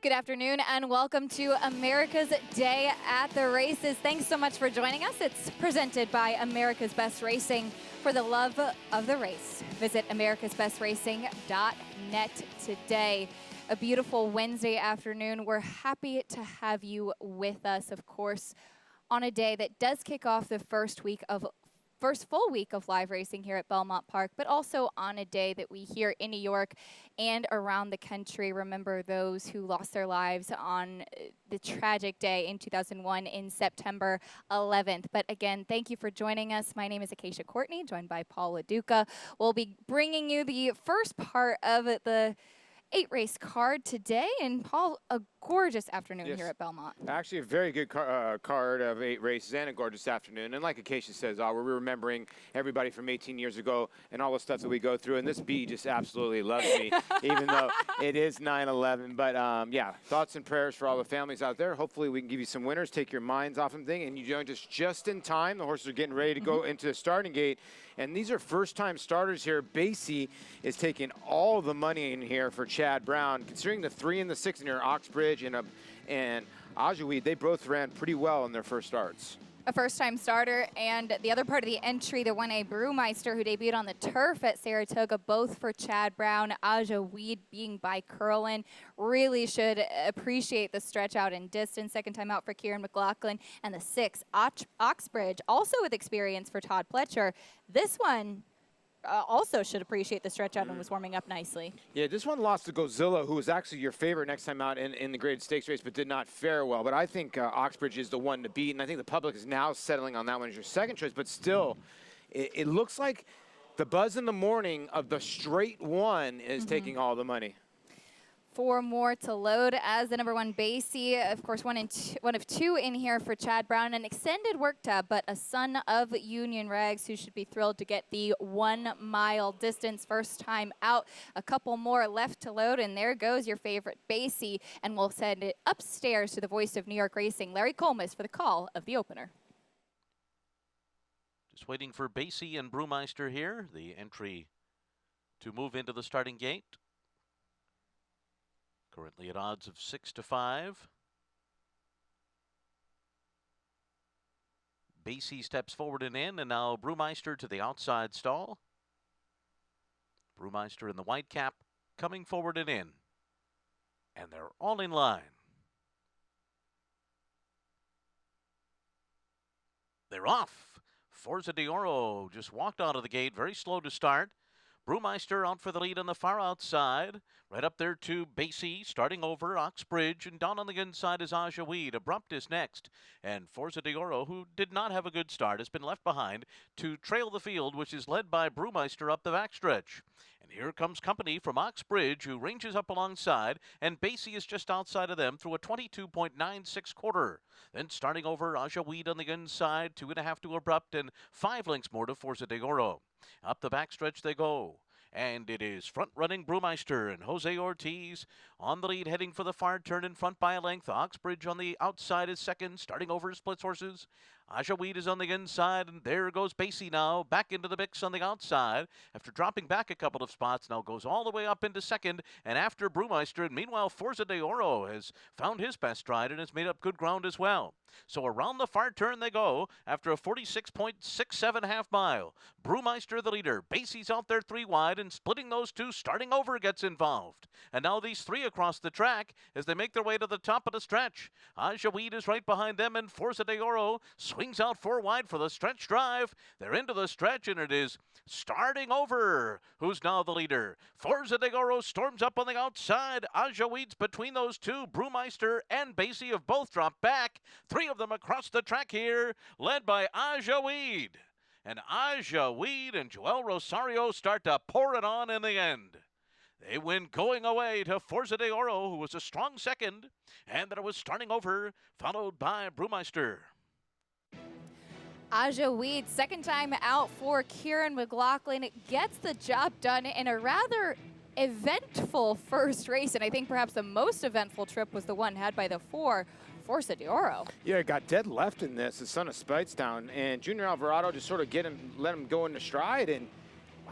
Good afternoon and welcome to America's Day at the Races. Thanks so much for joining us. It's presented by America's Best Racing. For the love of the race, visit americasbestracing.net today. A beautiful Wednesday afternoon. We're happy to have you with us, of course, on a day that does kick off the first full week of live racing here at Belmont Park, but also on a day that we here in New York and around the country remember those who lost their lives on the tragic day in 2001 in September 11th. But again, thank you for joining us. My name is Acacia Courtney, joined by Paul LaDuca. We'll be bringing you the first part of the 8-race card today. And Paul, a gorgeous afternoon here at Belmont. Actually, a very good card of 8 races and a gorgeous afternoon. And like Acacia says, we're remembering everybody from 18 years ago and all the stuff that we go through. And this bee just absolutely loves me, even though it is 9/11. But yeah, thoughts and prayers for all the families out there. Hopefully we can give you some winners, take your minds off them thing. And you joined us just in time. The horses are getting ready to go into the starting gate. And these are first-time starters here. Basie is taking all the money in here for Chad Brown. Considering the 3 and the 6 in here, Oxbridge and Ajaweed, they both ran pretty well in their first starts. A first-time starter, and the other part of the entry, the 1A Brewmeister, who debuted on the turf at Saratoga, both for Chad Brown, Ajaweed being by Curlin. Really should appreciate the stretch out in distance. Second time out for Kieran McLaughlin, and the 6, Oxbridge, also with experience for Todd Pletcher. This one also should appreciate the stretch out and was warming up nicely. Yeah, this one lost to Gozilla, who was actually your favorite next time out in the graded stakes race, but did not fare well. But I think Oxbridge is the one to beat, and I think the public is now settling on that one as your second choice. But still, it looks like the buzz in the morning of the straight one is taking all the money. 4 more to load as the number 1 Basie. Of course, one of 2 in here for Chad Brown. An extended work tab, but a son of Union Rags who should be thrilled to get the 1-mile distance first time out. A couple more left to load, and there goes your favorite Basie. And we'll send it upstairs to the voice of New York racing, Larry Colmus, for the call of the opener. Just waiting for Basie and Brewmeister here. The entry to move into the starting gate. Currently at odds of 6-5. Basie steps forward and in, and now Brewmeister to the outside stall. Brewmeister in the white cap coming forward and in. And they're all in line. They're off. Forza de Oro just walked out of the gate, very slow to start. Brewmeister out for the lead on the far outside. Right up there to Basie, starting over Oxbridge, and down on the inside is Ajaweed. Abrupt is next. And Forza de Oro, who did not have a good start, has been left behind to trail the field, which is led by Brewmeister up the backstretch. And here comes company from Oxbridge, who ranges up alongside, and Basie is just outside of them through a 22.96 quarter. Then starting over Ajaweed on the inside, 2.5 to Abrupt, and 5 lengths more to Forza de Oro. Up the backstretch they go. And it is front-running Brewmeister and Jose Ortiz on the lead, heading for the far turn in front by a length. Oxbridge on the outside is second, starting over his splits horses. Ajaweed is on the inside, and there goes Basie now, back into the mix on the outside. After dropping back a couple of spots, now goes all the way up into second, and after Brewmeister. And meanwhile, Forza de Oro has found his best stride and has made up good ground as well. So around the far turn they go after a 46.67 half mile. Brewmeister the leader. Basie's out there 3 wide, and splitting those 2, starting over gets involved. And now these 3 across the track as they make their way to the top of the stretch. Ajaweed is right behind them, and Forza de Oro swings out 4 wide for the stretch drive. They're into the stretch, and it is starting over who's now the leader. Forza de Oro storms up on the outside. Ajaweed's between those 2. Brewmeister and Basie have both dropped back. 3 of them across the track here, led by Ajaweed. And Ajaweed and Joel Rosario start to pour it on in the end. They win going away to Forza de Oro, who was a strong second, and then it was starting over, followed by Brewmeister. Ajaweed, second time out for Kieran McLaughlin. It gets the job done in a rather eventful first race, and I think perhaps the most eventful trip was the one had by the 4, Forza de Oro. Yeah, it got dead left in this, the son of Spitestown, and Junior Alvarado just sort of let him go into stride, and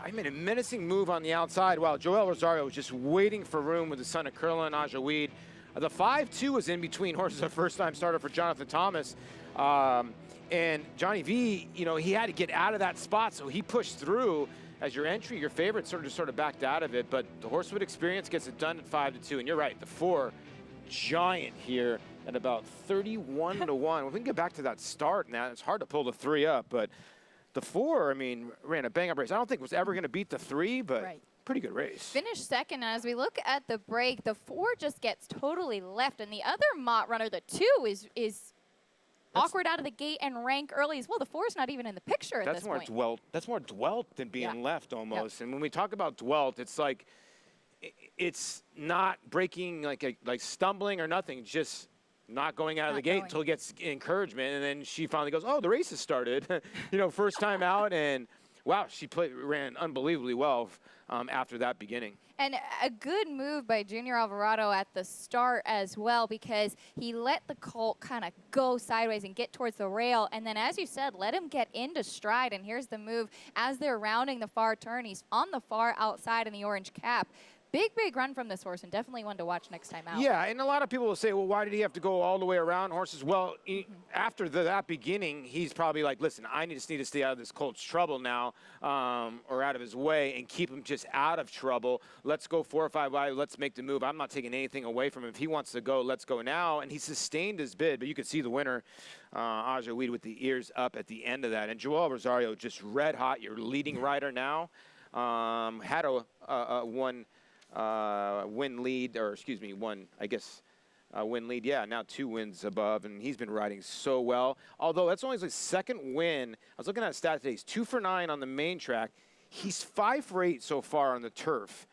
I made a menacing move on the outside while Joel Rosario was just waiting for room with the son of Curlin and Ajaweed. The 5-2 was in between horses. A first-time starter for Jonathan Thomas. And Johnny V, you know, he had to get out of that spot, so he pushed through. As your entry, your favorite sort of backed out of it, but the Horsewood Experience gets it done at 5-2. And you're right, the 4 giant here at about 31-1. Well, we can get back to that start now. It's hard to pull the 3 up, but the 4, I mean, ran a bang-up race. I don't think it was ever going to beat the 3, but pretty good race. Finished second, and as we look at the break, the 4 just gets totally left, and the other Mott runner, the 2, is awkward out of the gate and rank early as well. The 4 is not even in the picture at this point. That's more dwelt than being left almost. Yep. And when we talk about dwelt, it's like it's not breaking like stumbling or nothing, just not going out of the gate until it gets encouragement, and then she finally goes, "Oh, the race has started." You know, first time out, and wow, she ran unbelievably well after that beginning. And a good move by Junior Alvarado at the start as well, because he let the colt kind of go sideways and get towards the rail. And then, as you said, let him get into stride. And here's the move. As they're rounding the far turn, he's on the far outside in the orange cap. Big, big run from this horse, and definitely one to watch next time out. Yeah, and a lot of people will say, well, why did he have to go all the way around horses? Well, after that beginning, he's probably like, listen, I just need to stay out of this colt's trouble now, or out of his way, and keep him just out of trouble. Let's go 4 or 5 wide. Let's make the move. I'm not taking anything away from him. If he wants to go, let's go now. And he sustained his bid, but you could see the winner, Aja Weed, with the ears up at the end of that. And Joel Rosario just red hot, your leading rider now, had a win lead, or excuse me, win lead. Yeah, now 2 wins above, and he's been riding so well. Although that's only his second win. I was looking at his stats today. He's 2 for 9 on the main track. He's 5 for 8 so far on the turf.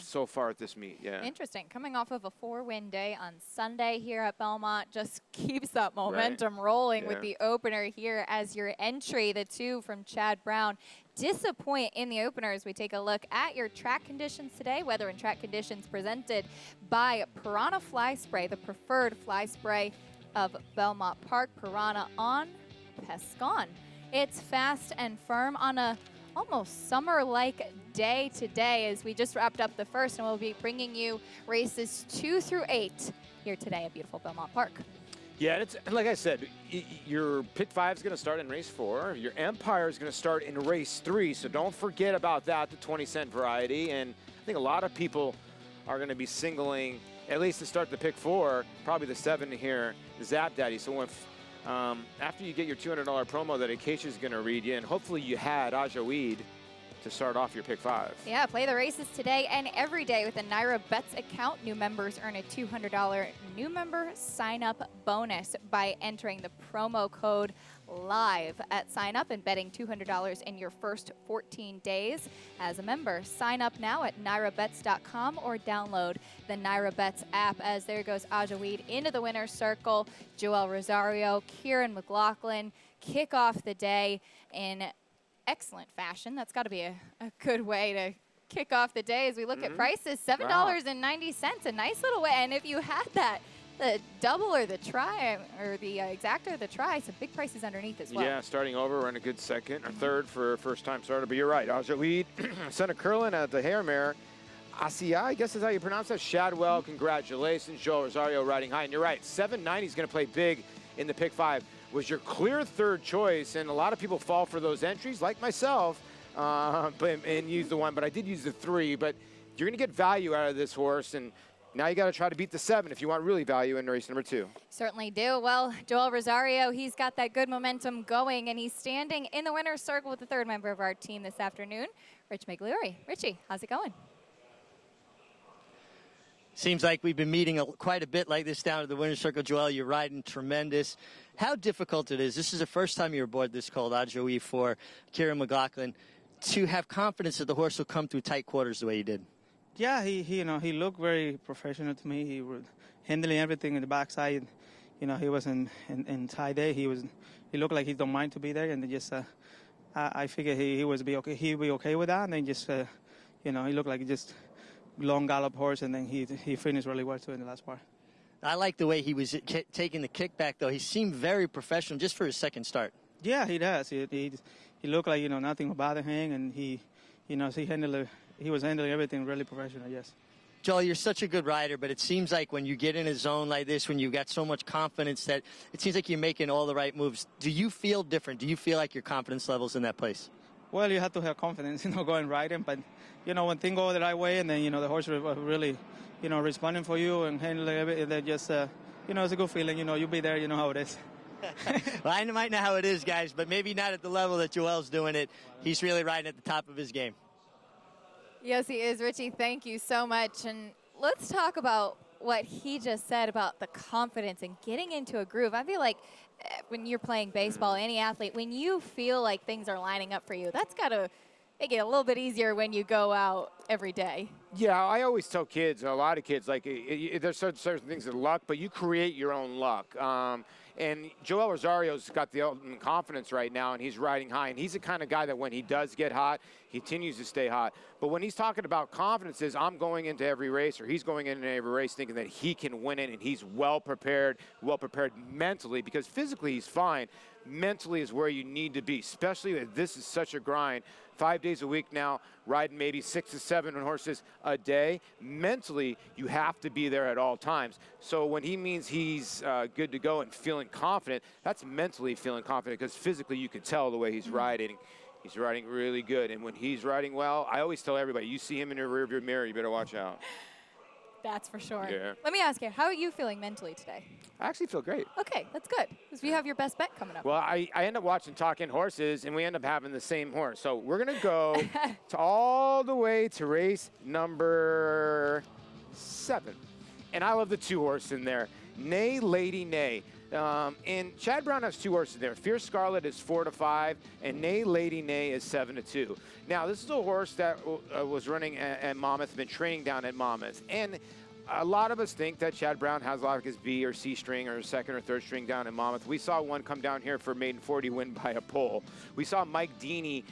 So far at this meet, yeah. Interesting. Coming off of a 4-win day on Sunday here at Belmont, just keeps that momentum rolling with the opener here as your entry, the 2 from Chad Brown. Disappoint in the opener as we take a look at your track conditions today. Weather and track conditions presented by Piranha Fly Spray, the preferred fly spray of Belmont Park. Piranha on, pests gone. It's fast and firm on a almost summer-like day today as we just wrapped up the first, and we'll be bringing you races 2 through 8 here today at beautiful Belmont Park. Yeah, it's like I said, your Pit 5 is going to start in race 4. Your Empire is going to start in race 3, so don't forget about that, the 20-cent variety. And I think a lot of people are going to be singling, at least to start the pick 4, probably the 7 here, Zap Daddy. So if after you get your $200 promo that Acacia is going to read you, and hopefully you had Aja Weed to start off your pick 5. Yeah, play the races today and every day with a Naira Bets account. New members earn a $200 new member sign-up bonus by entering the promo code LIVE at sign-up and betting $200 in your first 14 days as a member. Sign up now at NairaBets.com or download the Naira Bets app. As there goes Aja Weed into the winner's circle. Joel Rosario, Kieran McLaughlin kick off the day in excellent fashion. That's got to be a good way to kick off the day as we look at prices. $7.90, a nice little way. And if you had that, the double or the try, or the exact or the try, some big prices underneath as well. Yeah, starting over, we're in a good second or third for a first-time starter. But you're right, Aja Weed, son of Curlin at the Hare Mare. Asia, I guess is how you pronounce that. Shadwell, congratulations. Joel Rosario riding high. And you're right, 790 is going to play big in the pick 5. Was your clear third choice, and a lot of people fall for those entries, like myself, and use the 1, but I did use the 3. But you're going to get value out of this horse, and now you got to try to beat the 7 if you want really value in race number 2. Certainly do. Well, Joel Rosario, he's got that good momentum going, and he's standing in the winner's circle with the 3rd member of our team this afternoon, Rich McGlury. Richie, how's it going? Seems like we've been meeting quite a bit like this down at the winner's circle. Joel, you're riding tremendous. How difficult it is. This is the first time you're aboard this colt, Aja Weed, for Kieran McLaughlin, to have confidence that the horse will come through tight quarters the way he did. Yeah, he looked very professional to me. He was handling everything in the backside. He was in tie day. He looked like he don't mind to be there, and just I figured he would be okay. He'd be okay with that, and then just he looked like just long gallop horse, and then he finished really well too in the last part. I like the way he was taking the kickback, though. He seemed very professional just for his second start. Yeah, he does. He looked like nothing would bother him, and he was handling everything really professional. Yes. Joel, you're such a good rider, but it seems like when you get in a zone like this, when you've got so much confidence, that it seems like you're making all the right moves. Do you feel different? Do you feel like your confidence level's in that place? Well, you have to have confidence, going riding. But, when things go the right way and then, the horse really, responding for you and handling everything, then just, it's a good feeling. You'll be there, you know how it is. Well, I might know how it is, guys, but maybe not at the level that Joel's doing it. He's really riding at the top of his game. Yes, he is. Richie, thank you so much. And let's talk about what he just said about the confidence and getting into a groove. I feel like when you're playing baseball, any athlete, when you feel like things are lining up for you, that's got to make it a little bit easier when you go out every day. Yeah, I always tell kids, a lot of kids, like there's certain things that luck, but you create your own luck. And Joel Rosario's got the ultimate confidence right now, and he's riding high. And he's the kind of guy that when he does get hot, he continues to stay hot. But when he's talking about confidence, is I'm going into every race, or he's going into every race thinking that he can win it, and he's well prepared mentally, because physically he's fine. Mentally is where you need to be, especially that this is such a grind. 5 days a week now, riding maybe 6 to 7 horses a day. Mentally, you have to be there at all times. So when he means he's good to go and feeling confident, that's mentally feeling confident, because physically you can tell the way he's riding. He's riding really good. And when he's riding well, I always tell everybody, you see him in your rearview mirror, you better watch out. That's for sure. Yeah. Let me ask you, how are you feeling mentally today? I actually feel great. Okay, that's good, because we have your best bet coming up. Well, I end up watching Talking Horses, and we end up having the same horse. So we're going to go all the way to race number 7. And I love the 2 horses in there, Nay Lady Nay. And Chad Brown has 2 horses there. Fierce Scarlet is 4 to 5, and Nay Lady Nay is 7 to 2. Now, this is a horse that was running at Monmouth, been training down at Monmouth. And a lot of us think that Chad Brown has like his B or C string or second or third string down in Monmouth. We saw one come down here for maiden 40 win by a pole. We saw Mike Deeney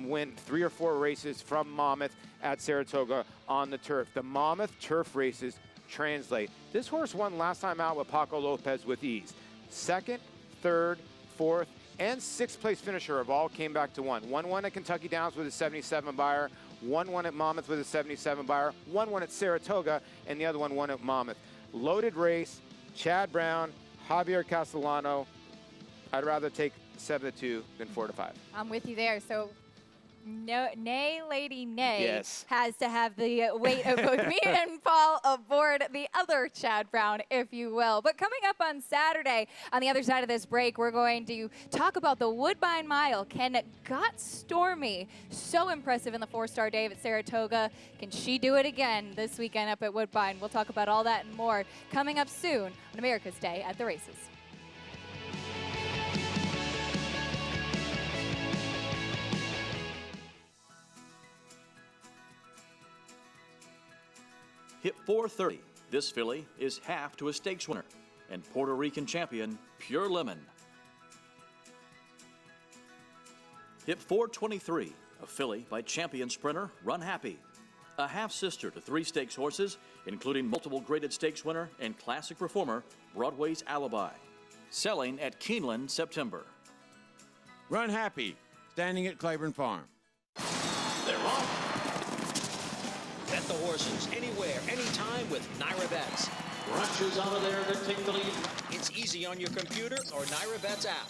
win 3 or 4 races from Monmouth at Saratoga on the turf. The Monmouth turf races translate. This horse won last time out with Paco Lopez with ease. 2nd, 3rd, 4th, and 6th place finisher of all came back to 1. 1 won at Kentucky Downs with a 77 buyer. 1 won at Monmouth with a 77 buyer. 1 won at Saratoga, and the other one won at Monmouth. Loaded race. Chad Brown, Javier Castellano. I'd rather take 7 to 2 than 4 to 5. I'm with you there. So, Nay Lady Nay Yes. has to have the weight of both me and Paul aboard the other Chad Brown, if you will. But coming up on Saturday, on the other side of this break, we're going to talk about the Woodbine Mile. Can Got Stormy, so impressive in the 4-star Dave at Saratoga, can she do it again this weekend up at Woodbine? We'll talk about all that and more coming up soon on America's Day at the Races. Hit 430. This filly is half to a stakes winner and Puerto Rican champion Pure Lemon. Hit 423. A filly by champion sprinter Run Happy. A half-sister to 3 stakes horses, including multiple graded stakes winner and classic performer Broadway's Alibi. Selling at Keeneland, September. Run Happy, standing at Claiborne Farm. They're off. Bet the horses anywhere, anytime with Naira Bets. Rushes out of there to take the lead. It's easy on your computer or Naira Bets app.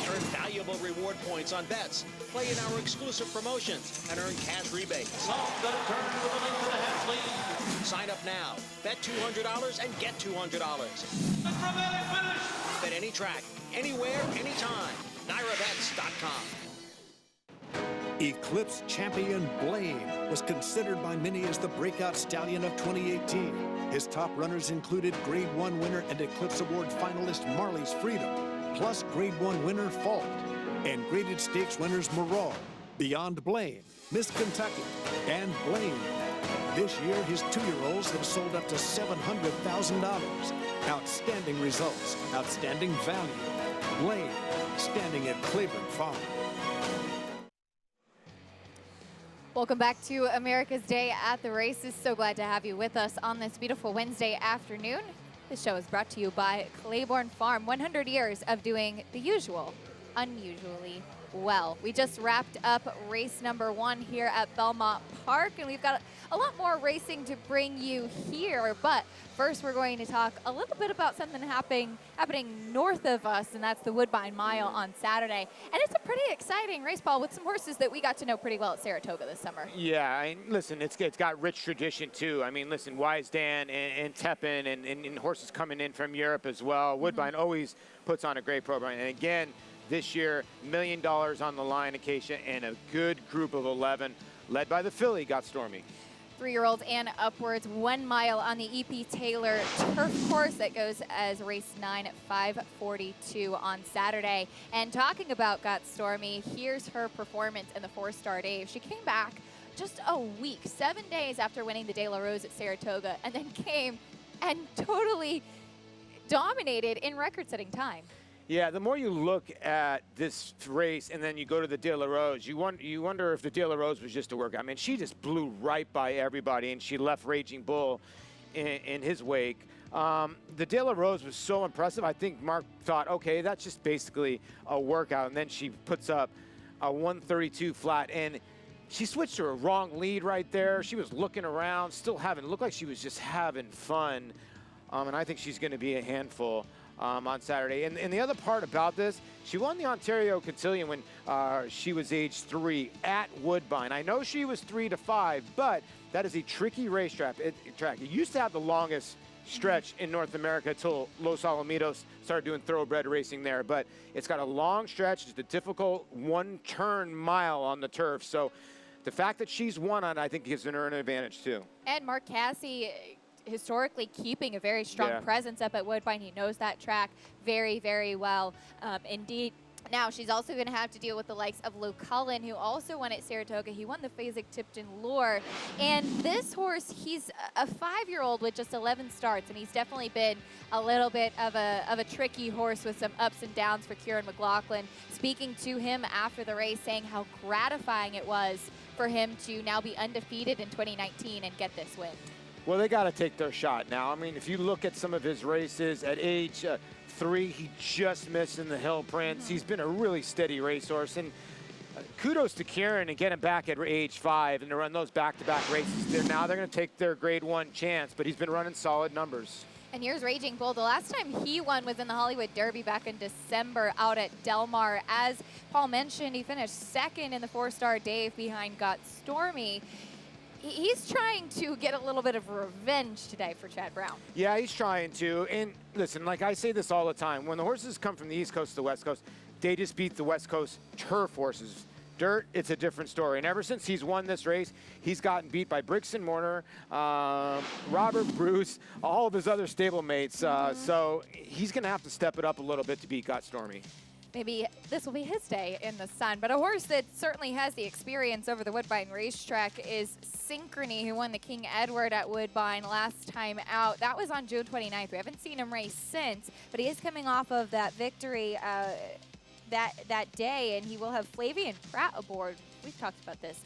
Earn valuable reward points on bets. Play in our exclusive promotions and earn cash rebates. Off the turn with a length and a half lead. Sign up now. Bet $200 and get $200. The dramatic finish. Bet any track, anywhere, anytime. NairaBets.com. Eclipse champion Blaine was considered by many as the breakout stallion of 2018. His top runners included Grade 1 winner and Eclipse Award finalist Marley's Freedom, plus Grade 1 winner Fault, and graded stakes winners Morale, Beyond Blaine, Miss Kentucky, and Blaine. This year, his 2-year-olds have sold up to $700,000. Outstanding results, outstanding value. Blaine, standing at Claiborne Farm. Welcome back to America's Day at the Races. So glad to have you with us on this beautiful Wednesday afternoon. This show is brought to you by Claiborne Farm. 100 years of doing the usual unusually well. We just wrapped up race number 1 here at Belmont Park, and we've got a lot more racing to bring you here. But first, we're going to talk a little bit about something happening north of us, and that's the Woodbine Mile on Saturday. And it's a pretty exciting race, Paul, with some horses that we got to know pretty well at Saratoga this summer. Yeah, listen, it's got rich tradition too. I mean, listen, Wise Dan and Tepin and horses coming in from Europe as well. Woodbine always puts on a great program. And again, this year, $1 million on the line, Acacia, and a good group of 11, led by the filly, Got Stormy. 3-year-olds and upwards, 1 mile on the E.P. Taylor turf course that goes as race 9 at 5:42 on Saturday. And talking about Got Stormy, here's her performance in the 4-star Dave. She came back just a week, 7 days after winning the De La Rose at Saratoga, and then came and totally dominated in record-setting time. Yeah, the more you look at this race and then you go to the De La Rose, you wonder if the De La Rose was just a workout. I mean, she just blew right by everybody, and she left Raging Bull in his wake. The De La Rose was so impressive. I think Mark thought, okay, that's just basically a workout, and then she puts up a 132 flat, and she switched to a wrong lead right there. She was looking around, looked like she was just having fun, and I think she's going to be a handful on Saturday. And the other part about this, she won the Ontario Cotillion when she was age 3 at Woodbine. I know she was 3 to 5, but that is a tricky racetrack. It used to have the longest stretch in North America until Los Alamitos started doing thoroughbred racing there. But it's got a long stretch. It's a difficult one-turn mile on the turf. So the fact that she's won on it, I think, gives her an advantage too. And Mark Casse, historically keeping a very strong presence up at Woodbine. He knows that track very, very well indeed. Now she's also going to have to deal with the likes of Luke Cullen, who also won at Saratoga. He won the Fasig-Tipton Lure. And this horse, he's a 5-year-old with just 11 starts, and he's definitely been a little bit of a tricky horse with some ups and downs for Kieran McLaughlin. Speaking to him after the race, saying how gratifying it was for him to now be undefeated in 2019 and get this win. Well, they got to take their shot now. I mean, if you look at some of his races at age 3, he just missed in the Hill Prince. He's been a really steady racehorse. And kudos to Kieran and get him back at age 5 and to run those back-to-back races. Now they're going to take their grade 1 chance, but he's been running solid numbers. And here's Raging Bull. The last time he won was in the Hollywood Derby back in December out at Del Mar. As Paul mentioned, he finished 2nd in the 4-star Dave behind Got Stormy. He's trying to get a little bit of revenge today for Chad Brown. Yeah, he's trying to. And listen, like I say this all the time, when the horses come from the East Coast to the West Coast, they just beat the West Coast turf horses. Dirt, it's a different story. And ever since he's won this race, he's gotten beat by Briggs and Mortar, Robert Bruce, all of his other stablemates. So he's going to have to step it up a little bit to beat Got Stormy. Maybe this will be his day in the sun. But a horse that certainly has the experience over the Woodbine racetrack is Synchrony, who won the King Edward at Woodbine last time out. That was on June 29th. We haven't seen him race since, but he is coming off of that victory that day, and he will have Flavian Pratt aboard. We've talked about this.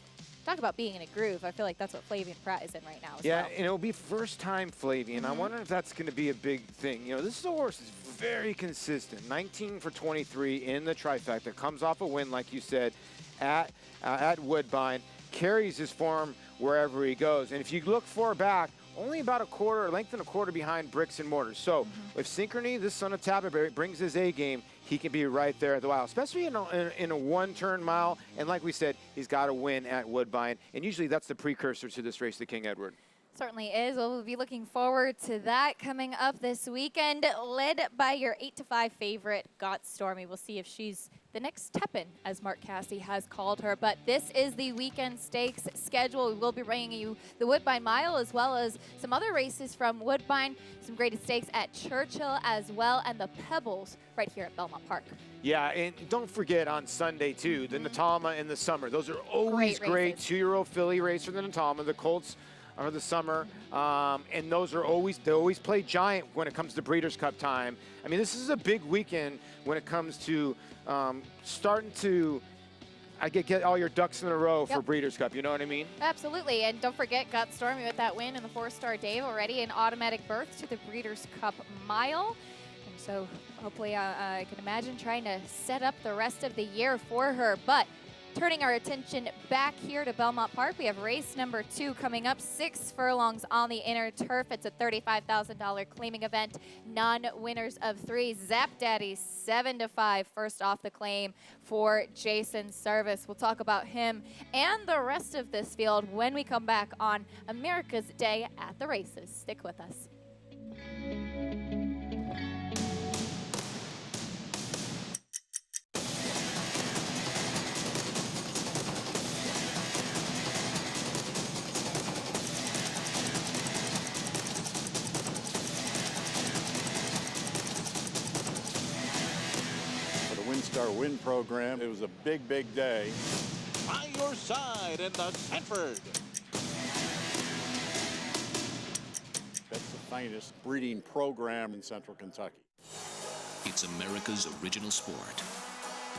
Talk about being in a groove. I feel like that's what Flavian Pratt is in right now as well. And it'll be first time Flavian. I wonder if that's going to be a big thing. You know, this is a horse that's very consistent. 19 for 23 in the trifecta. Comes off a win, like you said, at Woodbine. Carries his form wherever he goes. And if you look back, only about length and a quarter behind Bricks and Mortar. So if Synchrony, this son of Tabberberry, brings his A game, he can be right there at the mile, especially in a one-turn mile. And like we said, he's got to win at Woodbine. And usually that's the precursor to this race, the King Edward. Certainly is. We'll be looking forward to that coming up this weekend, led by your 8-5 favorite, Got Stormy. We'll see if she's the next Tepin, as Mark Casse has called her. But this is the weekend stakes schedule. We will be bringing you the Woodbine Mile as well as some other races from Woodbine, some graded stakes at Churchill as well, and the Pebbles right here at Belmont Park. Yeah, and don't forget on Sunday, too, the Natalma in the summer. Those are always great 2-year-old filly race for the Natalma. The Colts are the summer, and those are they always play giant when it comes to Breeders' Cup time. I mean, this is a big weekend when it comes to starting to get all your ducks in a row for Breeders' Cup, you know what I mean? Absolutely, and don't forget Got Stormy with that win in the 4-star Dave already, an automatic berth to the Breeders' Cup Mile. And So hopefully I can imagine trying to set up the rest of the year for her. But turning our attention back here to Belmont Park, we have race number 2 coming up, 6 furlongs on the inner turf. It's a $35,000 claiming event, non-winners of 3. Zap Daddy 7-5, first off the claim for Jason Service. We'll talk about him and the rest of this field when we come back on America's Day at the Races. Stick with us. Our win program. It was a big, big day. By your side in the Sanford. That's the finest breeding program in Central Kentucky. It's America's original sport,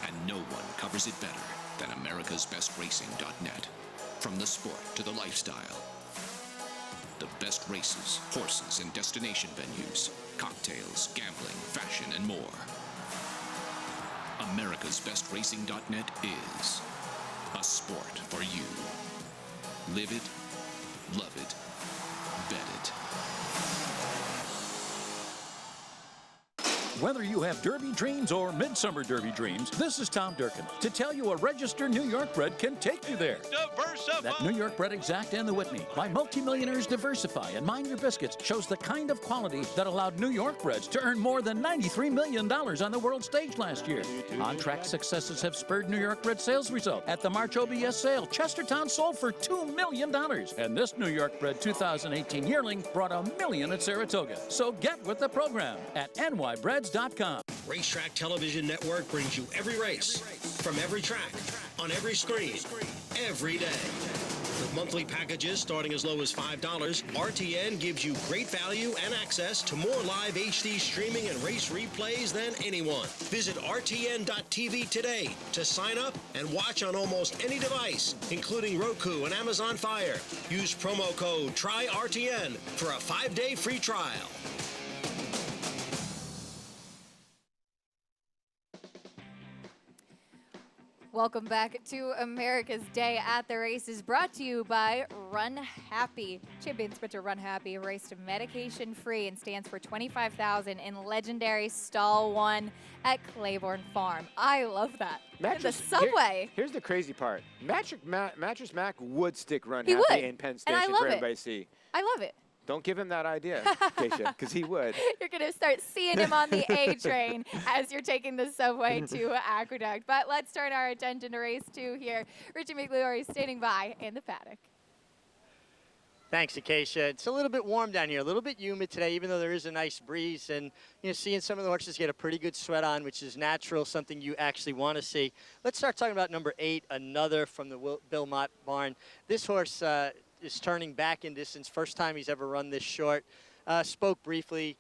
and no one covers it better than americasbestracing.net. From the sport to the lifestyle, the best races, horses, and destination venues, cocktails, gambling, fashion, and more. americasbestracing.net is a sport for you. Live it, love it, bet it. Whether you have Derby dreams or Midsummer Derby dreams, this is Tom Durkin to tell you a registered New York bred can take you there. Diversify. That New York bred Exact and the Whitney by multimillionaires Diversify and Mind Your Biscuits shows the kind of quality that allowed New York breds to earn more than $93 million on the world stage last year. On-track successes have spurred New York bred sales result. At the March OBS sale, Chestertown sold for $2 million. And this New York bred 2018 yearling brought $1 million at Saratoga. So get with the program at nybreds.com. Racetrack Television Network brings you every race, from every track, on every screen, every day. With monthly packages starting as low as $5, RTN gives you great value and access to more live HD streaming and race replays than anyone. Visit RTN.tv today to sign up and watch on almost any device, including Roku and Amazon Fire. Use promo code TRYRTN for a 5-day free trial. Welcome back to America's Day at the Races, brought to you by Run Happy. Champion sprinter Run Happy raced medication-free and stands for $25,000 in legendary Stall 1 at Claiborne Farm. I love that. The subway. Here's the crazy part. Mattress Mac would stick Run He Happy would. in Penn And Station I love for it. everybody to see. I love it. Don't give him that idea, Keisha, because he would. You're going to start seeing him on the A train as you're taking the subway to Aqueduct. But let's turn our attention to race 2 here. Richie McLaury standing by in the paddock. Thanks, Acacia. It's a little bit warm down here, a little bit humid today, even though there is a nice breeze. And, you know, seeing some of the horses get a pretty good sweat on, which is natural, something you actually want to see. Let's start talking about number 8, another from the Belmont barn. This horse is turning back in distance. First time he's ever run this short. Spoke briefly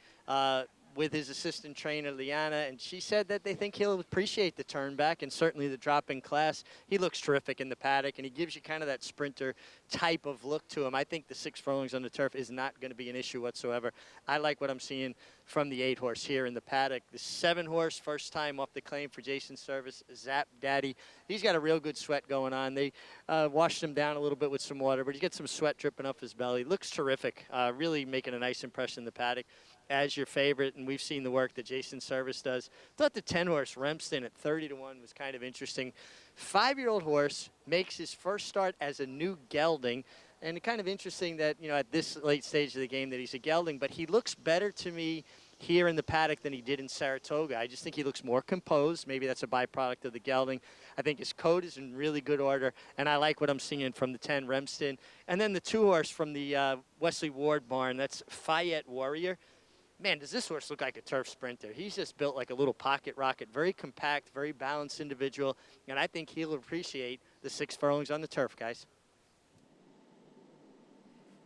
with his assistant trainer, Liana, and she said that they think he'll appreciate the turn back and certainly the drop in class. He looks terrific in the paddock, and he gives you kind of that sprinter type of look to him. I think the 6 furlongs on the turf is not going to be an issue whatsoever. I like what I'm seeing from the 8 horse here in the paddock. The 7 horse, first time off the claim for Jason Service, Zap Daddy. He's got a real good sweat going on. They washed him down a little bit with some water, but he gets some sweat dripping off his belly. Looks terrific, really making a nice impression in the paddock as your favorite, and we've seen the work that Jason Service does. Thought the 10 horse Remston at 30-1 was kind of interesting. 5-year-old horse makes his first start as a new gelding, and kind of interesting that, you know, at this late stage of the game that he's a gelding, but he looks better to me here in the paddock than he did in Saratoga. I just think he looks more composed. Maybe that's a byproduct of the gelding. I think his coat is in really good order, and I like what I'm seeing from the 10 Remston. And then the 2 horse from the Wesley Ward barn, that's Fayette Warrior. Man, does this horse look like a turf sprinter. He's just built like a little pocket rocket, very compact, very balanced individual, and I think he'll appreciate the 6 furlongs on the turf, guys.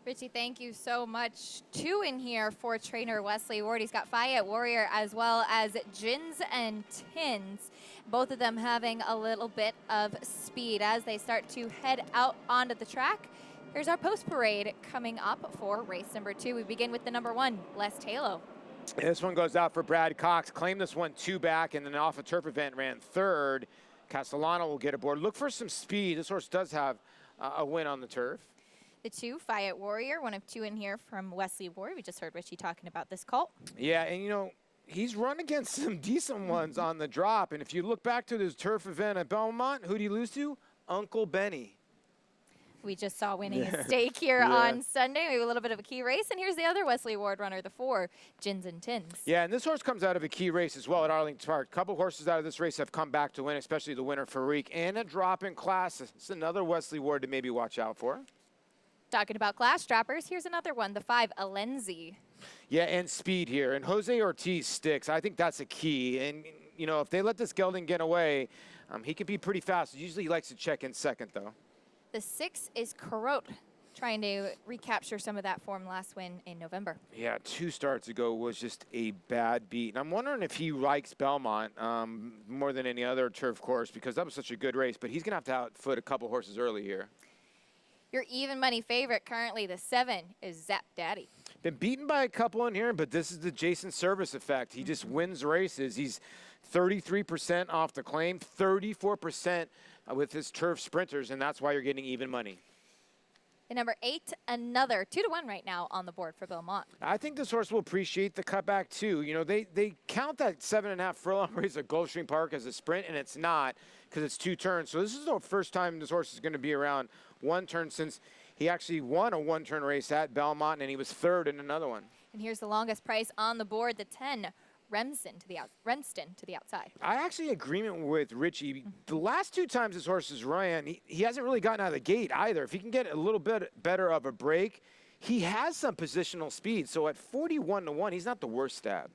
Richie, thank you so much. 2 in here for trainer Wesley Ward. He's got Fayette Warrior as well as Gins and Tins, both of them having a little bit of speed as they start to head out onto the track. Here's our post parade coming up for race number 2. We begin with the number 1, Les Talo. This one goes out for Brad Cox. Claimed this one 2 back, and then off a turf event ran 3rd. Castellano will get aboard. Look for some speed. This horse does have a win on the turf. The 2, Fiat Warrior, one of 2 in here from Wesley Ward. We just heard Richie talking about this colt. Yeah, and you know, he's run against some decent ones on the drop. And if you look back to this turf event at Belmont, who did he lose to? Uncle Benny. We just saw winning a stake here on Sunday. We have a little bit of a key race. And here's the other Wesley Ward runner, the 4, Gins and Tins. Yeah, and this horse comes out of a key race as well at Arlington Park. A couple horses out of this race have come back to win, especially the winner, Farik. And a drop in class. It's another Wesley Ward to maybe watch out for. Talking about class droppers, here's another one, the 5, Alenzi. Yeah, and speed here. And Jose Ortiz sticks. I think that's a key. And, you know, if they let this gelding get away, he can be pretty fast. Usually he likes to check in second, though. The 6 is Carot, trying to recapture some of that form last win in November. Yeah, 2 starts ago was just a bad beat. And I'm wondering if he likes Belmont more than any other turf course because that was such a good race. But he's going to have to outfoot a couple horses early here. Your even money favorite currently, the 7, is Zap Daddy. Been beaten by a couple in here, but this is the Jason Service effect. He just wins races. He's 33% off the claim, 34% with his turf sprinters, and that's why you're getting even money. The number 8, another 2-1 right now on the board for Belmont. I think this horse will appreciate the cutback too. You know, they count that 7.5 furlong race at Gulfstream Park as a sprint, and it's not because it's 2 turns. So this is the first time this horse is going to be around 1 turn since he actually won a 1-turn race at Belmont, and he was 3rd in another one. And here's the longest price on the board, the 10, Remston to the outside. I actually agreement with Richie. The last 2 times this horse has ran, he hasn't really gotten out of the gate either. If he can get a little bit better of a break, he has some positional speed. So at 41-1, he's not the worst stab.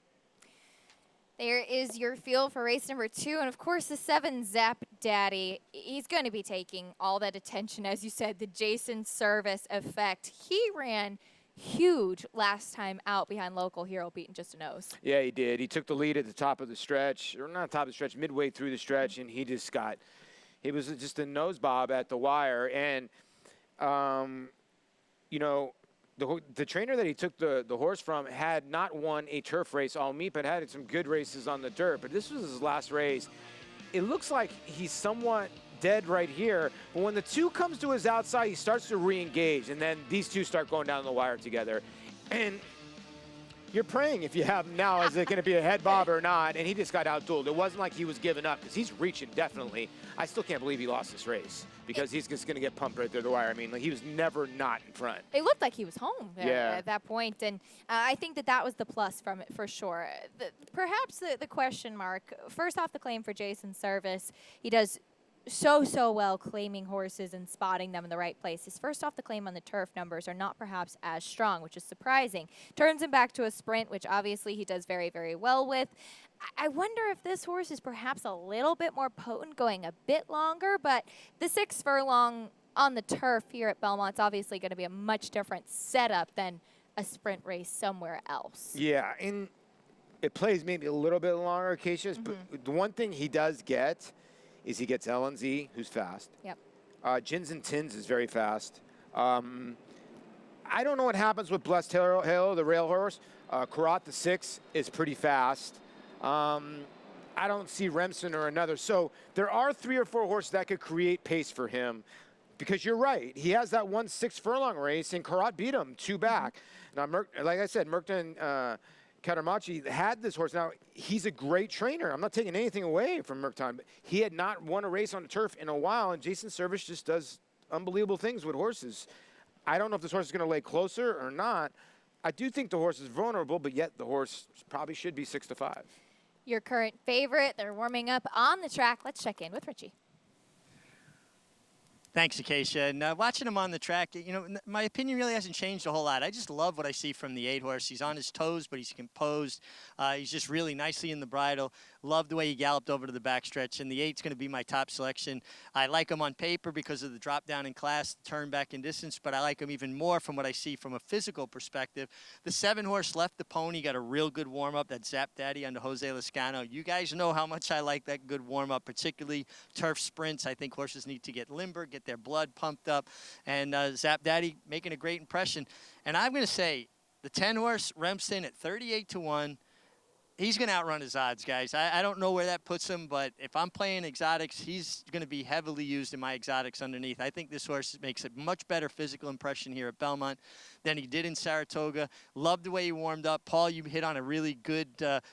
There is your feel for race number 2. And, of course, the 7, Zap Daddy. He's going to be taking all that attention, as you said, the Jason Service effect. He ran huge last time out behind local hero, beating just a nose. Yeah, he did. He took the lead at the top of the stretch, or not top of the stretch, midway through the stretch, and he was just a nose bob at the wire. And, you know, the trainer that he took the horse from had not won a turf race all meet, but had some good races on the dirt. But this was his last race. It looks like he's somewhat dead right here, but when the 2 comes to his outside, he starts to re-engage, and then these 2 start going down the wire together. And you're praying if you have him now, is it going to be a head bob or not? And he just got outdueled. It wasn't like he was giving up because he's reaching definitely. I still can't believe he lost this race because he's just going to get pumped right through the wire. I mean, like, he was never not in front. It looked like he was home Yeah. at that point, and I think that was the plus from it for sure. Perhaps the question mark, first off the claim for Jason Service, he does so well claiming horses and spotting them in the right places. First off, the claim on the turf numbers are not perhaps as strong, which is surprising. Turns him back to a sprint, which obviously he does very well with. I wonder if this horse is perhaps a little bit more potent, going a bit longer, but the 6 furlong on the turf here at Belmont's obviously going to be a much different setup than a sprint race somewhere else. Yeah, and it plays maybe a little bit longer, Acacia's, but the one thing he does get is he gets LNZ, who's fast. Yep. Gins and Tins is very fast. I don't know what happens with Blessed Halo, the rail horse. Karat, the 6, is pretty fast. I don't see Remsen or another. So there are 3 or 4 horses that could create pace for him because you're right. He has that 1 6 furlong race, and Karat beat him 2 back. Now, like I said, Merkton Katarmachi had this horse. Now, he's a great trainer. I'm not taking anything away from Merkton, but he had not won a race on the turf in a while, and Jason Service just does unbelievable things with horses. I don't know if this horse is going to lay closer or not. I do think the horse is vulnerable, but yet the horse probably should be 6-5. Your current favorite, they're warming up on the track. Let's check in with Richie. Thanks, Acacia. And watching him on the track, you know, my opinion really hasn't changed a whole lot. I just love what I see from the 8 horse. He's on his toes, but he's composed. He's just really nicely in the bridle. Love the way he galloped over to the backstretch. And the 8's going to be my top selection. I like him on paper because of the drop down in class, turn back in distance, but I like him even more from what I see from a physical perspective. The 7 horse left the pony, got a real good warm-up. That Zap Daddy under Jose Lascano. You guys know how much I like that good warm-up, particularly turf sprints. I think horses need to get limber, get their blood pumped up, and Zap Daddy making a great impression. And I'm going to say The 10 horse, Remston, at 38-1. He's going to outrun his odds, guys. I don't know where that puts him, but if I'm playing exotics, he's going to be heavily used in my exotics underneath. I think this horse makes a much better physical impression here at Belmont than he did in Saratoga. Loved the way he warmed up. Paul, you hit on a really good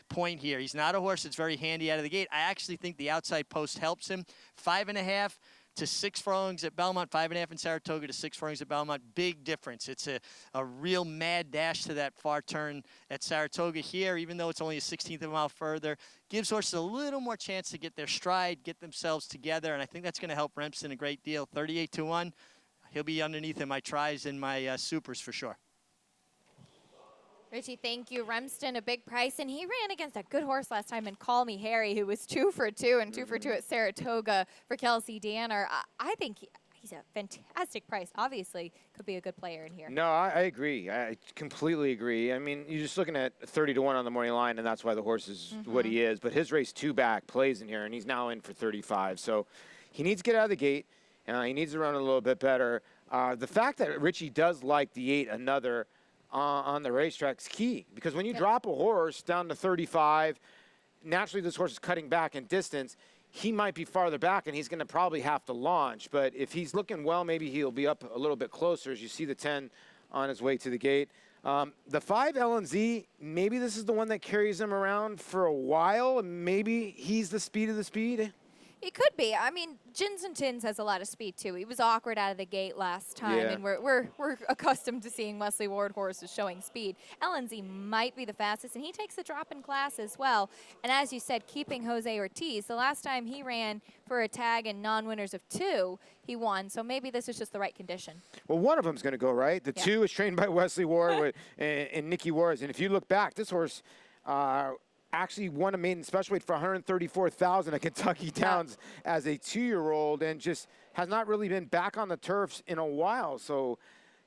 point here. He's not a horse that's very handy out of the gate. I actually think the outside post helps him. 5.5 to 6 furlongs at Belmont, 5.5 in Saratoga to 6 furlongs at Belmont. Big difference. It's a real mad dash to that far turn at Saratoga here, even though it's only a 16th of a mile further. Gives horses a little more chance to get their stride, get themselves together, and I think that's going to help Remston a great deal. 38-1. He'll be underneath in my tries and my supers for sure. Richie, thank you. Remston, a big price, and he ran against a good horse last time in Call Me Harry, who was 2 for 2 and 2 for 2 at Saratoga for Kelsey Danner. I think he's a fantastic price. Obviously, could be a good player in here. No, I agree. I completely agree. I mean, you're just looking at 30-1 on the morning line, and that's why the horse is what he is. But his race 2 back plays in here, and he's now in for 35. So he needs to get out of the gate. He needs to run a little bit better. The fact that Richie does like the 8 another on the racetrack's key, because when you drop a horse down to 35, naturally this horse is cutting back in distance. He might be farther back, and he's going to probably have to launch. But if he's looking well, maybe he'll be up a little bit closer as you see the 10 on his way to the gate. The 5 LNZ, maybe this is the one that carries him around for a while. Maybe he's the speed of the speed. He could be. I mean, Gins and Tins has a lot of speed, too. He was awkward out of the gate last time, and we're accustomed to seeing Wesley Ward horses showing speed. LNZ might be the fastest, and he takes a drop in class as well. And as you said, keeping Jose Ortiz, the last time he ran for a tag and non-winners of 2, he won. So maybe this is just the right condition. Well, one of them's going to go, right? The 2 is trained by Wesley Ward and Nicky Juarez. And if you look back, this horse actually won a maiden special weight for $134,000 at Kentucky Downs as a 2-year-old, and just has not really been back on the turfs in a while. So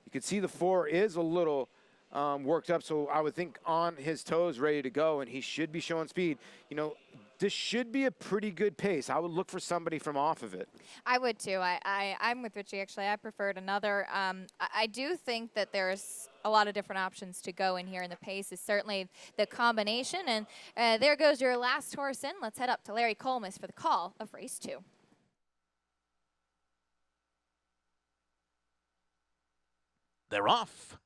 you can see the 4 is a little worked up. So I would think on his toes, ready to go, and he should be showing speed. You know, this should be a pretty good pace. I would look for somebody from off of it. I would too. I'm with Richie, actually. I preferred another. I do think that there's a lot of different options to go in here, and the pace is certainly the combination. And there goes your last horse in. Let's head up to Larry Colmus for the call of race 2. They're off.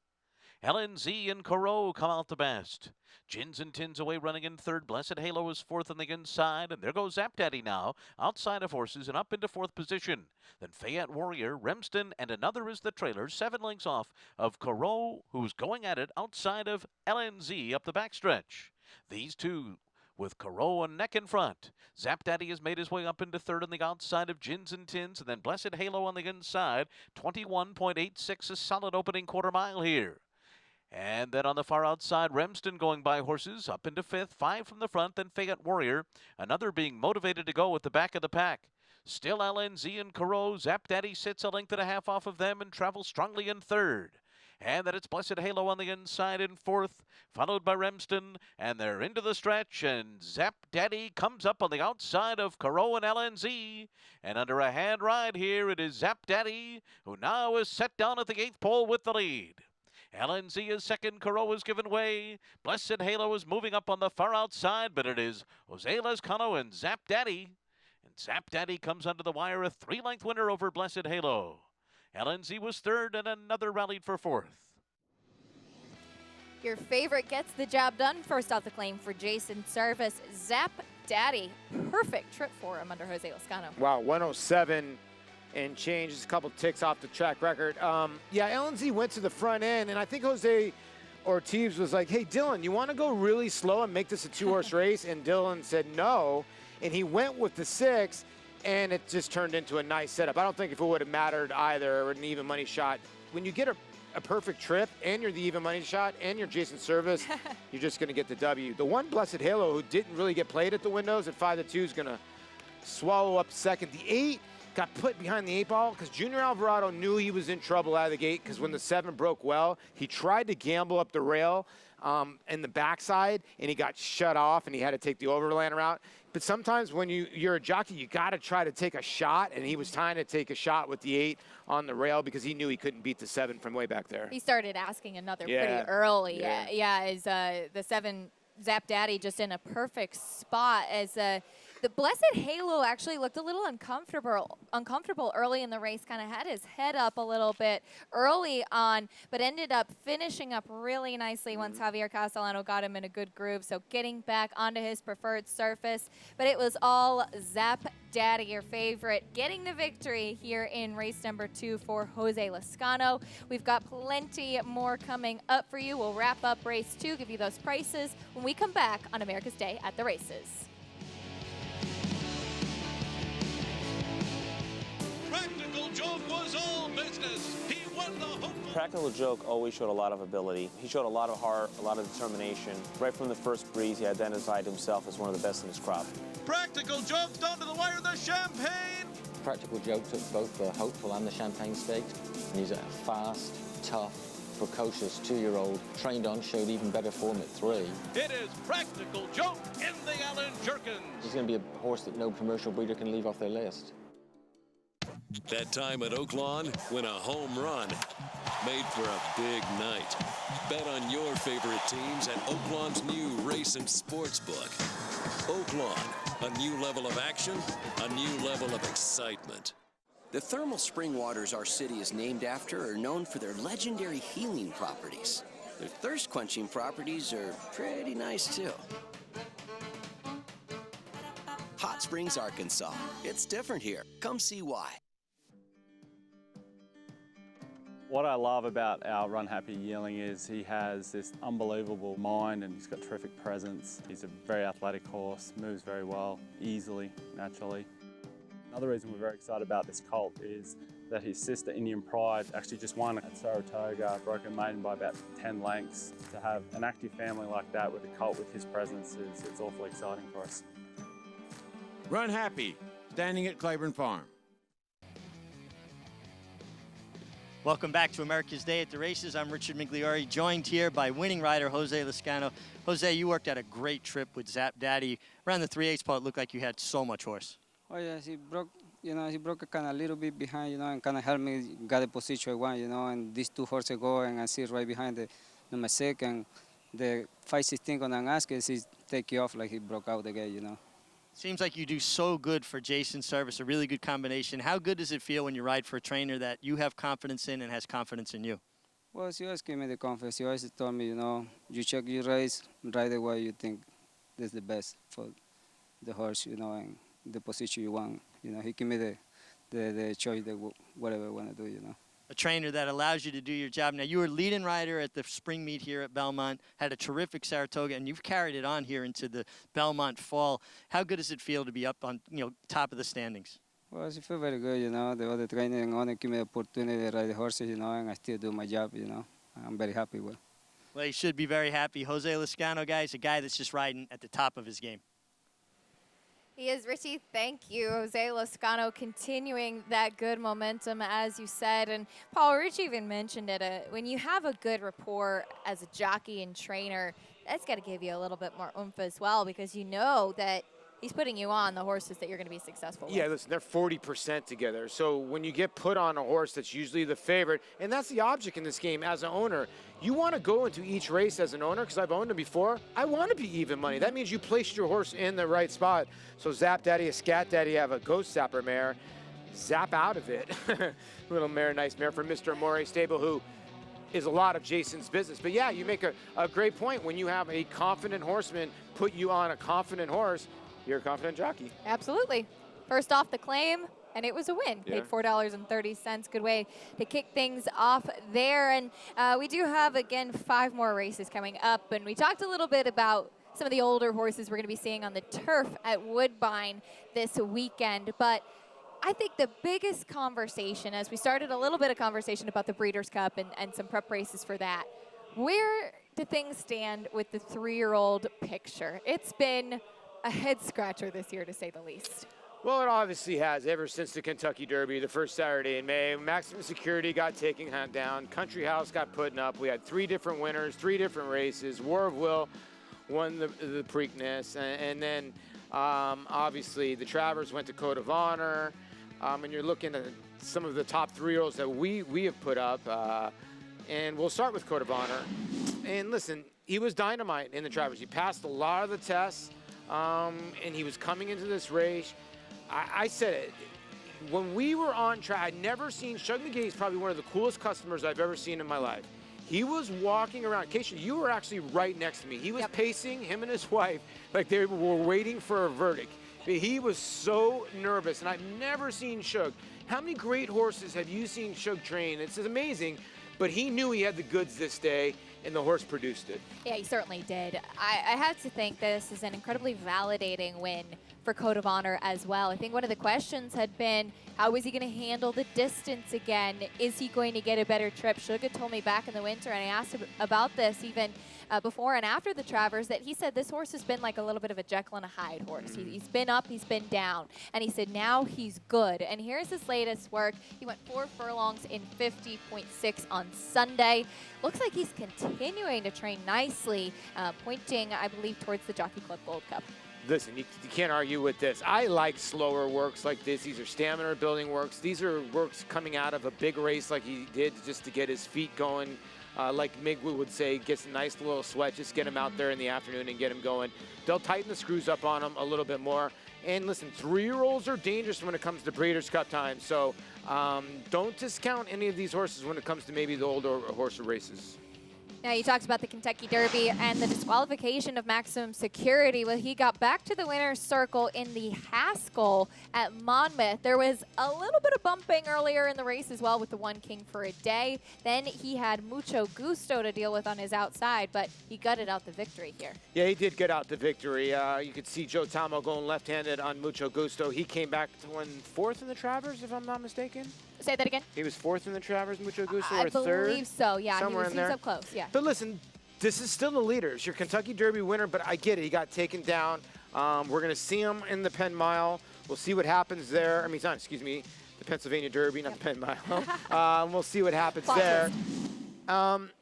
LNZ and Corot come out the best. Gins and Tins away running in 3rd. Blessed Halo is 4th on the inside. And there goes Zap Daddy now, outside of horses and up into 4th position. Then Fayette Warrior, Remston, and another is the trailer, 7 lengths off of Corot, who's going at it outside of LNZ up the backstretch. These two with Corot and neck in front. Zap Daddy has made his way up into 3rd on the outside of Gins and Tins, and then Blessed Halo on the inside. 21.86, a solid opening quarter mile here. And then on the far outside, Remston going by horses up into 5th, 5 from the front, then Fayette Warrior, another being motivated to go at the back of the pack. Still LNZ and Corot. Zap Daddy sits a length and a half off of them and travels strongly in 3rd. And then it's Blessed Halo on the inside in 4th, followed by Remston, and they're into the stretch, and Zap Daddy comes up on the outside of Corot and LNZ. And under a hand ride here, it is Zap Daddy, who now is set down at the 8th pole with the lead. LNZ is 2nd, Corot is given way. Blessed Halo is moving up on the far outside, but it is Jose Lezcano and Zap Daddy. And Zap Daddy comes under the wire, a 3-length winner over Blessed Halo. LNZ was 3rd, and another rallied for 4th. Your favorite gets the job done. First off the claim for Jason Service, Zap Daddy. Perfect trip for him under Jose Lezcano. Wow, 107. And change, just a couple ticks off the track record. Yeah, LNZ went to the front end, and I think Jose Ortiz was like, hey, Dylan, you want to go really slow and make this a 2-horse race? And Dylan said no, and he went with the 6, and it just turned into a nice setup. I don't think if it would have mattered either, or an even money shot. When you get a perfect trip, and you're the even money shot, and you're Jason Service, you're just going to get the W. The one Blessed Halo who didn't really get played at the windows at 5-2 is going to swallow up 2nd. The 8 got put behind the 8 ball because Junior Alvarado knew he was in trouble out of the gate, because when the 7 broke well, he tried to gamble up the rail in the backside, and he got shut off, and he had to take the overland route. But sometimes when you're a jockey, you got to try to take a shot, and he was trying to take a shot with the 8 on the rail because he knew he couldn't beat the 7 from way back there. He started asking another Yeah. pretty early. Yeah. Is the 7 Zap Daddy just in a perfect spot as the Blessed Halo actually looked a little uncomfortable early in the race, kind of had his head up a little bit early on, but ended up finishing up really nicely once Javier Castellano got him in a good groove, so getting back onto his preferred surface. But it was all Zap Daddy, your favorite, getting the victory here in race number 2 for Jose Lezcano. We've got plenty more coming up for you. We'll wrap up race 2, give you those prices when we come back on America's Day at the Races. Practical Joke was all business. He won the home. Practical Joke always showed a lot of ability. He showed a lot of heart, a lot of determination. Right from the first breeze, he identified himself as one of the best in his crop. Practical Joke down to the wire, the champagne. Practical Joke took both the Hopeful and the Champagne Stakes, and he's a fast, tough, precocious 2-year-old, trained on, showed even better form at 3. It is Practical Joke in the Allen Jerkins. He's going to be a horse that no commercial breeder can leave off their list. That time at Oaklawn, win a home run, made for a big night. Bet on your favorite teams at Oaklawn's new race and sports book. Oaklawn, a new level of action, a new level of excitement. The thermal spring waters our city is named after are known for their legendary healing properties. Their thirst-quenching properties are pretty nice, too. Hot Springs, Arkansas. It's different here. Come see why. What I love about our Run Happy yearling is he has this unbelievable mind and he's got terrific presence. He's a very athletic horse, moves very well, easily, naturally. Another reason we're very excited about this colt is that his sister Indian Pride actually just won at Saratoga, broke a maiden by about 10 lengths. To have an active family like that with a colt with his presence it's awfully exciting for us. Run Happy, standing at Claiborne Farm. Welcome back to America's Day at the Races. I'm Richard Migliori, joined here by winning rider Jose Lezcano. Jose, you worked out a great trip with Zap Daddy. Around the 3/8 part, it looked like you had so much horse. Oh yes, he broke kind of a little bit behind, and kind of helped me get the position I want, and these 2 horses go and I sit right behind the number 6, and the 5-16 on an ask is he take you off like he broke out the gate, Seems like you do so good for Jason's service, a really good combination. How good does it feel when you ride for a trainer that you have confidence in and has confidence in you? Well, he always gave me the confidence. He always told me, you check your race, ride the way you think is the best for the horse, and the position you want. He gave me the choice, whatever I want to do, A trainer that allows you to do your job. Now, you were leading rider at the spring meet here at Belmont, had a terrific Saratoga, and you've carried it on here into the Belmont fall. How good does it feel to be up on, top of the standings? Well, I feel very good, The other trainer and owner give me the opportunity to ride the horses, and I still do my job, I'm very happy with. Well, you should be very happy. Jose Lezcano, guys, a guy that's just riding at the top of his game. He is, Richie. Thank you. Jose Lezcano continuing that good momentum, as you said. And Paul, Richie even mentioned it. When you have a good rapport as a jockey and trainer, that's got to give you a little bit more oomph as well, because you know that he's putting you on the horses that you're going to be successful with. Yeah, listen, they're 40% together. So when you get put on a horse that's usually the favorite, and that's the object in this game as an owner, you want to go into each race as an owner, because I've owned them before, I want to be even money. That means you placed your horse in the right spot. So Zap Daddy, a Scat Daddy have a Ghost Zapper mare. Zap out of it. Little mare, nice mare for Mr. Amore Stable, who is a lot of Jason's business. But yeah, you make a great point. When you have a confident horseman put you on a confident horse, you're a confident jockey. Absolutely. First off the claim, and it was a win. Yeah. Paid $4.30. Good way to kick things off there. And we do have, again, 5 more races coming up. And we talked a little bit about some of the older horses we're going to be seeing on the turf at Woodbine this weekend. But I think the biggest conversation, as we started a little bit of conversation about the Breeders' Cup and some prep races for that, where do things stand with the 3-year-old picture? It's been a head scratcher this year, to say the least. Well, it obviously has ever since the Kentucky Derby, the first Saturday in May. Maximum Security got taken down. Country House got put up. We had 3 different winners, 3 different races. War of Will won the Preakness. And then, obviously, the Travers went to Code of Honor. And you're looking at some of the top 3-year-olds that we have put up. And we'll start with Code of Honor. And listen, he was dynamite in the Travers. He passed a lot of the tests. And he was coming into this race. I said it, when we were on track, I'd never seen, Shug McGee is probably one of the coolest customers I've ever seen in my life. He was walking around. Keisha, you were actually right next to me. He was pacing, him and his wife, like they were waiting for a verdict. He was so nervous, and I've never seen Shug. How many great horses have you seen Shug train? It's amazing, but he knew he had the goods this day, and the horse produced it. Yeah, he certainly did. I have to think this is an incredibly validating win for Code of Honor as well. I think one of the questions had been, how is he going to handle the distance again? Is he going to get a better trip? Suga told me back in the winter, and I asked him about this even before and after the Travers, that he said this horse has been like a little bit of a Jekyll and a Hyde horse. He's been up, he's been down, and he said now he's good. And here's his latest work. He went 4 furlongs in 50.6 on Sunday. Looks like he's continuing to train nicely, pointing, I believe, towards the Jockey Club Gold Cup. Listen, you can't argue with this. I like slower works like this. These are stamina building works. These are works coming out of a big race like he did just to get his feet going. Like Migwood would say, gets a nice little sweat, just get him out there in the afternoon and get him going. They'll tighten the screws up on him a little bit more. And listen, 3-year-olds are dangerous when it comes to Breeders' Cup time. So don't discount any of these horses when it comes to maybe the older horse races. Now, you talked about the Kentucky Derby and the disqualification of Maximum Security. Well, he got back to the winner's circle in the Haskell at Monmouth. There was a little bit of bumping earlier in the race as well with the One King for a Day. Then he had Mucho Gusto to deal with on his outside, but he gutted out the victory here. Yeah, he did get out the victory. You could see Joe Tamo going left-handed on Mucho Gusto. He came back to win 4th in the Travers, if I'm not mistaken. Say that again? He was 4th in the Travers, Mucho Gusto, or 3rd? I believe so, yeah. Somewhere he was up close, yeah. But listen, this is still the leader. It's your Kentucky Derby winner, but I get it. He got taken down. We're going to see him in the Penn Mile. We'll see what happens there. I mean, excuse me, the Pennsylvania Derby, not the Penn Mile. We'll see what happens there.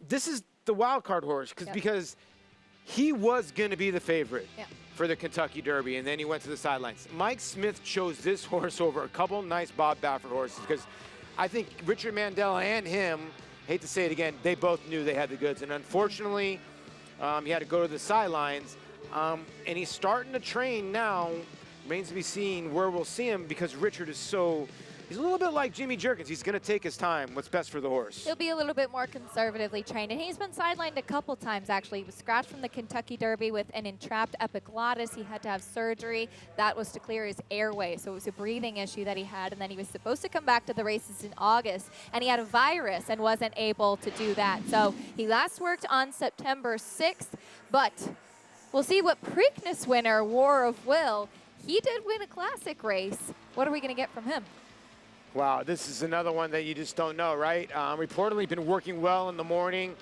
This is the wild card horse because he was going to be the favorite for the Kentucky Derby, and then he went to the sidelines. Mike Smith chose this horse over a couple nice Bob Baffert horses because I think Richard Mandela and him, hate to say it again, they both knew they had the goods. And unfortunately, he had to go to the sidelines. And he's starting to train now. Remains to be seen where we'll see him because Richard is he's a little bit like Jimmy Jerkins. He's going to take his time. What's best for the horse? He'll be a little bit more conservatively trained. And he's been sidelined a couple times, actually. He was scratched from the Kentucky Derby with an entrapped epiglottis. He had to have surgery. That was to clear his airway. So it was a breathing issue that he had. And then he was supposed to come back to the races in August. And he had a virus and wasn't able to do that. So he last worked on September 6th. But we'll see what Preakness winner, War of Will, he did win a classic race. What are we going to get from him? Wow, this is another one that you just don't know, right? Reportedly been working well in the morning,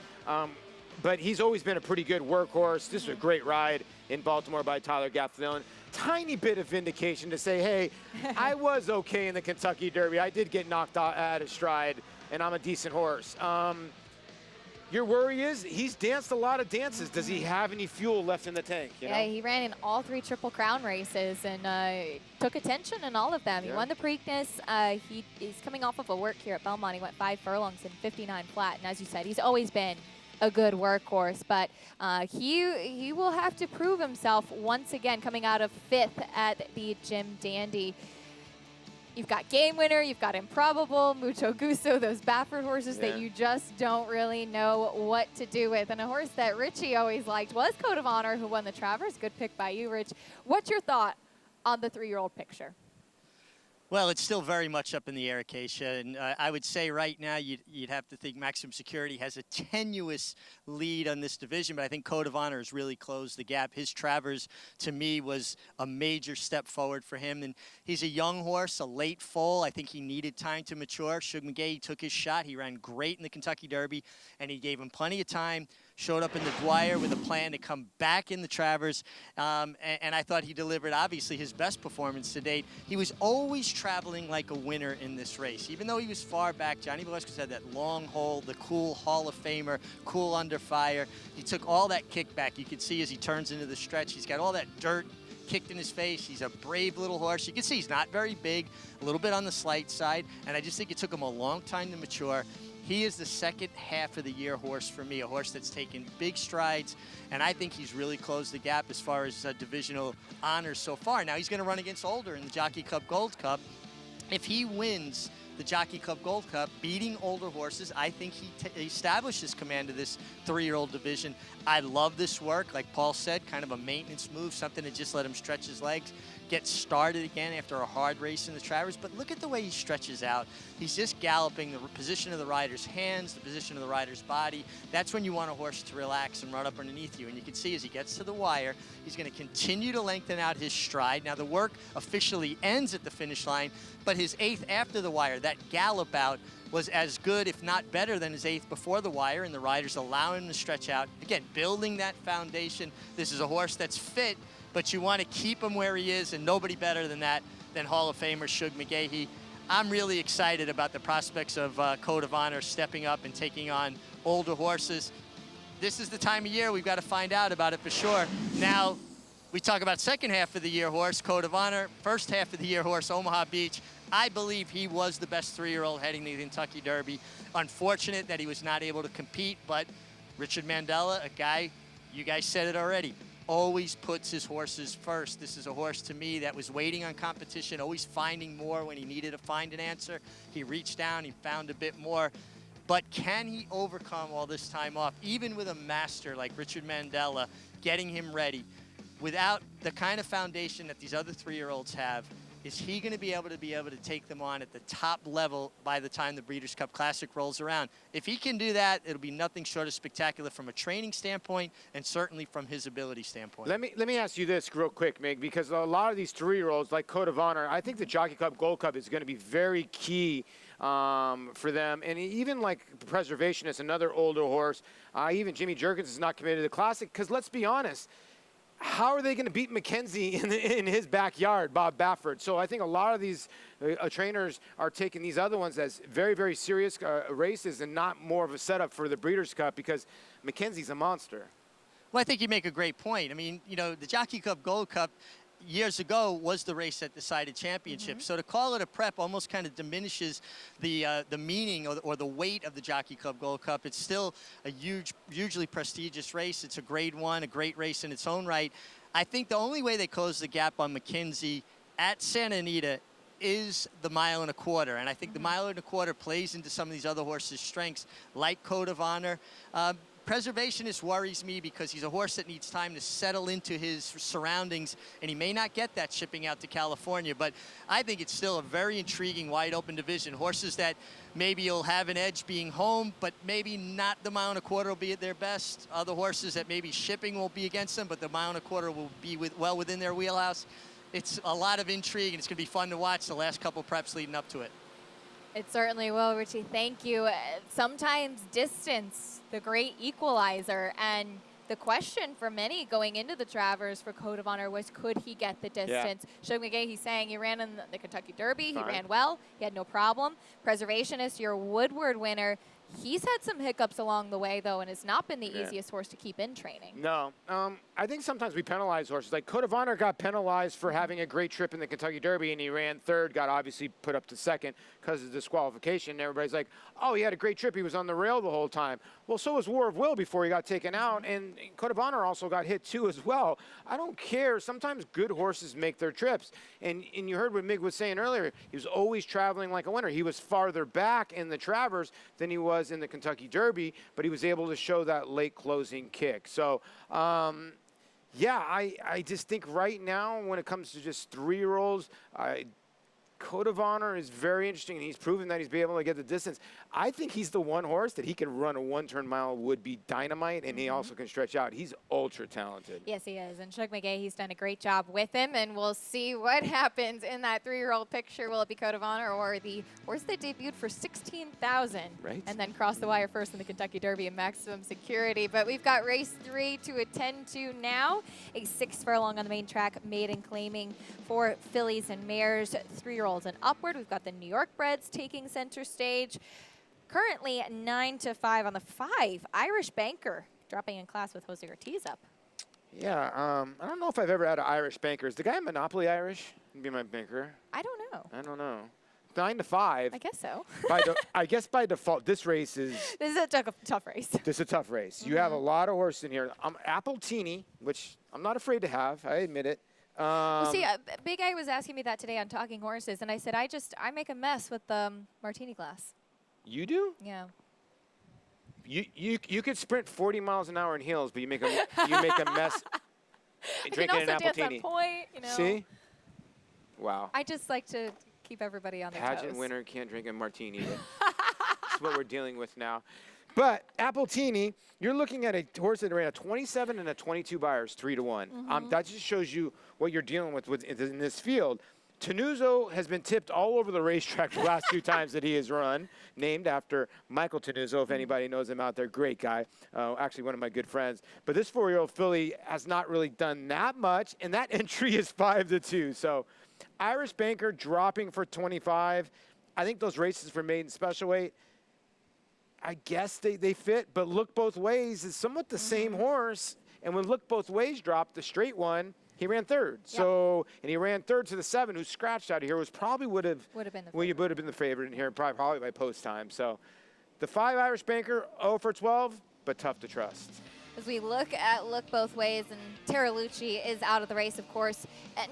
but he's always been a pretty good workhorse. This is a great ride in Baltimore by Tyler Gaffalione. Tiny bit of vindication to say, hey, I was okay in the Kentucky Derby. I did get knocked out of stride, and I'm a decent horse. Your worry is he's danced a lot of dances. Does he have any fuel left in the tank? You know? He ran in all 3 Triple Crown races and took attention in all of them. He won the Preakness. He's coming off of a work here at Belmont. He went 5 furlongs and 59 flat. And as you said, he's always been a good workhorse. But he will have to prove himself once again, coming out of 5th at the Jim Dandy. You've got Game Winner, you've got Improbable, Mucho Gusto, those Baffert horses that you just don't really know what to do with. And a horse that Richie always liked was Code of Honor, who won the Travers. Good pick by you, Rich. What's your thought on the 3-year-old picture? Well, it's still very much up in the air, Acacia, and I would say right now you'd have to think Maximum Security has a tenuous lead on this division, but I think Code of Honor has really closed the gap. His Travers, to me, was a major step forward for him, and he's a young horse, a late foal. I think he needed time to mature. Shug McGee took his shot. He ran great in the Kentucky Derby, and he gave him plenty of time showed up in the Dwyer with a plan to come back in the Travers, and I thought he delivered, obviously, his best performance to date. He was always traveling like a winner in this race. Even though he was far back, Johnny Velasquez had that long hole, the cool Hall of Famer, cool under fire. He took all that kickback. You can see as he turns into the stretch, he's got all that dirt kicked in his face. He's a brave little horse. You can see he's not very big, a little bit on the slight side, and I just think it took him a long time to mature. He is the second half of the year horse for me, a horse that's taken big strides, and I think he's really closed the gap as far as divisional honors so far. Now he's going to run against Older in the Jockey Club Gold Cup. If he wins the Jockey Club Gold Cup, beating older horses, I think he establishes command of this 3-year-old division. I love this work, like Paul said, kind of a maintenance move, something to just let him stretch his legs, get started again after a hard race in the Travers. But look at the way he stretches out. He's just galloping the position of the rider's hands, the position of the rider's body. That's when you want a horse to relax and run up underneath you. And you can see as he gets to the wire, he's going to continue to lengthen out his stride. Now the work officially ends at the finish line, but his 8th after the wire, that gallop out, was as good, if not better, than his 8th before the wire, and the riders allowing him to stretch out. Again, building that foundation. This is a horse that's fit, but you want to keep him where he is, and nobody better than that than Hall of Famer Shug McGahee. I'm really excited about the prospects of Code of Honor stepping up and taking on older horses. This is the time of year we've got to find out about it for sure. Now, we talk about second half of the year horse, Code of Honor, first half of the year horse, Omaha Beach. I believe he was the best 3-year-old heading to the Kentucky Derby. Unfortunate that he was not able to compete, but Richard Mandela, a guy, you guys said it already, always puts his horses first. This is a horse, to me, that was waiting on competition, always finding more when he needed to find an answer. He reached down, he found a bit more. But can he overcome all this time off, even with a master like Richard Mandela getting him ready? Without the kind of foundation that these other 3-year-olds have, is he going to be able to take them on at the top level by the time the Breeders' Cup Classic rolls around? If he can do that, it'll be nothing short of spectacular from a training standpoint and certainly from his ability standpoint. Let me ask you this real quick, Mig, because a lot of these 3-year-olds, like Code of Honor, I think the Jockey Club Gold Cup is going to be very key for them. And even like Preservationist, another older horse, even Jimmy Jerkins is not committed to the Classic, because let's be honest, how are they going to beat McKenzie in his backyard, Bob Baffert? So I think a lot of these trainers are taking these other ones as very, very serious races and not more of a setup for the Breeders' Cup, because McKenzie's a monster. Well, I think you make a great point. I mean, you know, the Jockey Club Gold Cup years ago was the race that decided championship. So to call it a prep almost kind of diminishes the meaning or the weight of the Jockey Club Gold Cup. It's still a hugely prestigious race. It's a grade 1, a great race in its own right. I think the only way they close the gap on McKenzie at Santa Anita is the 1.25 miles. And I think the 1.25 miles plays into some of these other horses' strengths, like Code of Honor. Preservationist worries me because he's a horse that needs time to settle into his surroundings, and he may not get that shipping out to California. But I think it's still a very intriguing, wide-open division. Horses that maybe you'll have an edge being home, but maybe not the 1.25 miles will be at their best. Other horses that maybe shipping will be against them, but the 1.25 miles will be well within their wheelhouse. It's a lot of intrigue, and it's going to be fun to watch the last couple preps leading up to it. It certainly will, Richie. Thank you. Sometimes distance, the great equalizer, and the question for many going into the Travers for Code of Honor was, could he get the distance? Shug McGahee saying he ran in the Kentucky Derby. He ran well. He had no problem. Preservationist, your Woodward winner. He's had some hiccups along the way, though, and has not been the easiest horse to keep in training. No. I think sometimes we penalize horses. Like Code of Honor got penalized for having a great trip in the Kentucky Derby, and he ran 3rd, got obviously put up to 2nd because of disqualification. And everybody's like, oh, he had a great trip. He was on the rail the whole time. Well, so was War of Will before he got taken out, and Code of Honor also got hit too as well. I don't care. Sometimes good horses make their trips. And you heard what Mig was saying earlier. He was always traveling like a winner. He was farther back in the Travers than he was in the Kentucky Derby, but he was able to show that late closing kick. So, yeah, I just think right now when it comes to just 3-year-olds, Code of Honor is very interesting, and he's proven that he's been able to get the distance. I think he's the one horse that he can run a one-turn mile would be dynamite, and he also can stretch out. He's ultra talented. Yes, he is. And Chuck McGay, he's done a great job with him, and we'll see what happens in that 3-year-old picture. Will it be Code of Honor or the horse that debuted for $16,000 right, and then crossed the wire first in the Kentucky Derby in Maximum Security? But we've got race 3 to attend to now. A 6 furlong on the main track, maiden claiming for fillies and mares, 3-year-olds and upward. We've got the New York breds taking center stage. Currently 9-5 on the 5. Irish Banker dropping in class with Jose Ortiz up. Yeah, I don't know if I've ever had an Irish banker. Is the guy Monopoly Irish? He'd be my banker. I don't know. I don't know. 9-5. I guess so. I guess by default, this race is. This is a tough race. This is a tough race. You have a lot of horses in here. Appletini, which I'm not afraid to have. I admit it. Well, see, Big A was asking me that today on Talking Horses, and I said I make a mess with the martini glass. You do? Yeah. You could sprint 40 miles an hour in heels, but you make a mess drinking an I can also Appletini. dance on point, you know. See? Wow. I just like to keep everybody on their Pageant toes. winner can't drink a martini. That's what we're dealing with now. But Appletini, you're looking at a horse that ran a 27 and a 22 buyers, 3-1. That just shows you what you're dealing with in this field. Tenuzo has been tipped all over the racetrack the last 2 times that he has run, named after Michael Tenuzo, if anybody knows him out there. Great guy, actually one of my good friends. But this 4-year-old filly has not really done that much, and that entry is 5-2. So Irish Banker dropping for 25. I think those races for maiden special weight, I guess they fit, but Look Both Ways is somewhat the same horse. And when Look Both Ways dropped, the straight one, he ran 3rd. So, and he ran 3rd to the 7, who scratched out of here, would have been the favorite in here, probably by post time. So, the 5 Irish Banker, 0 for 12, but tough to trust. As we look at Look Both Ways, and Taralucci is out of the race, of course.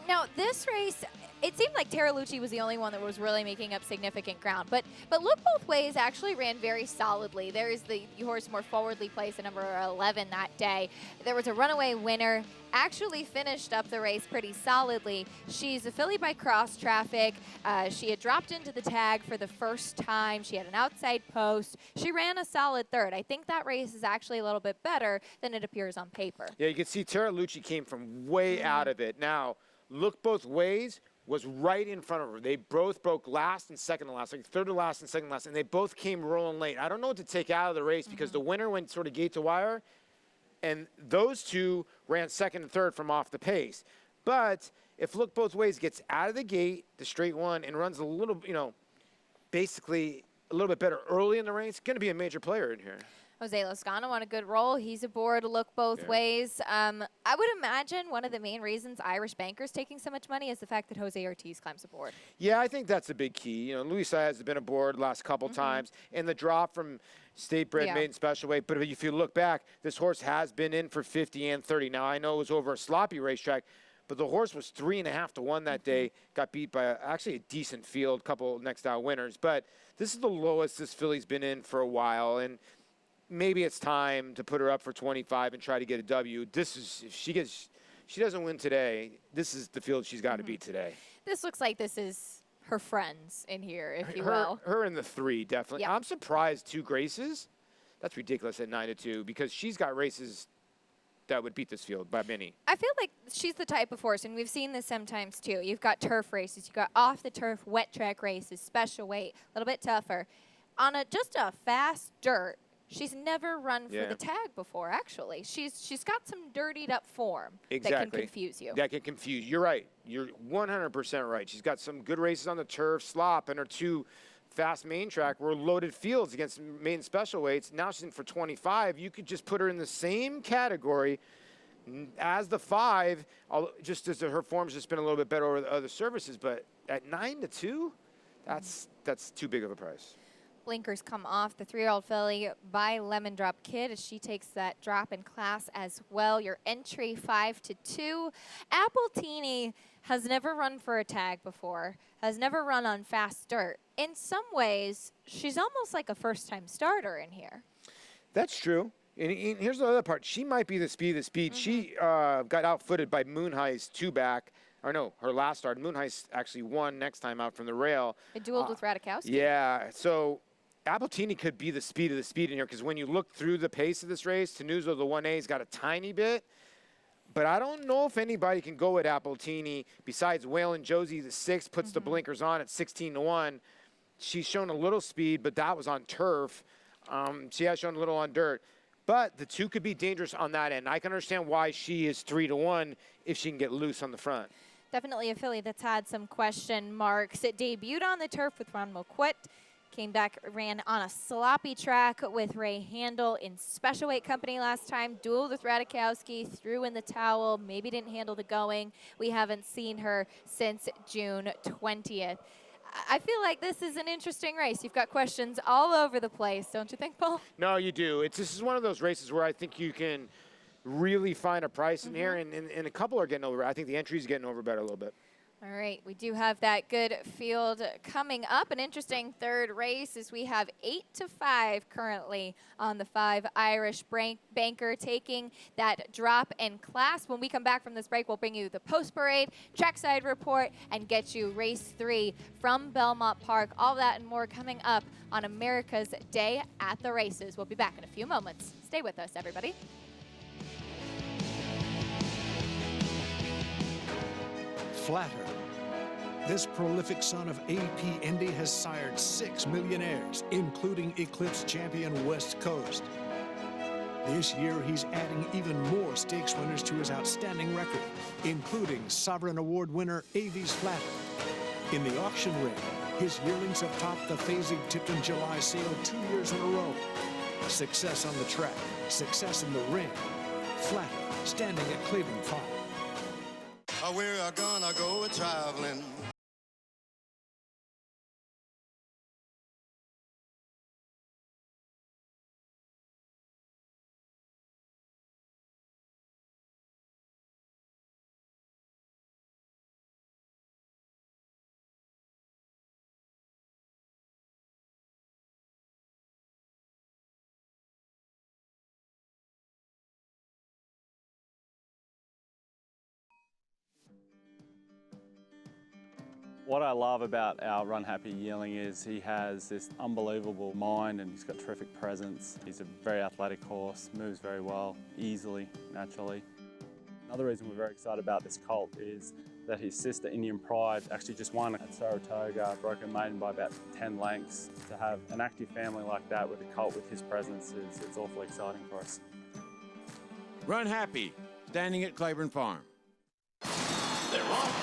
Now, this race, it seemed like Taralucci was the only one that was really making up significant ground. But Look Both Ways actually ran very solidly. There is the horse more forwardly placed at number 11 that day. There was a runaway winner, actually finished up the race pretty solidly. She's a filly by cross traffic. She had dropped into the tag for the first time. She had an outside post. She ran a solid 3rd. I think that race is actually a little bit better than it appears on paper. Yeah, you can see Taralucci came from way out of it. Now, Look Both Ways was right in front of her. They both broke last and second to last, like 3rd to last and second to last, and they both came rolling late. I don't know what to take out of the race because the winner went sort of gate to wire, and those 2 ran 2nd and 3rd from off the pace. But if Look Both Ways gets out of the gate, the straight one, and runs a little, basically a little bit better early in the race, going to be a major player in here. Jose Loscano on a good roll. He's aboard Look Both Ways. I would imagine one of the main reasons Irish Banker's taking so much money is the fact that Jose Ortiz climbs aboard. Yeah, I think that's a big key. Luis Saez has been aboard the last couple times, and the drop from State Bred maiden special weight. But if you look back, this horse has been in for 50 and 30. Now, I know it was over a sloppy racetrack, but the horse was 3.5 to 1 that day. Got beat by actually a decent field, couple next out winners. But this is the lowest this filly's been in for a while, and maybe it's time to put her up for 25 and try to get a W. This is, if she doesn't win today, this is the field she's got to beat today. This looks like this is her friends in here, if you will. Her in the 3, definitely. Yep. I'm surprised 2 Graces. That's ridiculous at 9-2 because she's got races that would beat this field by many. I feel like she's the type of horse, and we've seen this sometimes too. You've got turf races, you've got off the turf, wet track races, special weight, a little bit tougher. On just a fast dirt, she's never run for the tag before, actually. She's got some dirtied up form that can confuse you. That can confuse. You're right. You're 100% right. She's got some good races on the turf, slop, and her 2 fast main track were loaded fields against main special weights. Now she's in for 25. You could just put her in the same category as the 5, just as her form's just been a little bit better over the other services. But at 9-2, that's too big of a price. Blinkers come off the 3-year-old filly by Lemon Drop Kid as she takes that drop in class as well. Your entry 5-2. Appletini has never run for a tag before, has never run on fast dirt. In some ways, she's almost like a first-time starter in here. That's true. And here's the other part. She might be the speed of the speed. She got outfooted by Moon High's 2-back or no, her last start. Moonheist actually won next time out from the rail. It dueled with Radikowski. Yeah, so Appletini could be the speed of the speed in here, because when you look through the pace of this race, Tenuzo, the 1A's got a tiny bit. But I don't know if anybody can go at Appletini besides Waylon Josie, the 6th, puts the blinkers on at 16-1. She's shown a little speed, but that was on turf. She has shown a little on dirt. But the 2 could be dangerous on that end. I can understand why she is 3-1 if she can get loose on the front. Definitely a filly that's had some question marks. It debuted on the turf with Ron Moquet. Came back, ran on a sloppy track with Ray Handel in special weight company last time. Dueled with Radikowski, threw in the towel, maybe didn't handle the going. We haven't seen her since June 20th. I feel like this is an interesting race. You've got questions all over the place, don't you think, Paul? No, you do. This is one of those races where I think you can really find a price in here, and a couple are getting over. I think the entry's getting over better a little bit. All right, we do have that good field coming up. An interesting third race as we have 8-5 currently on the 5 Irish Banker taking that drop in class. When we come back from this break, we'll bring you the post parade, trackside report, and get you race 3 from Belmont Park. All that and more coming up on America's Day at the Races. We'll be back in a few moments. Stay with us, everybody. Flatter. This prolific son of AP Indy has sired 6 millionaires, including Eclipse champion West Coast. This year, he's adding even more stakes winners to his outstanding record, including Sovereign Award winner Avies Flatter. In the auction ring, his yearlings have topped the Fasig-Tipton July sale 2 years in a row. Success on the track, success in the ring. Flatter, standing at Claiborne Farm. We're gonna go traveling. What I love about our Run Happy yearling is he has this unbelievable mind and he's got terrific presence. He's a very athletic horse, moves very well, easily, naturally. Another reason we're very excited about this colt is that his sister, Indian Pride, actually just won at Saratoga, broke her maiden by about 10 lengths. To have an active family like that with a colt with his presence it's awfully exciting for us. Run Happy, standing at Claiborne Farm. They're off.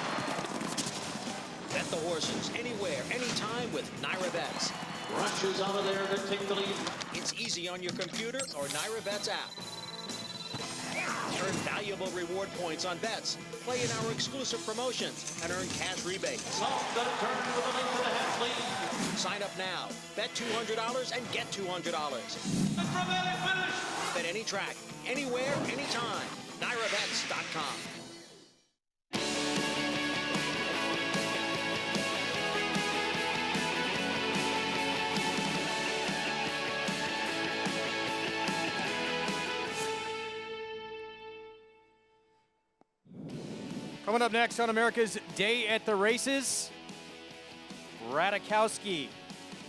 Bet the horses anywhere, anytime with Naira Bets. Rushes out of there to take the lead. It's easy on your computer or Naira Bets app. Earn valuable reward points on bets. Play in our exclusive promotions and earn cash rebates. Long's got a turn with a length and a half lead. Sign up now. Bet $200 and get $200. Dramatic finish. Bet any track, anywhere, anytime. NairaBets.com. Coming up next on America's Day at the Races, Radikowski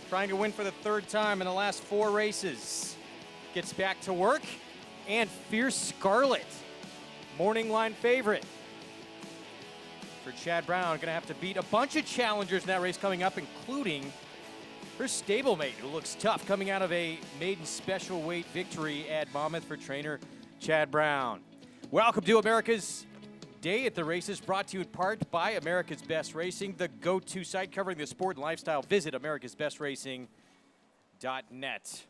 trying to win for the 3rd time in the last 4 races. Gets back to work, and Fierce Scarlet, morning line favorite. For Chad Brown, gonna have to beat a bunch of challengers in that race coming up, including her stablemate, who looks tough, coming out of a maiden special weight victory at Monmouth for trainer Chad Brown. Welcome to America's Day at the Races, brought to you in part by America's Best Racing, the go-to site covering the sport and lifestyle. Visit americasbestracing.net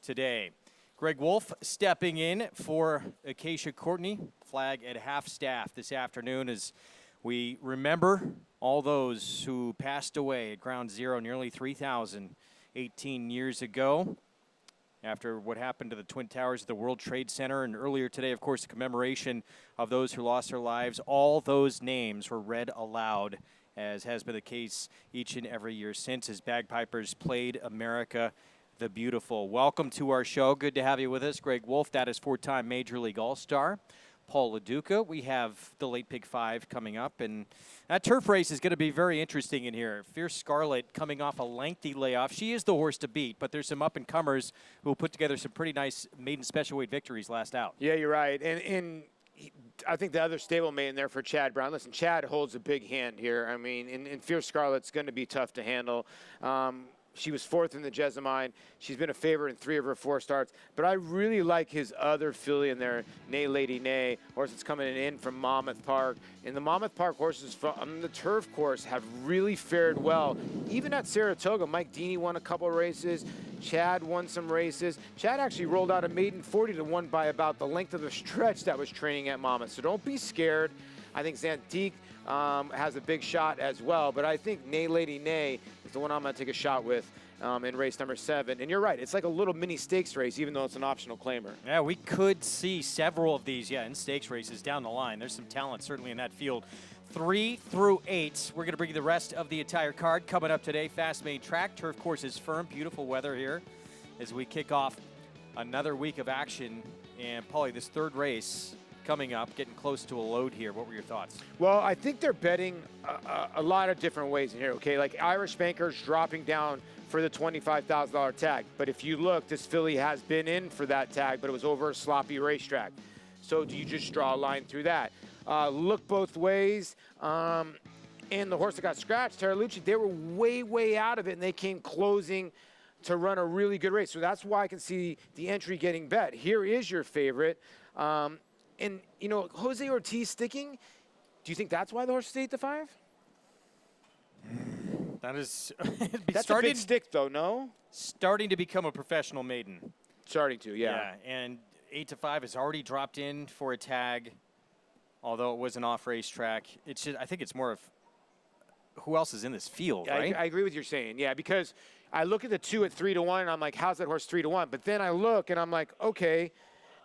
today. Greg Wolf stepping in for Acacia Courtney, flag at half staff this afternoon as we remember all those who passed away at Ground Zero nearly 3,018 years ago. After what happened to the Twin Towers of the World Trade Center. And earlier today, of course, the commemoration of those who lost their lives. All those names were read aloud, as has been the case each and every year since, as bagpipers played America the Beautiful. Welcome to our show. Good to have you with us. Greg Wolf, that is 4-time Major League All-Star. Paul LaDuca. We have the Late Pick 5 coming up, and that turf race is going to be very interesting in here. Fierce Scarlet coming off a lengthy layoff. She is the horse to beat, but there's some up-and-comers who will put together some pretty nice maiden special weight victories last out. Yeah, you're right. And I think the other stablemate in there for Chad Brown. Listen, Chad holds a big hand here. I mean, and Fierce Scarlet's going to be tough to handle. She was 4th in the Jessamine. She's been a favorite in 3 of her 4 starts. But I really like his other filly in there, Nay Lady Nay, horse that's coming in from Monmouth Park. And the Monmouth Park horses from the turf course have really fared well. Even at Saratoga, Mike Deeney won a couple of races. Chad won some races. Chad actually rolled out a maiden 40-1 by about the length of the stretch that was training at Monmouth. So don't be scared. I think Zantique has a big shot as well, but I think Nay Lady Nay is the one I'm going to take a shot with in race number 7. And you're right, it's like a little mini stakes race, even though it's an optional claimer. Yeah, we could see several of these, in stakes races down the line. There's some talent certainly in that field. 3 through 8. We're going to bring you the rest of the entire card coming up today. Fast main track, turf course is firm, beautiful weather here as we kick off another week of action. And Paulie, this 3rd race coming up, getting close to a load here. What were your thoughts? Well, I think they're betting a lot of different ways in here, okay? Like Irish Bankers dropping down for the $25,000 tag. But if you look, this filly has been in for that tag, but it was over a sloppy racetrack. So do you just draw a line through that? Look both ways. And the horse that got scratched, Taralucci, they were way, way out of it, and they came closing to run a really good race. So that's why I can see the entry getting bet. Here is your favorite. And, you know, Jose Ortiz sticking, do you think that's why the horse stayed at the 5? That is that's a big stick, though, no? Starting to become a professional maiden. Starting to, yeah. And 8-5 has already dropped in for a tag, although it was an off racetrack. It's just, I think it's more of who else is in this field, right? I agree with what you're saying, yeah, because I look at the 2 at 3-1, and I'm like, how's that horse 3-1? But then I look, and I'm like, okay,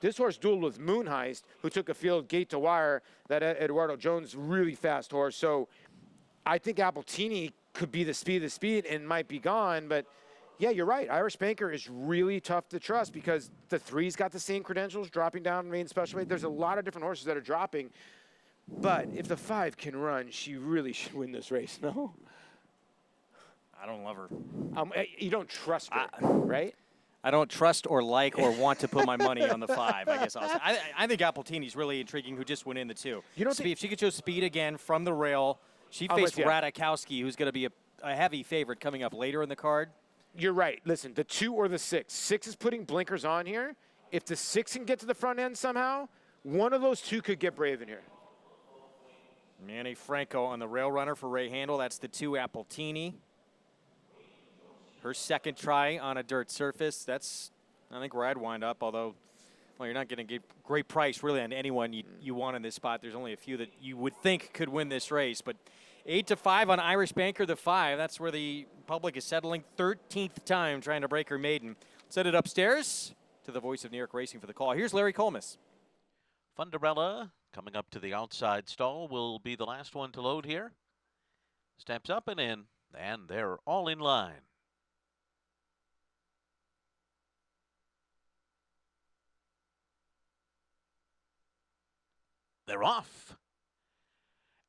this horse dueled with Moonheist, who took a field gate to wire, that Eduardo Jones really fast horse. So I think Appletini could be the speed and might be gone. But, yeah, you're right. Irish Banker is really tough to trust because the 3's got the same credentials, dropping down main special weight. There's a lot of different horses that are dropping. But if the 5 can run, she really should win this race, no? I don't love her. You don't trust her, right? I don't trust or like or want to put my money on the 5, I guess I'll say. I think Appletini's really intriguing, who just went in the 2. You don't if she could show speed again from the rail, she faced Radikowski, who's going to be a heavy favorite coming up later in the card. You're right. Listen, the 2 or the 6. 6 is putting blinkers on here. If the 6 can get to the front end somehow, one of those 2 could get brave in here. Manny Franco on the rail runner for Ray Handel. That's the 2 Appletini. Her second try on a dirt surface. That's, I think, where I'd wind up, although, well, you're not going to get great price really on anyone you want in this spot. There's only a few that you would think could win this race. But 8-5 on Irish Banker, the 5. That's where the public is settling. 13th time trying to break her maiden. Set it upstairs to the voice of New York Racing for the call. Here's Larry Colmus. Funderella coming up to the outside stall will be the last one to load here. Steps up and in, and they're all in line. They're off.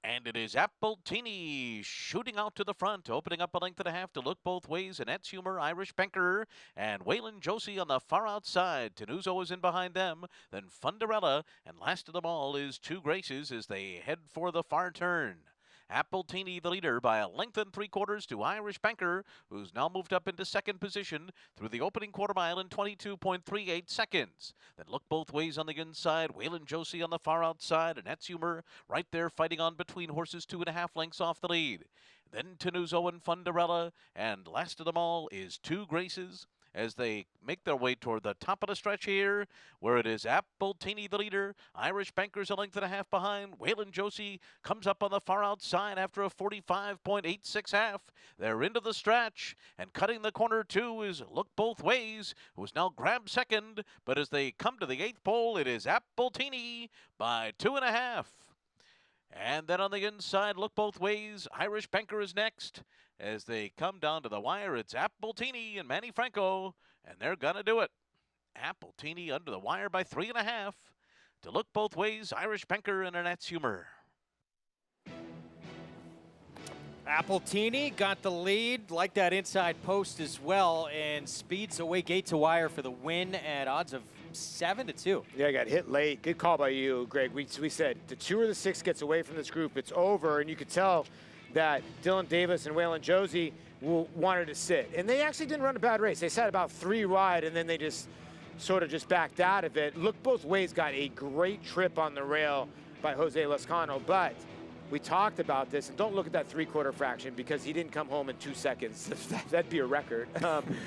And it is Appletini shooting out to the front, opening up a length and a half to look both ways. Annette's Humor, Irish Banker, and Waylon Josie on the far outside. Tenuzo is in behind them. Then Funderella, and last of them all is Two Graces as they head for the far turn. Appletini the leader by a length and 3/4 to Irish Banker, who's now moved up into second position through the opening quarter mile in 22.38 seconds. Then look both ways on the inside. Waylon Josie on the far outside. Annette's Humor right there fighting on between horses 2.5 lengths off the lead. Then Tenuzo and Funderella, and last of them all is Two Graces as they make their way toward the top of the stretch here, where it is Appletini the leader. Irish Banker's a length and a half behind. Waylon Josie comes up on the far outside after a 45.86 half. They're into the stretch, and cutting the corner too is Look Both Ways, who's now grabbed second. But as they come to the 8th pole, it is Appletini by 2.5. And then on the inside, Look Both Ways. Irish Banker is next. As they come down to the wire, it's Appletini and Manny Franco, and they're going to do it. Appletini under the wire by 3.5. To look both ways, Irish Banker and Annette's Humor. Appletini got the lead, like that inside post as well, and speeds away gate to wire for the win at odds of 7-2. Yeah, I got hit late. Good call by you, Greg. We said the 2 or the 6 gets away from this group, it's over, and you could tell that Dylan Davis and Waylon Josie wanted to sit. And they actually didn't run a bad race. They sat about 3 wide, and then they just sort of just backed out of it. Look both ways, got a great trip on the rail by Jose Lescano, but we talked about this, and don't look at that 3/4 fraction because he didn't come home in 2 seconds. That'd be a record.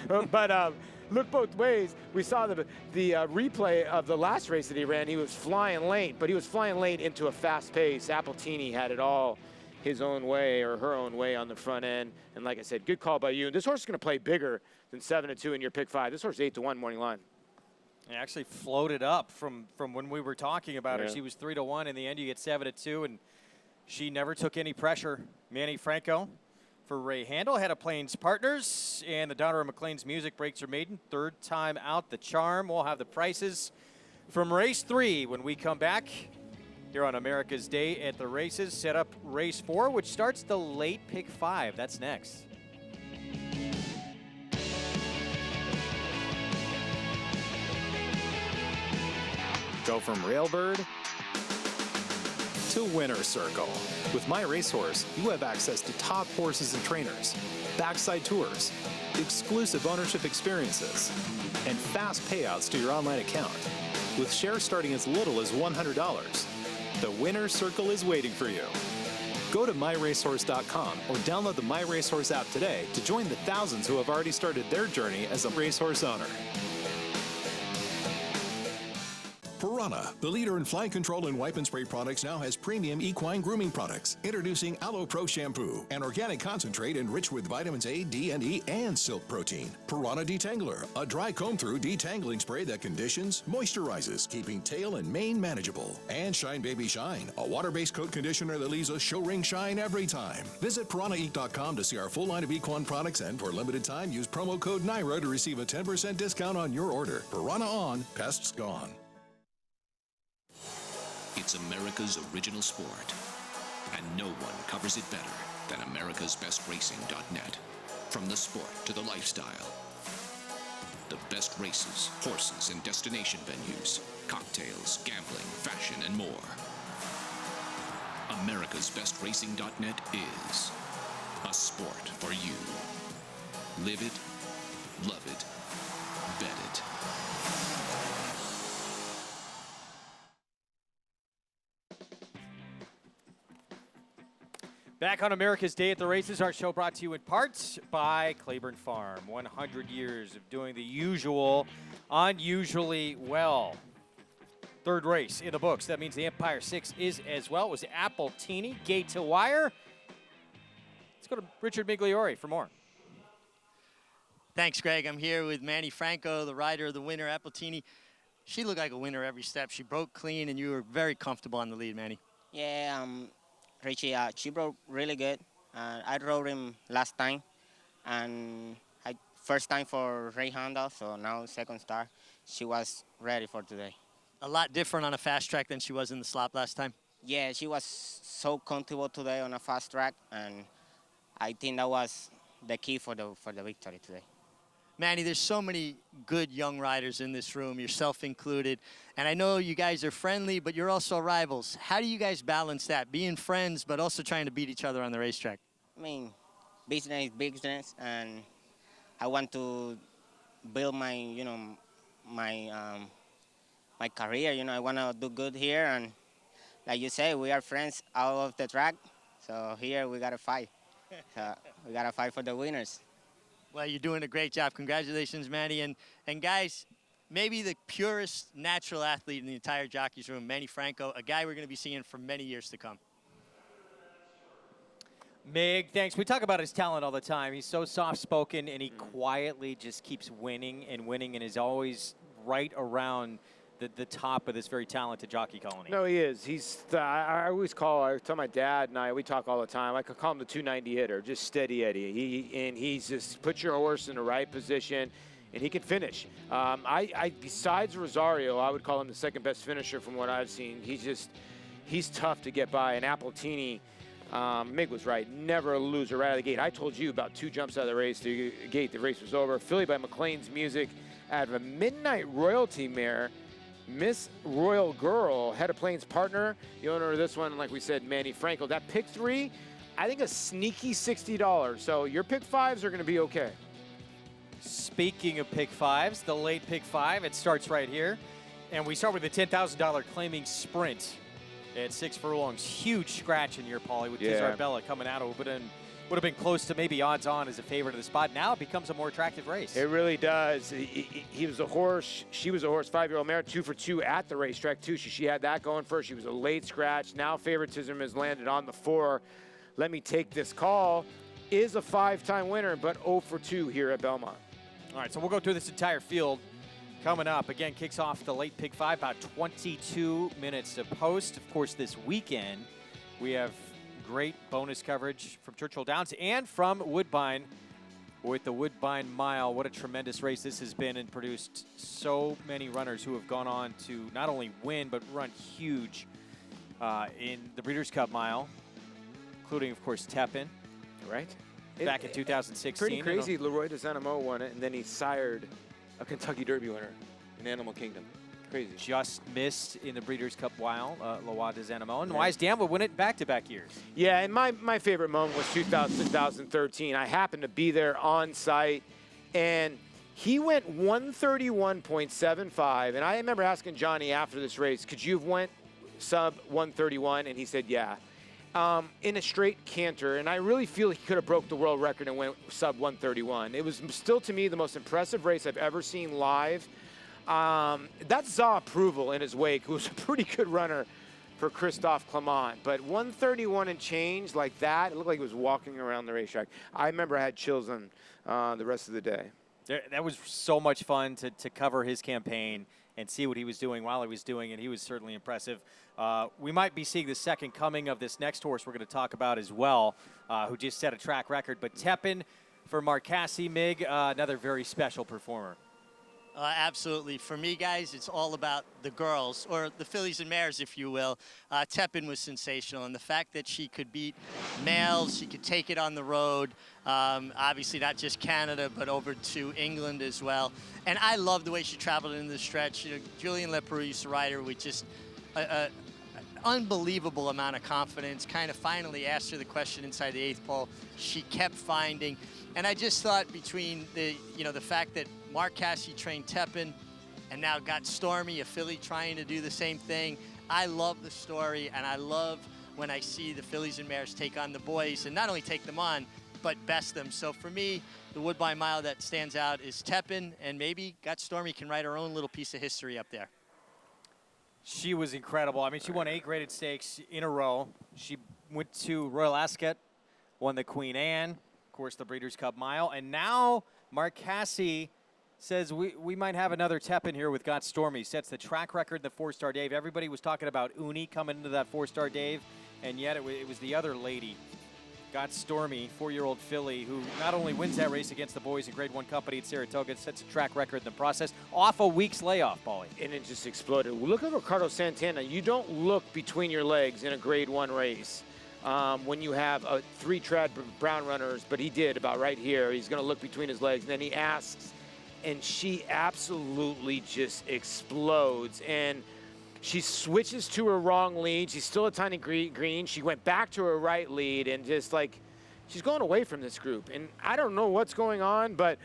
But look both ways. We saw the replay of the last race that he ran. He was flying late, but he was flying late into a fast pace. Appletini had it all his own way or her own way on the front end. And like I said, good call by you. This horse is going to play bigger than 7-2 in your pick 5. This horse is 8-1 morning line. It actually floated up from when we were talking about her. Yeah. She was 3-1. In the end, you get 7-2, and she never took any pressure. Manny Franco for Ray Handel, head of Plains Partners, and the daughter of McLean's Music breaks her maiden. 3rd time out, the charm. We'll have the prices from race 3 when we come back here on America's Day at the Races. Set up race 4, which starts the late pick 5. That's next. Go from Railbird to Winner's Circle. With My Racehorse, you have access to top horses and trainers, backside tours, exclusive ownership experiences, and fast payouts to your online account. With shares starting as little as $100, the Winner's Circle is waiting for you. Go to myracehorse.com or download the My Racehorse app today to join the thousands who have already started their journey as a racehorse owner. Piranha, the leader in fly control and wipe and spray products, now has premium equine grooming products. Introducing Aloe Pro Shampoo, an organic concentrate enriched with vitamins A, D, and E, and silk protein. Piranha Detangler, a dry comb-through detangling spray that conditions, moisturizes, keeping tail and mane manageable. And Shine Baby Shine, a water-based coat conditioner that leaves a show ring shine every time. Visit piranhaeat.com to see our full line of equine products, and for a limited time, use promo code NYRA to receive a 10% discount on your order. Piranha on, pests gone. It's America's original sport, and no one covers it better than americasbestracing.net. From the sport to the lifestyle, the best races, horses, and destination venues, cocktails, gambling, fashion, and more. americasbestracing.net is a sport for you. Live it, love it, bet it. Back on America's Day at the Races, our show brought to you in part by Claiborne Farm. 100 years of doing the usual, unusually well. 3rd race in the books. That means the Empire 6 is as well. It was Appletini, gate to wire. Let's go to Richard Migliore for more. Thanks, Greg. I'm here with Manny Franco, the rider of the winner, Appletini. She looked like a winner every step. She broke clean, and you were very comfortable on the lead, Manny. Yeah, Richie, she broke really good. I rode him last time, and first time for Ray Handel, so now 2nd start. She was ready for today. A lot different on a fast track than she was in the slop last time. Yeah, she was so comfortable today on a fast track, and I think that was the key for the victory today. Manny, there's so many good young riders in this room, yourself included. And I know you guys are friendly, but you're also rivals. How do you guys balance that, being friends, but also trying to beat each other on the racetrack? I mean, business is business, and I want to build my, my career. I want to do good here, and like you say, we are friends out of the track. So here we got to fight. So we got to fight for the winners. Well, you're doing a great job. Congratulations, Manny. And guys, maybe the purest natural athlete in the entire jockeys room, Manny Franco, a guy we're going to be seeing for many years to come. Mig, thanks. We talk about his talent all the time. He's so soft-spoken, and he quietly just keeps winning and winning, and is always right around the top of this very talented jockey colony. No, he is. I tell my dad and we talk all the time. I could call him the 290 hitter, just steady Eddie. He's just put your horse in the right position. and he can finish. Besides Rosario, I would call him the second best finisher from what I've seen. He's tough to get by. And Appletini, Mig was right, never a loser right out of the gate. I told you about 2 jumps out of the race to the gate. The race was over. Philly by McLean's Music out of a Midnight Royalty mare. Miss Royal Girl, Head of Plains partner. The owner of this one, like we said, Manny Franco. That pick 3, I think a sneaky $60. So your pick 5s are going to be okay. Speaking of pick 5s, the late pick 5, it starts right here. And we start with the $10,000 claiming sprint at 6 furlongs. Huge scratch in here, Paulie, with Tizar Bella coming out. It would have been close to maybe odds on as a favorite of the spot. Now it becomes a more attractive race. It really does. He was a horse. She was a horse, 5-year-old mare, 2 for 2 at the racetrack, too. She had that going for her. She was a late scratch. Now favoritism has landed on the 4. Let Me Take This Call is a 5-time winner, but 0 for 2 here at Belmont. All right, so we'll go through this entire field. Coming up, again, kicks off the late pick 5, about 22 minutes to post. Of course, this weekend, we have great bonus coverage from Churchill Downs and from Woodbine with the Woodbine Mile. What a tremendous race this has been, and produced so many runners who have gone on to not only win, but run huge in the Breeders' Cup Mile, including, of course, Tepin. Right. Back in 2016. Pretty crazy. Leroy DeSanimo won it, and then he sired a Kentucky Derby winner in Animal Kingdom. Crazy. Just missed in the Breeders' Cup Mile, Leroy DeSanimo. And Wise Dan would win it back-to-back years. Yeah, and my favorite moment was 2013. I happened to be there on site, and he went 131.75. And I remember asking Johnny after this race, could you have went sub 131? And he said, yeah. In a straight canter, and I really feel he could have broke the world record and went sub 131. It was still, to me, the most impressive race I've ever seen live. That's Zaw approval in his wake, who was a pretty good runner for Christophe Clement. But 131 and change like that, it looked like he was walking around the racetrack. I remember I had chills on the rest of the day. That was so much fun to cover his campaign and see what he was doing while he was doing it. He was certainly impressive. We might be seeing the second coming of this next horse we're going to talk about as well, who just set a track record. But Tepin for Marcassi, Mig, another very special performer. Absolutely. For me, guys, it's all about the girls, or the fillies and mares, if you will. Tepin was sensational, and the fact that she could beat males, she could take it on the road, obviously not just Canada, but over to England as well. And I love the way she traveled in the stretch. You know, Julian Leperoux used to ride her with just an unbelievable amount of confidence. Kind of finally asked her the question inside the 8th pole. She kept finding. And I just thought between the fact that Marcassi trained Tepin and now got Stormy, a filly, trying to do the same thing. I love the story, and I love when I see the fillies and mares take on the boys, and not only take them on, but best them. So for me, the Woodbine Mile that stands out is Tepin, and maybe Got Stormy can write her own little piece of history up there. She was incredible. I mean, she won 8 graded stakes in a row. She went to Royal Ascot, won the Queen Anne, of course, the Breeders' Cup Mile, and now Marcassi says we might have another Tepin here with Got Stormy. Sets the track record in the 4-star Dave. Everybody was talking about Uni coming into that 4-star Dave, and yet it was the other lady, Got Stormy, 4-year-old filly, who not only wins that race against the boys in Grade 1 company at Saratoga, sets a track record in the process, off a week's layoff, Paulie. And it just exploded. Look at Ricardo Santana. You don't look between your legs in a Grade 1 race when you have 3 trad brown runners, but he did about right here. He's going to look between his legs, and then he asks, and she absolutely just explodes. And she switches to her wrong lead. She's still a tiny green. She went back to her right lead, and just like, she's going away from this group. And I don't know what's going on, but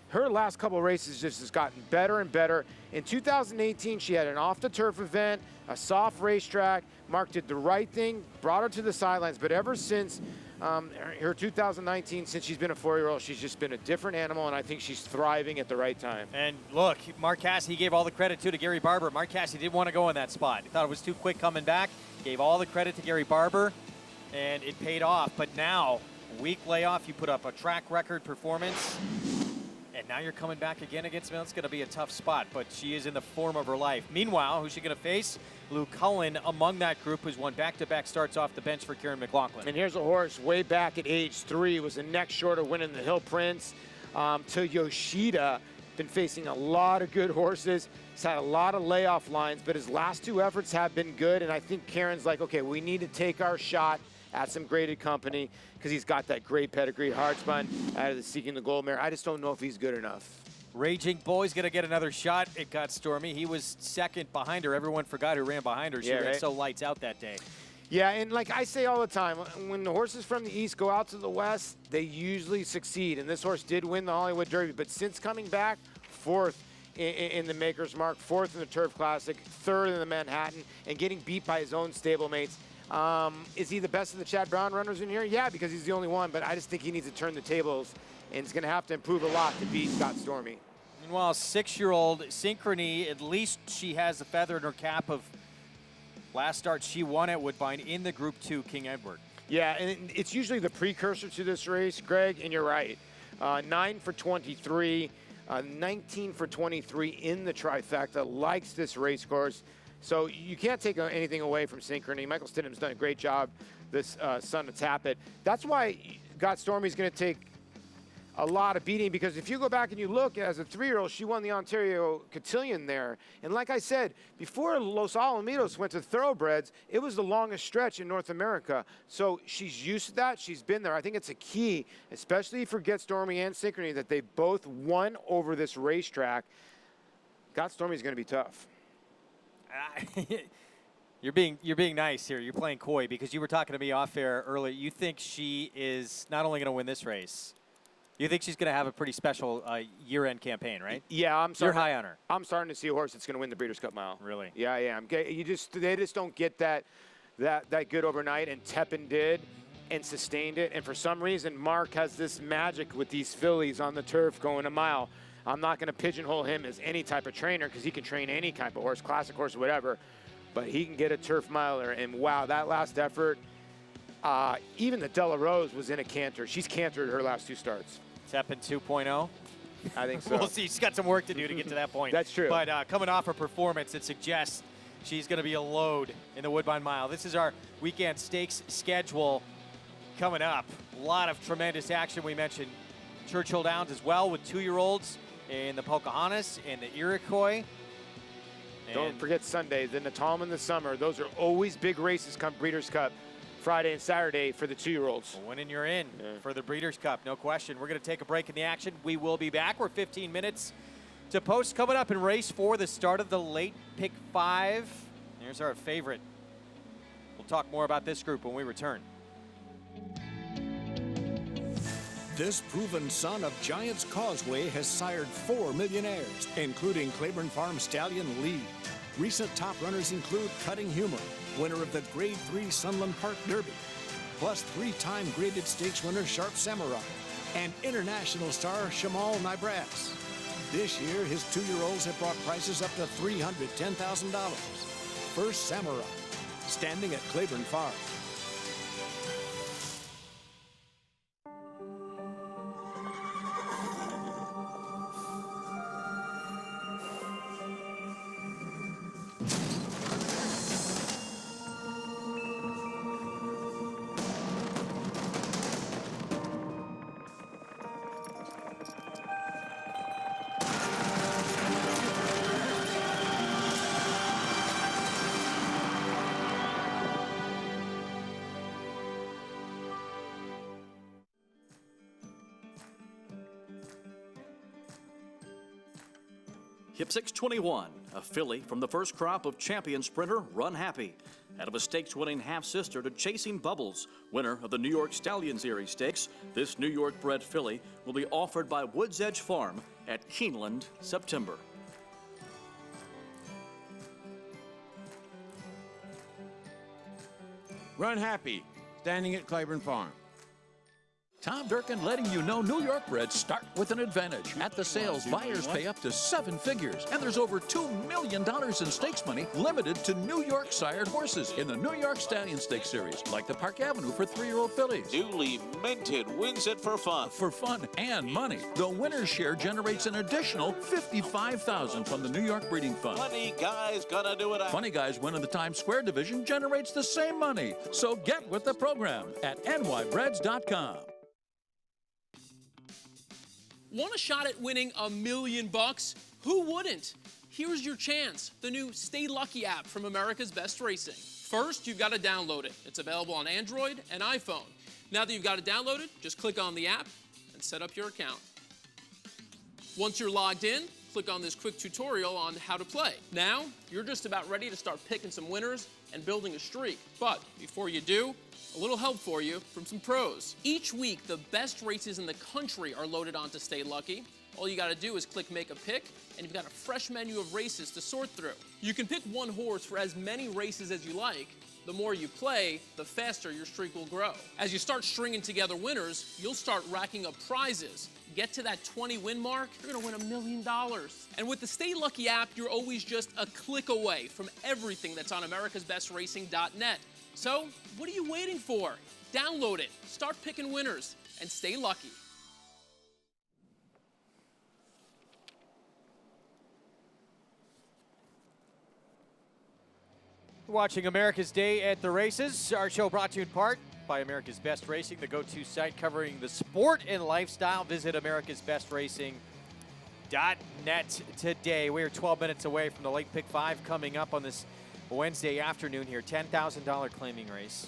her last couple of races just has gotten better and better. In 2018, she had an off-the-turf event, a soft racetrack. Mark did the right thing, brought her to the sidelines, but ever since her 2019, since she's been a 4-year-old, she's just been a different animal, and I think she's thriving at the right time. And look, Marcassi, he gave all the credit to Gary Barber. Marcassi didn't want to go in that spot. He thought it was too quick coming back. Gave all the credit to Gary Barber, and it paid off. But now, week layoff, you put up a track record performance, and now you're coming back again against Mill. It's going to be a tough spot, but she is in the form of her life. Meanwhile, who's she going to face? Lou Cullen among that group, who's won back-to-back starts off the bench for Kieran McLaughlin. And here's a horse way back at age 3, was the next short of winning the Hill Prince to Yoshida. been facing a lot of good horses. He's had a lot of layoff lines, but his last 2 efforts have been good. And I think Karen's like, okay, we need to take our shot at some graded company because he's got that great pedigree. Hard spun out of the Seeking the Gold mare. I just don't know if he's good enough. Raging Boy's going to get another shot. It got Stormy. He was second behind her. Everyone forgot who ran behind her. She ran so lights out that day. Yeah, and like I say all the time, when the horses from the East go out to the West, they usually succeed. And this horse did win the Hollywood Derby, but since coming back, 4th in the Maker's Mark, 4th in the Turf Classic, 3rd in the Manhattan, and getting beat by his own stablemates. Is he the best of the Chad Brown runners in here? Yeah, because he's the only one, but I just think he needs to turn the tables, and he's going to have to improve a lot to beat Scott Stormy. Meanwhile, 6-year-old Synchrony, at least she has a feather in her cap of last start she won at Woodbine in the Group 2 King Edward. Yeah, and it's usually the precursor to this race, Greg, and you're right. 9 for 23, 19 for 23 in the trifecta, likes this race course. So you can't take anything away from Synchrony. Michael Stidham's done a great job this son to tap it. That's why Got Stormy's going to take a lot of beating, because if you go back and you look, as a 3-year-old, she won the Ontario Cotillion there. And like I said, before Los Alamitos went to thoroughbreds, it was the longest stretch in North America. So she's used to that. She's been there. I think it's a key, especially for Get Stormy and Synchrony, that they both won over this racetrack. Got Stormy's going to be tough. You're being nice here. You're playing coy, because you were talking to me off air earlier. You think she is not only going to win this race, you think she's going to have a pretty special year-end campaign, right? Yeah, You're high on her. I'm starting to see a horse that's going to win the Breeders' Cup Mile. Really? Yeah, I am. They just don't get that good overnight, and Tepin did and sustained it. And for some reason, Mark has this magic with these fillies on the turf going a mile. I'm not going to pigeonhole him as any type of trainer, because he can train any type of horse, classic horse, whatever. But he can get a turf miler. And wow, that last effort, even the Della Rose was in a canter. She's cantered her last 2 starts. Tepin 2.0? I think so. We'll see. She's got some work to do to get to that point. That's true. But coming off her performance, it suggests she's going to be a load in the Woodbine Mile. This is our weekend stakes schedule coming up. A lot of tremendous action. We mentioned Churchill Downs as well, with 2-year-olds in the Pocahontas and the Iroquois. Don't forget Sunday, the Natalm in the summer. Those are always big races come Breeders' Cup. Friday and Saturday for the 2-year-olds. Winning you're in for the Breeders' Cup, no question. We're going to take a break in the action. We will be back. We're 15 minutes to post. Coming up in race 4, the start of the late pick 5. Here's our favorite. We'll talk more about this group when we return. This proven son of Giants Causeway has sired 4 millionaires, including Claiborne Farm stallion Lee. Recent top runners include Cutting Humor, winner of the Grade 3 Sunland Park Derby, plus 3-time graded stakes winner Sharp Samurai, and international star Shamal Nibras. This year, his 2-year-olds have brought prices up to $310,000. First Samurai, standing at Claiborne Farm. Hip 621, a filly from the first crop of champion sprinter Run Happy, out of a stakes-winning half-sister to Chasing Bubbles, winner of the New York Stallion Series Stakes. This New York-bred filly will be offered by Woods Edge Farm at Keeneland, September. Run Happy, standing at Claiborne Farm. Tom Durkin letting you know New York breds start with an advantage. At the sales, buyers pay up to 7 figures. And there's over $2 million in stakes money limited to New York sired horses in the New York Stallion Stakes Series, like the Park Avenue for 3-year-old fillies. Newly minted wins it for fun. For fun and money. The winner's share generates an additional $55,000 from the New York Breeding Fund. Funny Guy's gonna do it. Funny Guys winning the Times Square division generates the same money. So get with the program at nybreds.com. Want a shot at winning $1 million? Who wouldn't? Here's your chance. The new Stay Lucky app from America's Best Racing. First, you've got to download it. It's available on Android and iPhone. Now that you've got it downloaded, just click on the app and set up your account. Once you're logged in, click on this quick tutorial on how to play. Now, you're just about ready to start picking some winners and building a streak. But before you do, a little help for you from some pros. Each week, the best races in the country are loaded onto Stay Lucky. All you gotta do is click Make a Pick, and you've got a fresh menu of races to sort through. You can pick one horse for as many races as you like. The more you play, the faster your streak will grow. As you start stringing together winners, you'll start racking up prizes. Get to that 20 win mark, you're gonna win $1 million. And with the Stay Lucky app, you're always just a click away from everything that's on americasbestracing.net. So, what are you waiting for? Download it, start picking winners, and stay lucky. Watching America's Day at the Races. Our show brought to you in part by America's Best Racing, the go-to site covering the sport and lifestyle. Visit americasbestracing.net today. We are 12 minutes away from the late pick 5 coming up on this Wednesday afternoon here. $10,000 claiming race.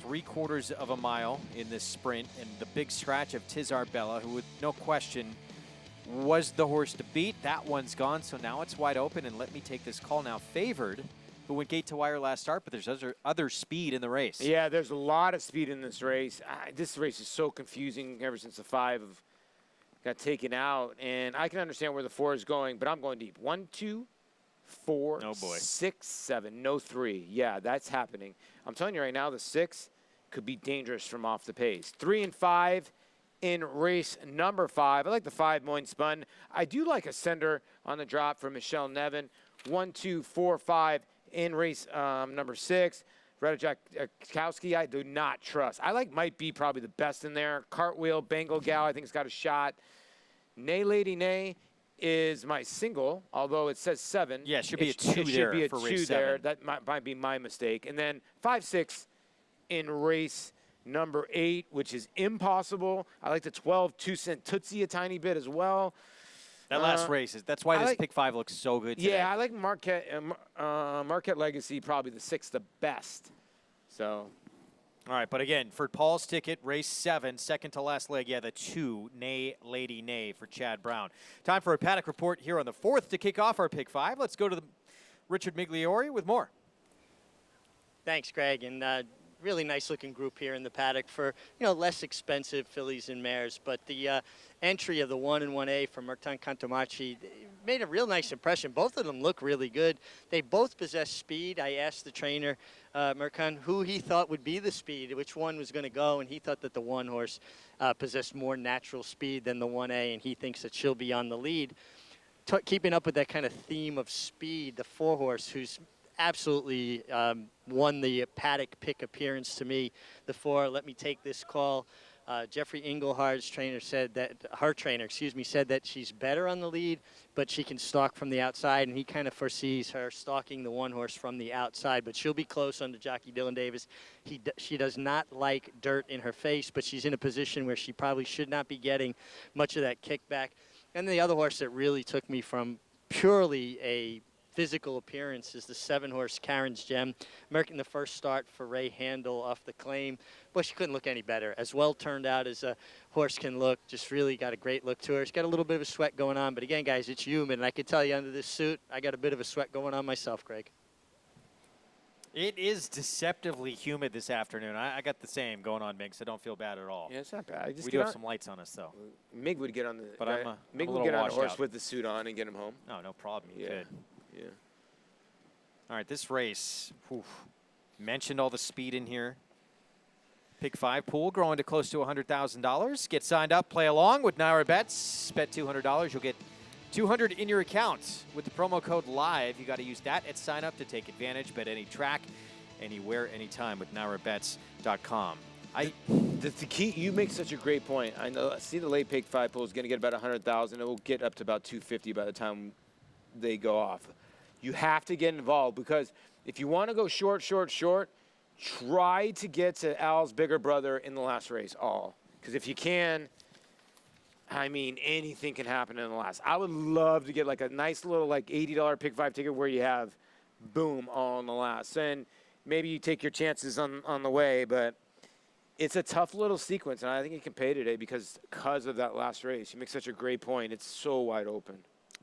3/4 of a mile in this sprint, and the big scratch of Tizar Bella, who with no question was the horse to beat. That one's gone, so now it's wide open, and let me take this call now. Favored, who went gate to wire last start, but there's other speed in the race. Yeah, there's a lot of speed in this race. This race is so confusing ever since the 5 got taken out, and I can understand where the 4 is going, but I'm going deep. 1, 2, 4, oh boy. 6, 7, no 3. Yeah, that's happening. I'm telling you right now, the 6 could be dangerous from off the pace. 3 and 5 in race number 5. I like the 5 Moine Spun. I do like a sender on the drop for Michelle Nevin. 1, 2, 4, 5 in race number 6. Radajakowski, I do not trust. I like might be probably the best in there. Cartwheel, Bengal Gal, I think it's got a shot. Nay Lady Nay is my single, although it says 7. Yeah, it should be a 2 there should be a for 2 race there. 7. That might be my mistake. And then 5, 6 in race number 8, which is impossible. I like the 12 2-cent Tootsie a tiny bit as well. That last race, that's why this pick 5 looks so good today. Yeah, I like Marquette Legacy, probably the 6th the best. So, all right, but again, for Paul's ticket, race 7, second to last leg, yeah, the 2, Nay Lady Nay for Chad Brown. Time for a paddock report here on the 4th to kick off our pick 5. Let's go to Richard Migliori with more. Thanks, Greg, and really nice looking group here in the paddock for, less expensive fillies and mares. But the entry of the 1 and 1A from Mertan Cantomachi made a real nice impression. Both of them look really good. They both possess speed. I asked the trainer, Merkan, who he thought would be the speed, which one was going to go, and he thought that the 1 horse possessed more natural speed than the 1A, and he thinks that she'll be on the lead. Keeping up with that kind of theme of speed, the 4 horse, who's absolutely won the paddock pick appearance to me. The 4, let me take this call. Jeffrey Engelhardt's trainer said that, said that she's better on the lead, but she can stalk from the outside, and he kind of foresees her stalking the 1 horse from the outside, but she'll be close under jockey Dylan Davis. She does not like dirt in her face, but she's in a position where she probably should not be getting much of that kickback. And the other horse that really took me from purely a physical appearance is the 7 horse Karen's Gem, making the first start for Ray Handel off the claim. Boy, she couldn't look any better. As well turned out as a horse can look, just really got a great look to her. She's got a little bit of a sweat going on, but again, guys, it's humid, and I can tell you under this suit, I got a bit of a sweat going on myself, Greg. It is deceptively humid this afternoon. I got the same going on, Mig, so don't feel bad at all. Yeah, it's not bad. We do have some lights on us, though. Mig would get on the but Mig I'm would get on the washed horse out. with the suit on and get him home. No, no problem. You Yeah. could. Yeah. All right, this race, mentioned all the speed in here. Pick 5 pool growing to close to $100,000. Get signed up, play along with Naira Bets. Bet $200. You'll get $200 in your account with the promo code LIVE. You got to use that at sign up to take advantage. Bet any track, anywhere, anytime with NairaBets.com. The key, you make such a great point. I know. See, the late pick 5 pool is going to get about 100,000. It will get up to about 250 by the time they go off. You have to get involved, because if you want to go short, try to get to Al's bigger brother in the last race, All. Because if you can, I mean, anything can happen in the last. I would love to get like a nice little like $80 pick 5 ticket where you have boom all in the last. And maybe you take your chances on the way, but it's a tough little sequence, and I think you can pay today because of that last race. You make such a great point. It's so wide open.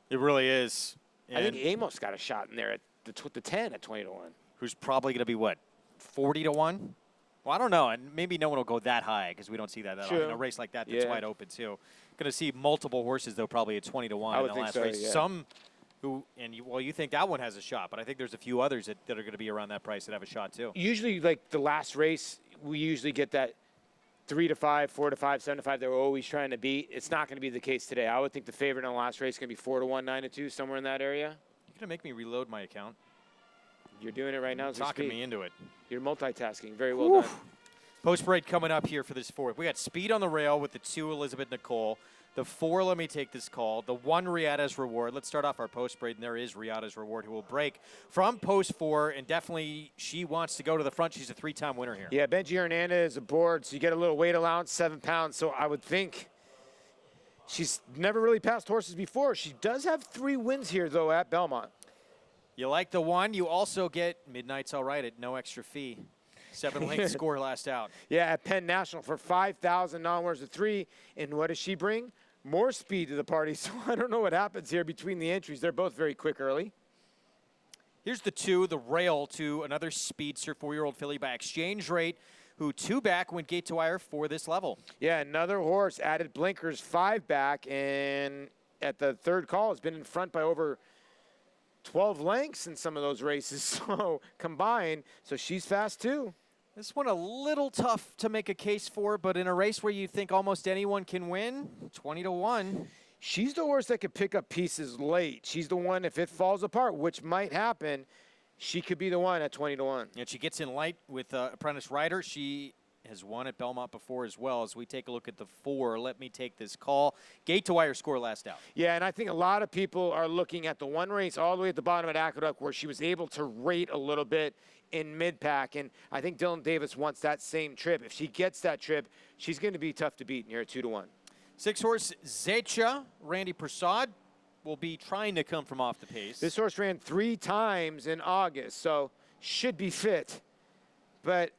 It really is. I think Amos got a shot in there at the 10 at 20 to 1. Who's probably going to be what, 40 to 1? Well, I don't know, and maybe no one will go that high because we don't see that often. In a race like that that's wide open too. Going to see multiple horses though, probably at 20 to 1 in the last race. Yeah. Some who, and you think that one has a shot, but I think there's a few others that are going to be around that price that have a shot too. Usually, like the last race, we usually get that 3 to 5, 4 to 5, 7 to 5. They're always trying to beat. It's not going to be the case today. I would think the favorite in the last race is going to be 4 to 1, 9 to 2, somewhere in that area. You're going to make me reload my account. You're doing it right now. Talking me into it. You're multitasking. Very well done. Post parade coming up here for this fourth. We got Speed on the rail with the 2 Elizabeth Nicole. The 4, let me take this call. The 1, Riata's Reward. Let's start off our post parade, and there is Riata's Reward who will break from post 4, and definitely she wants to go to the front. She's a 3-time winner here. Yeah, Benji Hernandez is aboard, so you get a little weight allowance, 7 pounds. So I would think she's never really passed horses before. She does have 3 wins here, though, at Belmont. You like the 1. You also get Midnight's All Right at no extra fee. 7 length score last out. Yeah, at Penn National for 5,000 non-winners of 3. And what does she bring? More speed to the party. So I don't know what happens here between the entries. They're both very quick early. Here's the 2, the rail to another speedster, 4-year-old filly by Exchange Rate, who 2 back went gate to wire for this level. Yeah, another horse added blinkers, 5 back, and at the 3rd call has been in front by over 12 lengths in some of those races. So combined, so she's fast too. This one a little tough to make a case for, but in a race where you think almost anyone can win, 20 to 1. She's the horse that could pick up pieces late. She's the one, if it falls apart, which might happen, she could be the one at 20 to 1. And she gets in light with Apprentice Rider. She has won at Belmont before as well. As we take a look at the 4, let me take this call. Gate to wire score last out. Yeah, and I think a lot of people are looking at the 1 race all the way at the bottom at Aqueduct where she was able to rate a little bit in mid-pack, and I think Dylan Davis wants that same trip. If she gets that trip, she's going to be tough to beat here at 2 to 1. 6 horse Zecha, Randy Prasad will be trying to come from off the pace. This horse ran 3 times in August, so should be fit, but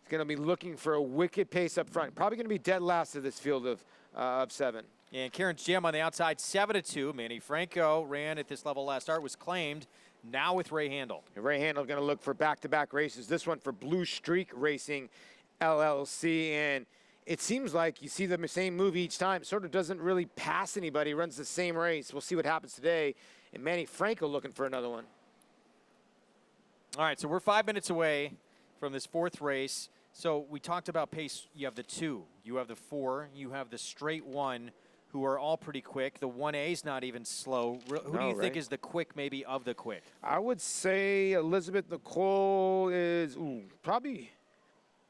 it's going to be looking for a wicked pace up front. Probably going to be dead last of this field of 7. And Karen's Gem on the outside, 7 to 2. Manny Franco ran at this level last start, was claimed. Now with Ray Handel. Ray Handel going to look for back-to-back races. This one for Blue Streak Racing LLC, and it seems like you see the same move each time. Sort of doesn't really pass anybody, runs the same race. We'll see what happens today. And Manny Franco looking for another one. All right, so we're 5 minutes away from this 4th race. So we talked about pace. You have the 2, you have the 4, you have the straight 1, who are all pretty quick. The 1A is not even slow. Who do you think is the quick, maybe, of the quick? I would say Elizabeth Nicole is probably.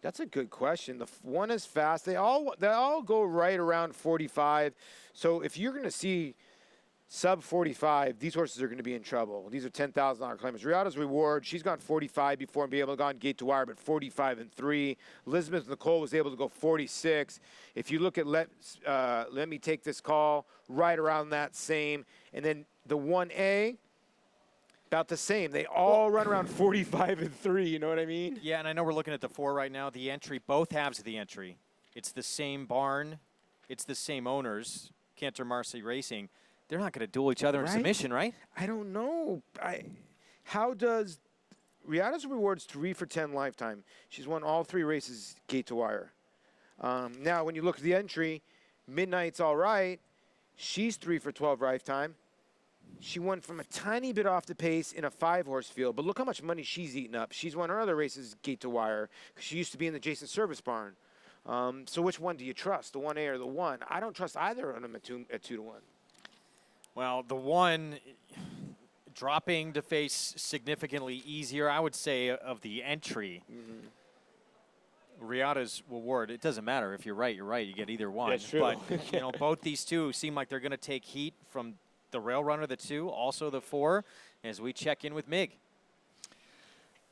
That's a good question. The 1 is fast. They all go right around 45. So if you're going to see sub 45, these horses are going to be in trouble. These are $10,000 claimers. Riata's Reward, she's gone 45 before and be able to go on gate to wire, but 45 and 3. Elizabeth Nicole was able to go 46. If you look at let me take this call, right around that same. And then the 1A, about the same. They all run around 45 and 3, you know what I mean? Yeah, and I know we're looking at the 4 right now. The entry, both halves of the entry. It's the same barn. It's the same owners, Cantor Marcy Racing. They're not going to duel each other in submission, right? I don't know. How does Riata's Rewards 3 for 10 lifetime? She's won all 3 races gate to wire. Now, when you look at the entry, Midnight's All Right. She's 3 for 12 lifetime. She won from a tiny bit off the pace in a 5-horse field, but look how much money she's eaten up. She's won her other races gate to wire because she used to be in the Jason Service Barn. So which one do you trust, the 1A or the 1? I don't trust either of them at 2 to 1. Well, the 1 dropping to face significantly easier, I would say, of the entry. Riata's Reward, it doesn't matter. If you're right, you're right. You get either one. That's true. But, you know, both these 2 seem like they're going to take heat from the Rail Runner, the 2, also the 4, as we check in with Mig.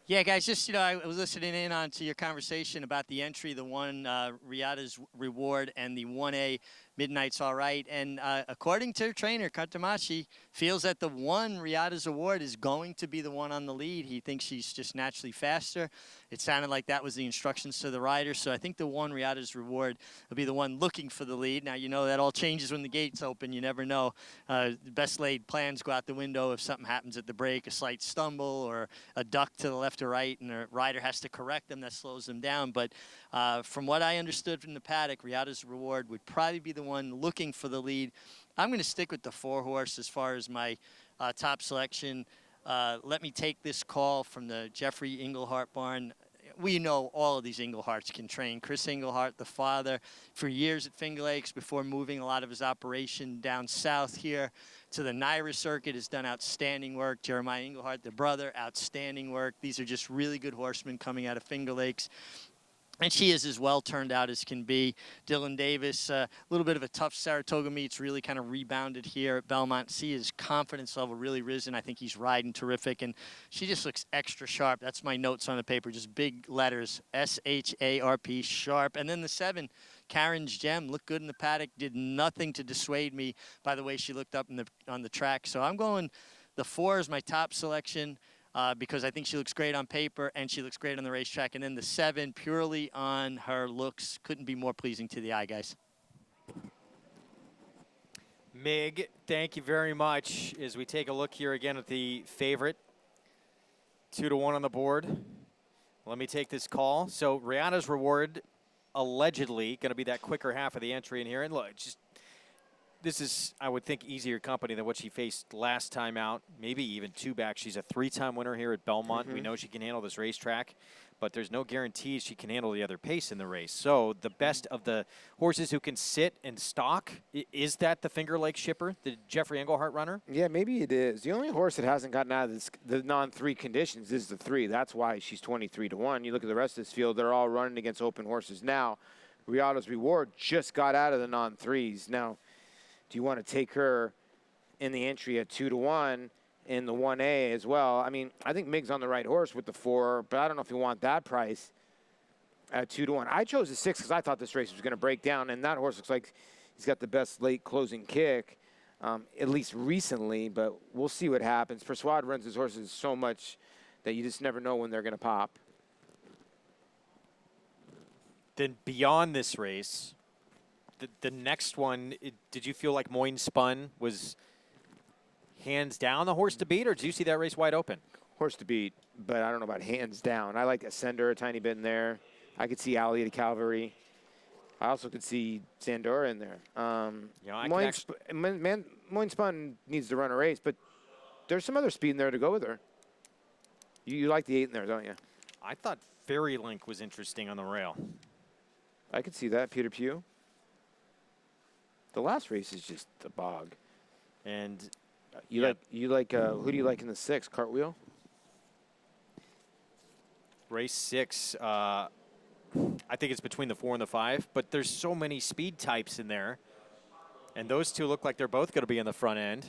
Yeah, guys, just, I was listening in on to your conversation about the entry, the one Riata's Reward and the 1A Midnight's All Right. And according to her trainer, Katamashi, feels that the one Riata's Award is going to be the one on the lead. He thinks she's just naturally faster. It sounded like that was the instructions to the rider. So I think the one Riata's Reward will be the one looking for the lead. Now, that all changes when the gates open. You never know. Best laid plans go out the window if something happens at the break, a slight stumble or a duck to the left or right, and the rider has to correct them. That slows them down. But from what I understood from the paddock, Riata's Reward would probably be the one looking for the lead. I'm going to stick with the 4-horse as far as my top selection. Let me take this call from the Jeffrey Englehart barn. We know all of these Engleharts can train. Chris Englehart, the father, for years at Finger Lakes before moving a lot of his operation down south here to the Naira circuit, has done outstanding work. Jeremiah Englehart, the brother, outstanding work. These are just really good horsemen coming out of Finger Lakes. And she is as well turned out as can be. Dylan Davis, a little bit of a tough Saratoga meets, really kind of rebounded here at Belmont. See his confidence level really risen. I think he's riding terrific, and she just looks extra sharp. That's my notes on the paper, just big letters, S-H-A-R-P, sharp. And then the 7, Karen's Gem, looked good in the paddock, did nothing to dissuade me by the way she looked up on the track. So I'm going the 4 is my top selection. Because I think she looks great on paper and she looks great on the racetrack. And then the 7, purely on her looks, couldn't be more pleasing to the eye, guys. Mig, thank you very much. As we take a look here again at the favorite, 2-1 on the board. Let me take this call. So Rihanna's Reward, allegedly going to be that quicker half of the entry in here. And look, this is, I would think, easier company than what she faced last time out, maybe even 2 back. She's a 3-time winner here at Belmont. We know she can handle this racetrack, but there's no guarantees she can handle the other pace in the race. So the best of the horses who can sit and stalk, is that the Finger Lakes shipper, the Jeffrey Englehart runner? Yeah, maybe it is. The only horse that hasn't gotten out of the non-3 conditions is the 3. That's why she's 23-1. You look at the rest of this field, they're all running against open horses now. Riata's Reward just got out of the non-3s. Now, do you want to take her in the entry at 2-1 in the 1A as well? I mean, I think Mig's on the right horse with the 4, but I don't know if you want that price at 2-1. I chose the 6 because I thought this race was going to break down, and that horse looks like he's got the best late closing kick, at least recently, but we'll see what happens. Persuade runs his horses so much that you just never know when they're going to pop. Then beyond this race, the next one, did you feel like Moyne Spun was hands down the horse to beat, or did you see that race wide open? Horse to beat, but I don't know about hands down. I like Ascender a tiny bit in there. I could see Alley to Calvary. I also could see Sandora in there. Moyne Spun needs to run a race, but there's some other speed in there to go with her. You like the 8 in there, don't you? I thought Fairy Link was interesting on the rail. I could see that, Peter Pugh. The last race is just a bog. And who do you like in the 6? Cartwheel? Race 6, I think it's between the 4 and the 5, but there's so many speed types in there. And those 2 look like they're both going to be in the front end.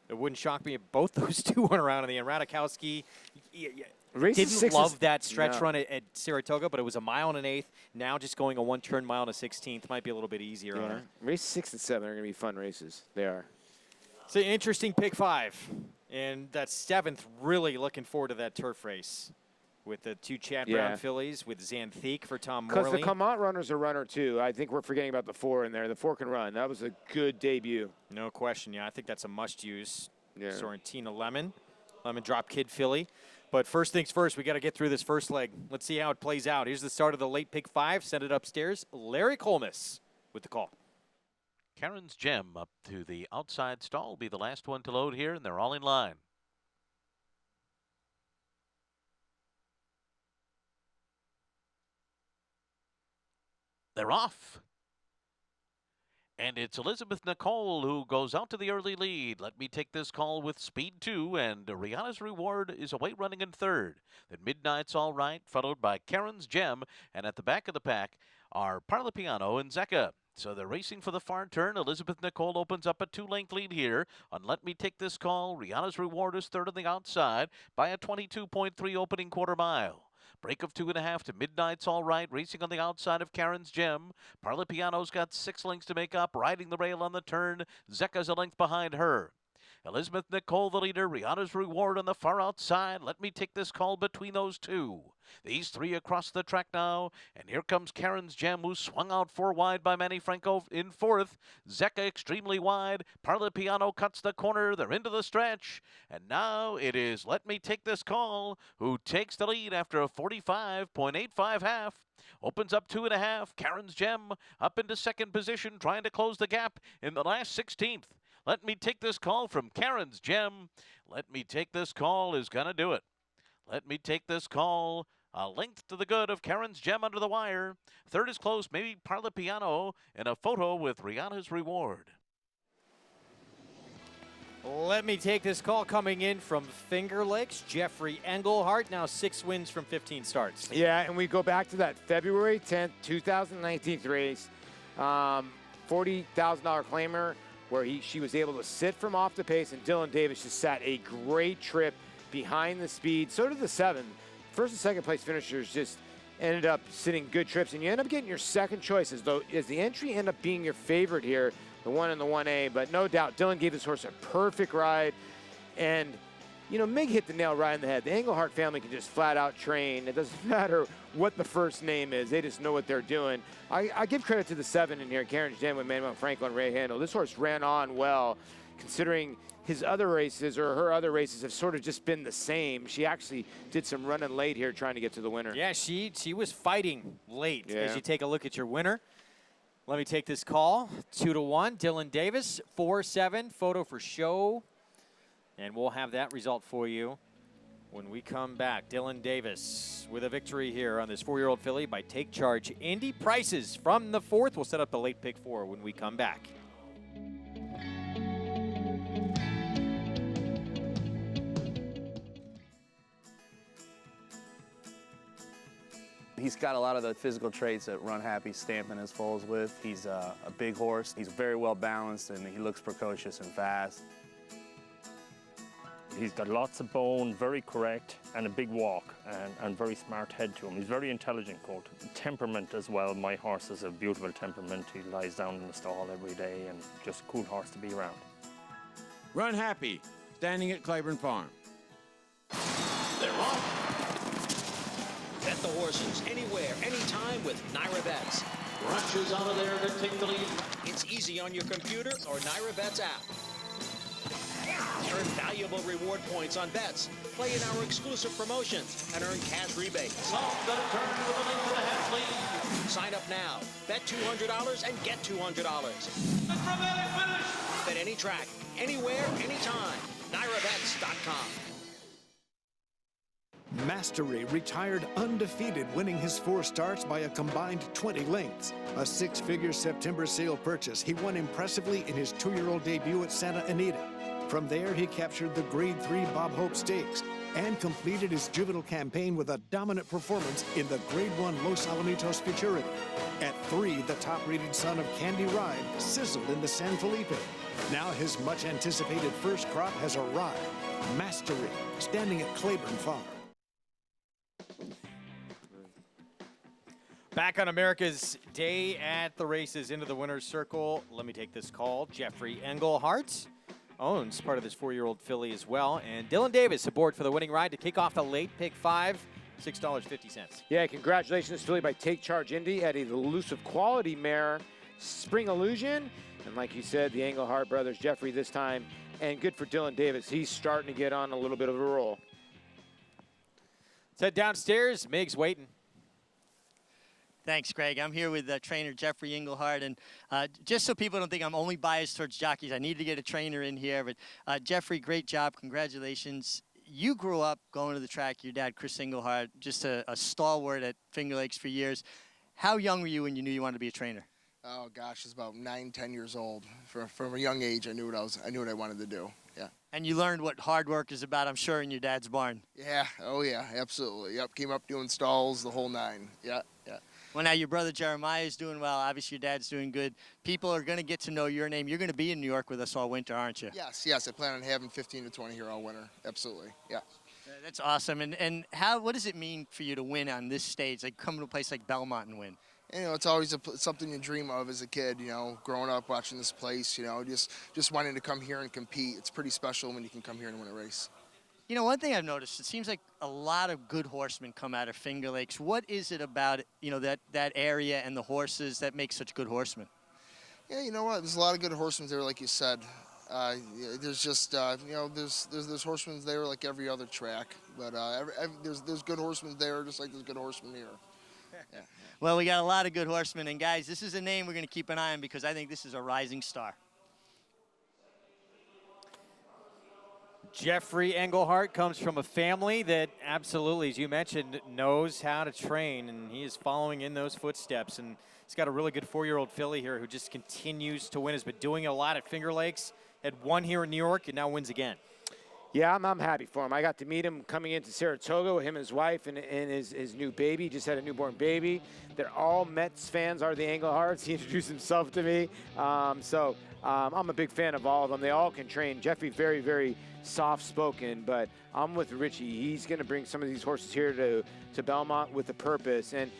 It wouldn't shock me if both those 2 went around in the end. Radikowski didn't love that stretch run at Saratoga, but it was a 1 1/8. Now just going a 1-turn 1 1/16 might be a little bit easier on her. Race 6 and 7 are going to be fun races. They are. It's an interesting pick 5. And that 7th, really looking forward to that turf race with the 2 Chad Brown fillies, with Xanthique for Tom Morley. Because the Command runner's a runner, too. I think we're forgetting about the 4 in there. The 4 can run. That was a good debut. No question, I think that's a must-use. Yeah. Sorrentina Lemon Drop Kid filly. But first things first, we got to get through this first leg. Let's see how it plays out. Here's the start of the late pick 5. Send it upstairs. Larry Colmus with the call. Karen's Gem up to the outside stall will be the last one to load here, and they're all in line. They're off. And it's Elizabeth Nicole who goes out to the early lead. Let me take this call with speed 2, and Rihanna's Reward is away running in 3rd. Then Midnight's All Right, followed by Karen's Gem, and at the back of the pack are Parlapiano and Zecca. So they're racing for the far turn. Elizabeth Nicole opens up a 2-length lead here on Let Me Take This Call. Rihanna's Reward is third on the outside by a 22.3 opening quarter mile. Break of 2.5 to Midnight's All Right, racing on the outside of Karen's Gem. Parlapiano's got 6 lengths to make up, riding the rail on the turn. Zecca's a length behind her. Elizabeth Nicole, the leader. Rihanna's Reward on the far outside. Let Me Take This Call between those two. These three across the track now. And here comes Karen's Gem, who swung out 4 wide by Manny Franco in 4th. Zecca extremely wide. Parlapiano cuts the corner. They're into the stretch. And now it is Let Me Take This Call, who takes the lead after a 45.85 half. Opens up 2.5. Karen's Gem up into second position, trying to close the gap in the last 16th. Let Me Take This Call from Karen's Gem. Let Me Take This Call is going to do it. Let Me Take This Call. A length to the good of Karen's Gem under the wire. Third is close, maybe Parlapiano, in a photo with Rihanna's Reward. Let Me Take This Call coming in from Finger Lakes. Jeffrey Engelhardt, now 6 wins from 15 starts. Yeah, and we go back to that February 10th, 2019 race. $40,000 claimer where she was able to sit from off the pace, and Dylan Davis just sat a great trip behind the speed. So did the 7. First and second place finishers just ended up sitting good trips, and you end up getting your second choice as the entry end up being your favorite here, the 1 and the 1A. But no doubt, Dylan gave this horse a perfect ride, and you know, Mig hit the nail right in the head. The Engelhardt family can just flat out train. It doesn't matter what the first name is. They just know what they're doing. I give credit to the 7 in here, Karen's Gem with Manuel Franco and Ray Handel. This horse ran on well, considering his other races or her other races have sort of just been the same. She actually did some running late here trying to get to the winner. Yeah, she was fighting late. Yeah. As you take a look at your winner. Let Me Take This Call, 2-1, Dylan Davis, 4-7, photo for show. And we'll have that result for you when we come back. Dylan Davis with a victory here on this 4-year-old filly by Take Charge Indy. Prices from the 4th. We'll set up the late pick 4 when we come back. He's got a lot of the physical traits that Run Happy stamping his foals with. He's a big horse. He's very well balanced, and he looks precocious and fast. He's got lots of bone, very correct, and a big walk, and very smart head to him. He's very intelligent colt. Temperament as well. My horse has a beautiful temperament. He lies down in the stall every day, and just a cool horse to be around. Run Happy, standing at Claiborne Farm. They're off. Bet the horses anywhere, anytime with Naira Bets. Rushes out of there to take the lead. It's easy on your computer or Naira Bets app. Earn valuable reward points on bets. Play in our exclusive promotions and earn cash rebates. Sign up now. Bet $200 and get $200. Bet any track, anywhere, anytime. NairaBets.com. Mastery retired undefeated, winning his 4 starts by a combined 20 lengths. A 6-figure September sale purchase, he won impressively in his 2-year-old debut at Santa Anita. From there, he captured the Grade 3 Bob Hope Stakes and completed his juvenile campaign with a dominant performance in the Grade 1 Los Alamitos Futurity. At 3, the top-rated son of Candy Ride sizzled in the San Felipe. Now his much-anticipated first crop has arrived. Mastery, standing at Claiborne Farm. Back on America's Day at the Races into the winner's circle. Let me take this call. Jeffrey Engelhardt owns part of this 4-year-old filly as well. And Dylan Davis aboard for the winning ride to kick off the late pick 5, $6.50. Yeah, congratulations, filly by Take Charge Indy at an elusive quality mare, Spring Illusion. And like you said, the Engelhardt brothers, Jeffrey this time. And good for Dylan Davis. He's starting to get on a little bit of a roll. Let's head downstairs. Mig's waiting. Thanks, Greg. I'm here with trainer Jeffrey Engelhardt, and just so people don't think I'm only biased towards jockeys, I need to get a trainer in here. But Jeffrey, great job. Congratulations. You grew up going to the track. Your dad, Chris Engelhardt, just a stalwart at Finger Lakes for years. How young were you when you knew you wanted to be a trainer? Oh gosh, it's about 9, 10 years old. From a young age, I knew what I wanted to do. Yeah. And you learned what hard work is about, I'm sure, in your dad's barn. Yeah. Oh yeah. Absolutely. Yep. Came up doing stalls, the whole 9. Yeah. Yeah. Well, now your brother Jeremiah is doing well. Obviously, your dad's doing good. People are going to get to know your name. You're going to be in New York with us all winter, aren't you? Yes, yes. I plan on having 15 to 20 here all winter. Absolutely. Yeah. That's awesome. And what does it mean for you to win on this stage, like come to a place like Belmont and win? And, it's always something you dream of as a kid, growing up watching this place, just wanting to come here and compete. It's pretty special when you can come here and win a race. One thing I've noticed, it seems like a lot of good horsemen come out of Finger Lakes. What is it about, that area and the horses that make such good horsemen? Yeah, you know what? There's a lot of good horsemen there, like you said. There's just, there's horsemen there like every other track. But there's good horsemen there just like there's good horsemen here. Yeah. Well, we got a lot of good horsemen. And, guys, this is a name we're going to keep an eye on because I think this is a rising star. Jeffrey Engelhart comes from a family that absolutely, as you mentioned, knows how to train, and he is following in those footsteps. And he's got a really good 4-year-old filly here who just continues to win, has been doing a lot at Finger Lakes, had won here in New York, and now wins again. Yeah, I'm happy for him. I got to meet him coming into Saratoga with him and his wife and his new baby. Just had a newborn baby. They're all Mets fans, are the Engleharts. He introduced himself to me. I'm a big fan of all of them. They all can train. Jeffrey, very, very soft-spoken, but I'm with Richie. He's going to bring some of these horses here to Belmont with a purpose. And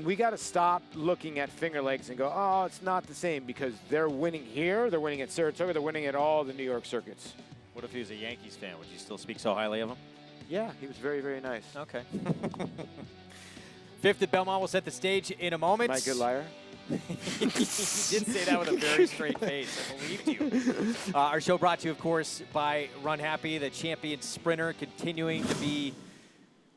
we got to stop looking at Finger Lakes and go, oh, it's not the same, because they're winning here, they're winning at Saratoga, they're winning at all the New York circuits. What if he was a Yankees fan? Would you still speak so highly of him? Yeah, he was very, very nice. Okay. Fifth at Belmont will set the stage in a moment. Am I a good liar? You did say that with a very straight face. I believed you. Our show brought to you, of course, by Run Happy, the champion sprinter, continuing to be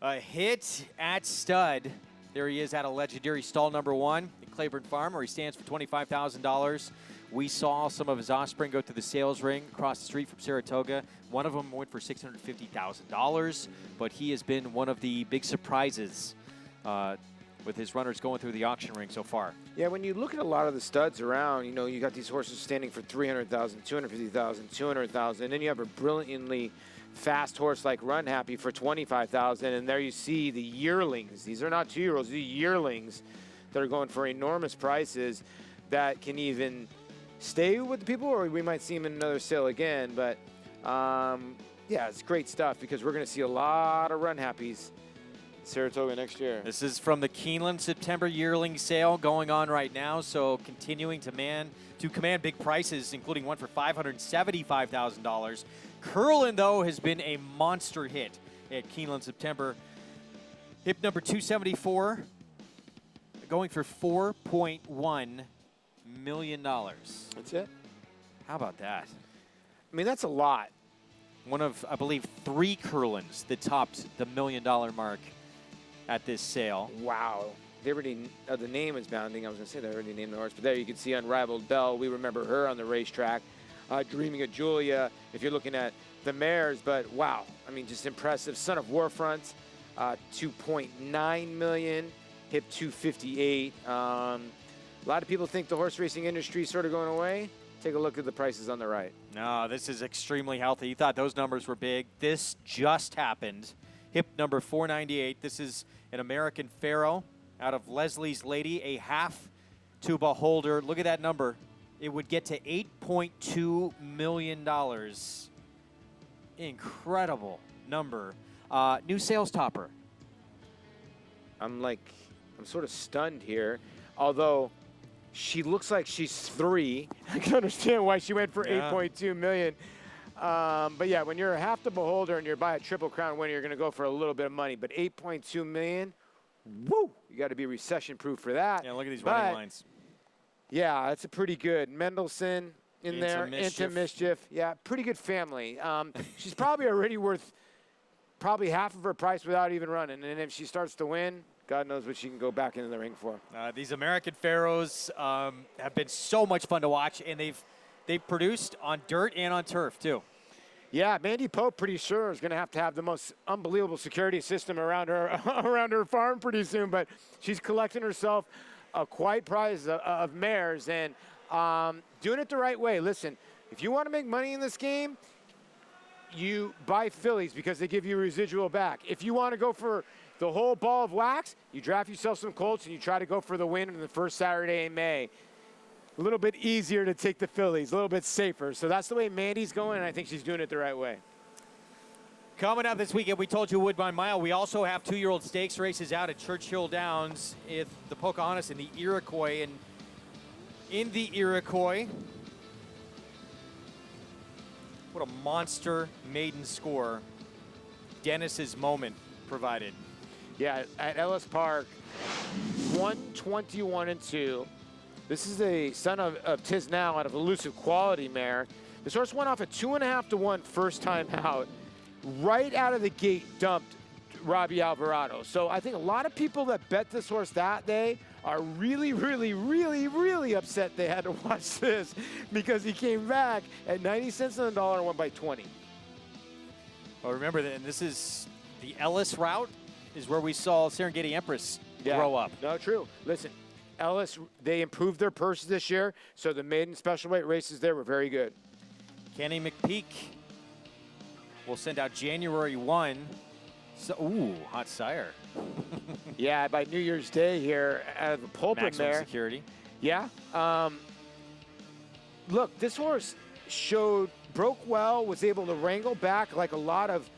a hit at stud. There he is at a legendary stall number 1 at Claiborne Farm, where he stands for $25,000. We saw some of his offspring go to the sales ring across the street from Saratoga. One of them went for $650,000, but he has been one of the big surprises with his runners going through the auction ring so far. Yeah, when you look at a lot of the studs around, you got these horses standing for $300,000, $250,000, $200,000, and then you have a brilliantly fast horse like Run Happy for $25,000, and there you see the yearlings. These are not 2-year-olds, these are yearlings that are going for enormous prices that can even stay with the people, or we might see them in another sale again. But yeah, it's great stuff because we're going to see a lot of Run Happies in Saratoga next year. This is from the Keeneland September yearling sale going on right now, so continuing to command big prices, including one for $575,000. Curlin, though, has been a monster hit at Keeneland September. Hip number 274, going for $4.1 million. That's it? How about that? I mean, that's a lot. One of, I believe, 3 Curlins that topped the $1 million mark at this sale. Wow. They already, the name is bounding. I was going to say they already named the horse, but there you can see Unrivaled Belle. We remember her on the racetrack. Dreaming of Julia, if you're looking at the mares, but wow. I mean, just impressive. Son of Warfront, $2.9 million. Hip 258. A lot of people think the horse racing industry is sort of going away. Take a look at the prices on the right. No, this is extremely healthy. You thought those numbers were big. This just happened. Hip number 498. This is an American Pharaoh out of Leslie's Lady, a half to Beholder. Look at that number. It would get to $8.2 million. Incredible number. New sales topper. I'm sort of stunned here. Although she looks like she's 3. I can understand why she went for $8.2 million. But yeah, when you're a half the Beholder and you're by a Triple Crown winner, you're going to go for a little bit of money. But $8.2 million, woo! You got to be recession-proof for that. Yeah, look at these running lines. Yeah, that's a pretty good. Mendelssohn in there. Into Mischief. Yeah, pretty good family. She's probably already worth probably half of her price without even running. And if she starts to win, God knows what she can go back into the ring for. These American Pharaohs have been so much fun to watch, and they've produced on dirt and on turf, too. Yeah, Mandy Pope pretty sure is going to have the most unbelievable security system around her farm pretty soon, but she's collecting herself a quite prize of mares and doing it the right way. Listen, if you want to make money in this game, you buy fillies because they give you residual back. If you want to go for the whole ball of wax, you draft yourself some colts and you try to go for the win on the first Saturday in May. A little bit easier to take the fillies, a little bit safer. So that's the way Mandy's going, and I think she's doing it the right way. Coming up this weekend, we told you Woodbine Mile. We also have 2-year-old stakes races out at Churchill Downs, the Pocahontas and the Iroquois. And in the Iroquois, what a monster maiden score Dennis's Moment provided. Yeah, at Ellis Park, 121-2. This is a son of Tisnell out of Elusive Quality mare. This horse went off at 2.5-1 first time out. Right out of the gate, dumped Robbie Alvarado. So I think a lot of people that bet this horse that day are really, really, really, really upset they had to watch this because he came back at 90 cents on the dollar and won by 20. Well, remember that, and this is the Ellis route, is where we saw Serengeti Empress grow up. No, true. Listen, Ellis, they improved their purses this year, so the maiden special weight races there were very good. Kenny McPeak will send out January 1. So, ooh, hot sire. Yeah, by New Year's Day here out of the pulpit Maximum there. security. Yeah. Look, this horse broke well, was able to wrangle back like a lot of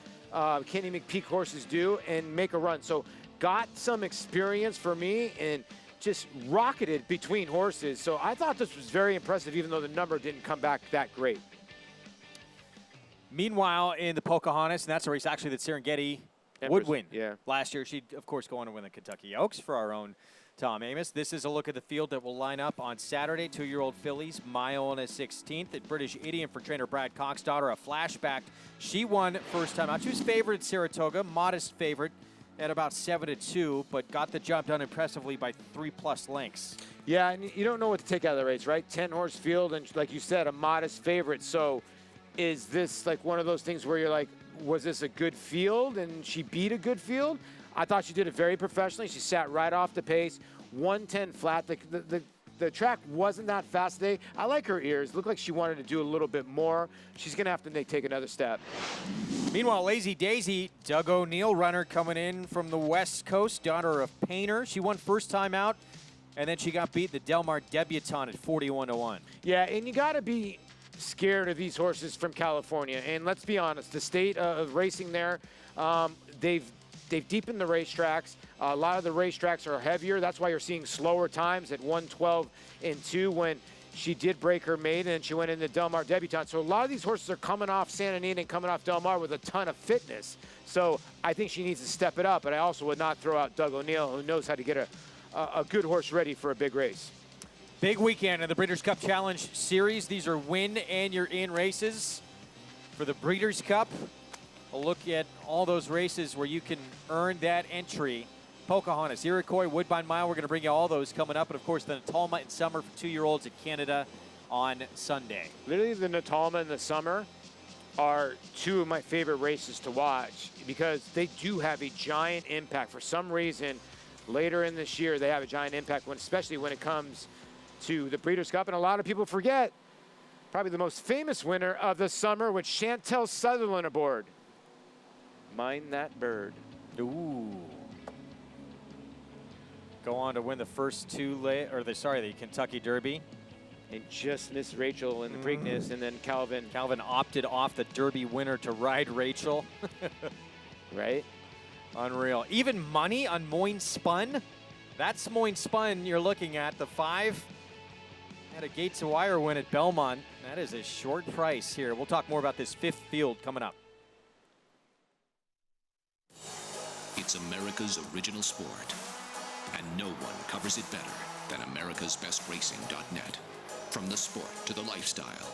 Kenny McPeak horses do and make a run. So got some experience for me and just rocketed between horses. So I thought this was very impressive, even though the number didn't come back that great. Meanwhile, in the Pocahontas, and that's a race actually that Serengeti would win. Yeah. Last year, she'd, of course, go on to win the Kentucky Oaks for our own Tom Amos. This is a look at the field that will line up on Saturday. 2-year-old fillies, mile and a 16th at British Idiom for trainer Brad Cox's daughter, a flashback. She won first time out. She was favored at Saratoga, modest favorite at about 7-2, but got the job done impressively by 3+ lengths. Yeah, and you don't know what to take out of the race, right? 10-horse field, and like you said, a modest favorite. So is this like one of those things where you're like, was this a good field and she beat a good field? I thought she did it very professionally. She sat right off the pace, 110 flat. The track wasn't that fast today. I like her ears. Looked like she wanted to do a little bit more. She's going to have to take another step. Meanwhile, Lazy Daisy, Doug O'Neill runner coming in from the West Coast, daughter of Painter. She won first time out, and then she got beat the Del Mar debutante at 41-1. Yeah, and you got to be scared of these horses from California. And let's be honest, the state of racing there, they've deepened the racetracks. A lot of the racetracks are heavier. That's why you're seeing slower times at 1:12.2 when she did break her maiden and she went into Del Mar debutante. So a lot of these horses are coming off Santa Anita and coming off Del Mar with a ton of fitness. So I think she needs to step it up. But I also would not throw out Doug O'Neill, who knows how to get a good horse ready for a big race. Big weekend in the Breeders' Cup Challenge Series. These are win and you're in races for the Breeders' Cup. A look at all those races where you can earn that entry. Pocahontas, Iroquois, Woodbine Mile. We're going to bring you all those coming up. And, of course, the Natalma in summer for 2-year-olds at Canada on Sunday. Literally, the Natalma in the summer are two of my favorite races to watch because they do have a giant impact. For some reason, later in this year, they have a giant impact, especially when it comes to the Breeders' Cup. And a lot of people forget probably the most famous winner of the summer with Chantel Sutherland aboard. Mind that bird. Ooh. Go on to win the first the Kentucky Derby. And just missed Rachel in the Preakness, and then Calvin. Calvin opted off the Derby winner to ride Rachel. Right? Unreal. Even money on Moyne Spun. That's Moyne Spun you're looking at. The 5 had a Gates of Wire win at Belmont. That is a short price here. We'll talk more about this 5th field coming up. It's America's original sport, and no one covers it better than americasbestracing.net. From the sport to the lifestyle,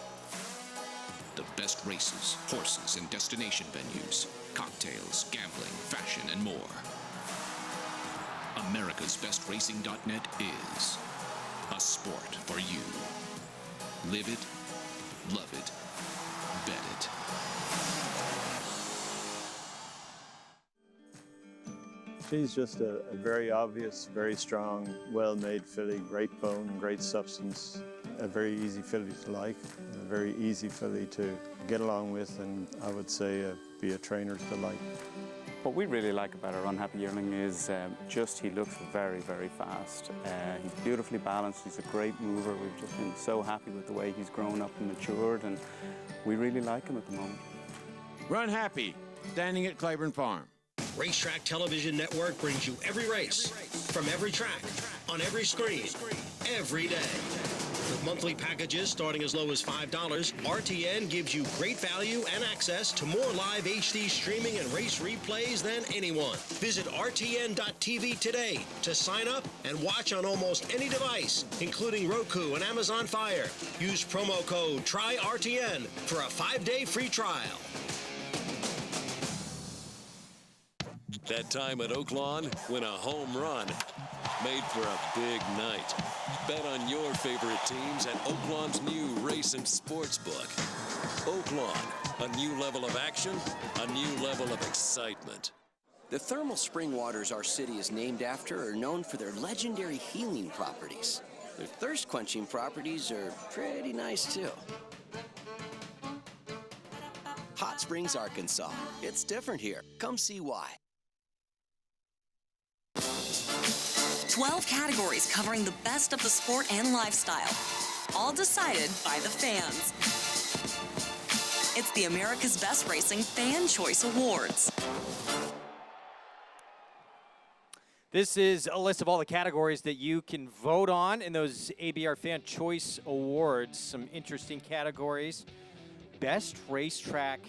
the best races, horses, and destination venues, cocktails, gambling, fashion, and more. americasbestracing.net is a sport for you. Live it, love it, bet it. She's just a very obvious, very strong, well-made filly, great bone, great substance, a very easy filly to like, a very easy filly to get along with, and I would say be a trainer's delight. What we really like about our Unhappy Yearling is just he looks very, very fast. He's beautifully balanced. He's a great mover. We've just been so happy with the way he's grown up and matured, and we really like him at the moment. Run Happy, standing at Claiborne Farm. Racetrack Television Network brings you every race, from every track, on every screen, every day. With monthly packages starting as low as $5, RTN gives you great value and access to more live HD streaming and race replays than anyone. Visit RTN.tv today to sign up and watch on almost any device, including Roku and Amazon Fire. Use promo code TRYRTN for a 5-day free trial. That time at Oaklawn, win a home run made for a big night. Bet on your favorite teams at Oaklawn's new race and sports book. Oaklawn, a new level of action, a new level of excitement. The thermal spring waters our city is named after are known for their legendary healing properties. Their thirst-quenching properties are pretty nice, too. Hot Springs, Arkansas. It's different here. Come see why. 12 categories covering the best of the sport and lifestyle, all decided by the fans. It's the America's Best Racing Fan Choice Awards. This is a list of all the categories that you can vote on in those ABR Fan Choice Awards. Some interesting categories. Best racetrack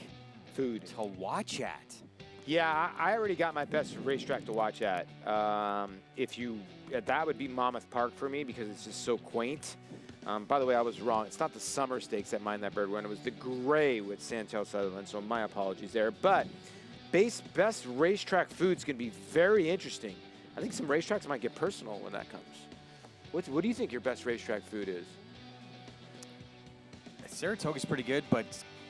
food to watch at. Yeah, I already got my best racetrack to watch at. That would be Monmouth Park for me because it's just so quaint. By the way, I was wrong. It's not the Summer Stakes that Mind That Bird won. It was the Gray with Santel Sutherland, so my apologies there. But best racetrack food's going to be very interesting. I think some racetracks might get personal when that comes. What do you think your best racetrack food is? Saratoga's pretty good, but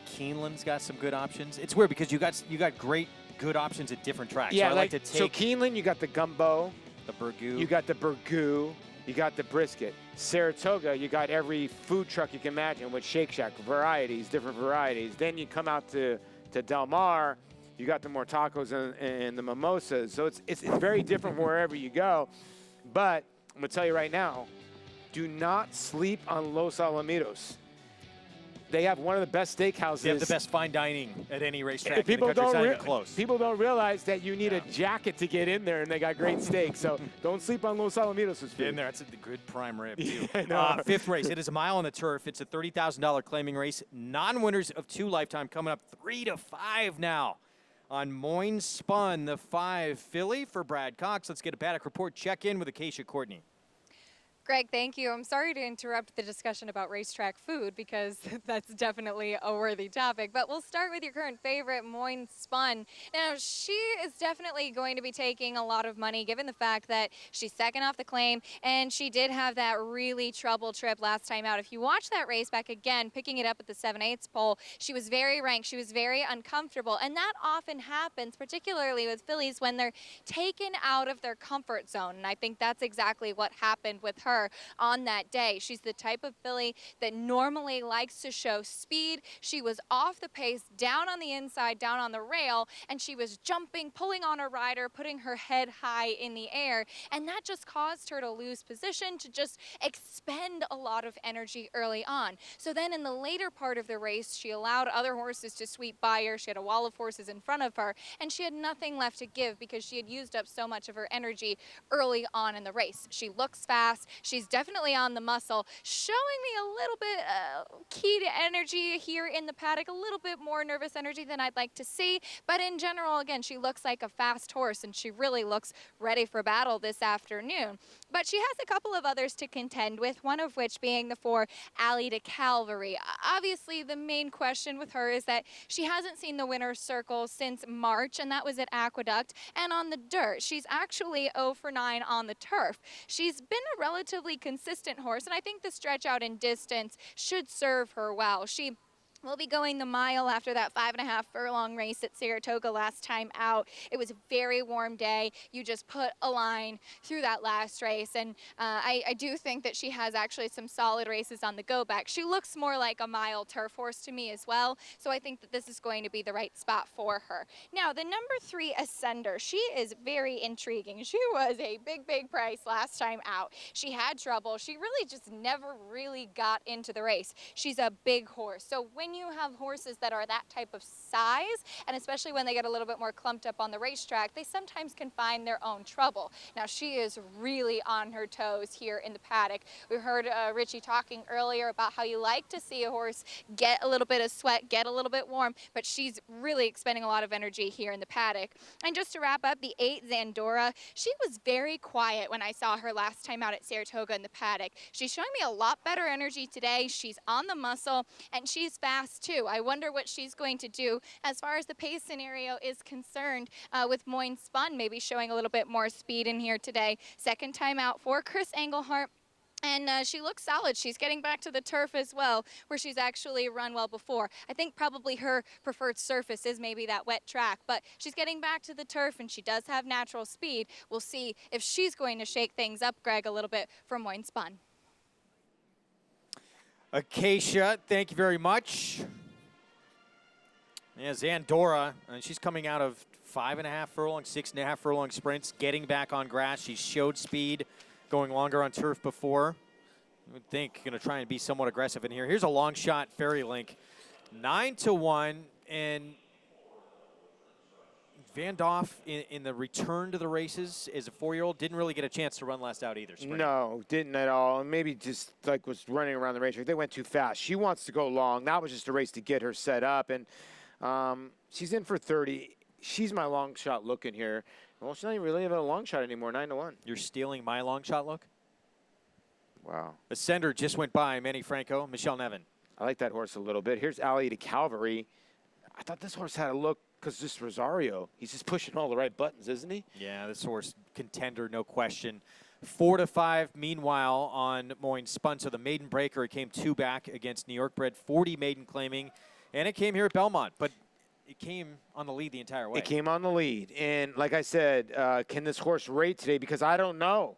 Keeneland's got some good options. It's weird because you got great good options at different tracks. Yeah, so so Keeneland, you got the gumbo, the burgoo. You got the burgoo, you got the brisket. Saratoga, you got every food truck you can imagine with Shake Shack, different varieties. Then you come out to Del Mar, you got the more tacos and the mimosas. So it's very different wherever you go. But I'm going to tell you right now, do not sleep on Los Alamitos. They have one of the best steakhouses. They have the best fine dining at any racetrack people in the country. don't close. People don't realize that you need a jacket to get in there, and they got great steak. So don't sleep on Los Alamitos. Get in there. That's a good prime rib, too. Yeah, fifth race. It is a mile on the turf. It's a $30,000 claiming race. Non-winners of 2 lifetime coming up 3 to 5 now. On Moines Spun, the 5 filly for Brad Cox. Let's get a paddock report check-in with Acacia Courtney. Greg, thank you. I'm sorry to interrupt the discussion about racetrack food because that's definitely a worthy topic. But we'll start with your current favorite, Moines Spun. Now, she is definitely going to be taking a lot of money given the fact that she's second off the claim and she did have that really trouble trip last time out. If you watch that race back again, picking it up at the 7/8 pole, she was very ranked. She was very uncomfortable. And that often happens, particularly with fillies, when they're taken out of their comfort zone. And I think that's exactly what happened with her on that day. She's the type of filly that normally likes to show speed. She was off the pace, down on the inside, down on the rail, and she was jumping, pulling on her rider, putting her head high in the air, and that just caused her to lose position, to just expend a lot of energy early on. So then in the later part of the race, she allowed other horses to sweep by her. She had a wall of horses in front of her, and she had nothing left to give because she had used up so much of her energy early on in the race. She looks fast. She's definitely on the muscle, showing me a little bit key to energy here in the paddock, a little bit more nervous energy than I'd like to see. But in general, again, she looks like a fast horse, and she really looks ready for battle this afternoon. But she has a couple of others to contend with, one of which being the 4 Alley to Calvary. Obviously, the main question with her is that she hasn't seen the winner's circle since March, and that was at Aqueduct and on the dirt. She's actually 0 for 9 on the turf. She's been a relatively consistent horse, and I think the stretch out in distance should serve her well. She We'll be going the mile after that 5.5 furlong race at Saratoga last time out. It was a very warm day. You just put a line through that last race, and I do think that she has actually some solid races on the go back. She looks more like a mile turf horse to me as well, so I think that this is going to be the right spot for her. Now, the number 3 Ascender, she is very intriguing. She was a big price last time out. She had trouble. She really just never really got into the race. She's a big horse, so when you have horses that are that type of size, and especially when they get a little bit more clumped up on the racetrack, they sometimes can find their own trouble. Now, she is really on her toes here in the paddock. We heard Richie talking earlier about how you like to see a horse get a little bit of sweat, get a little bit warm, but she's really expending a lot of energy here in the paddock. And just to wrap up, the 8 Zandora, she was very quiet when I saw her last time out at Saratoga in the paddock. She's showing me a lot better energy today. She's on the muscle, and she's fast too. I wonder what she's going to do as far as the pace scenario is concerned with Moyne Spun maybe showing a little bit more speed in here today. Second time out for Chris Englehart. And she looks solid. She's getting back to the turf as well, where she's actually run well before. I think probably her preferred surface is maybe that wet track, but she's getting back to the turf, and she does have natural speed. We'll see if she's going to shake things up, Greg, a little bit for Moyne Spun. Acacia, thank you very much. Yeah, Zandora, and she's coming out of 5.5 furlong, 6.5 furlong sprints, getting back on grass. She showed speed going longer on turf before. You would think going to try and be somewhat aggressive in here. Here's a long shot, Fairy Link, 9-1, and Van Doff in the return to the races as a 4-year-old didn't really get a chance to run last out either. Spring. No, didn't at all. And maybe just like was running around the racetrack. They went too fast. She wants to go long. That was just a race to get her set up. And she's in for 30. She's my long shot look in here. Well, she's not even really having a long shot anymore, 9-1. You're stealing my long shot look? Wow. Ascender just went by Manny Franco, Michelle Nevin. I like that horse a little bit. Here's Alley to Calvary. I thought this horse had a look because just Rosario. He's just pushing all the right buttons, isn't he? Yeah, this horse contender, no question. 4-5, meanwhile, on Moyne Spun. So the maiden breaker, it came 2 back against New York bred, 40 maiden claiming, and it came here at Belmont, but it came on the lead the entire way. It came on the lead. And like I said, can this horse rate today? Because I don't know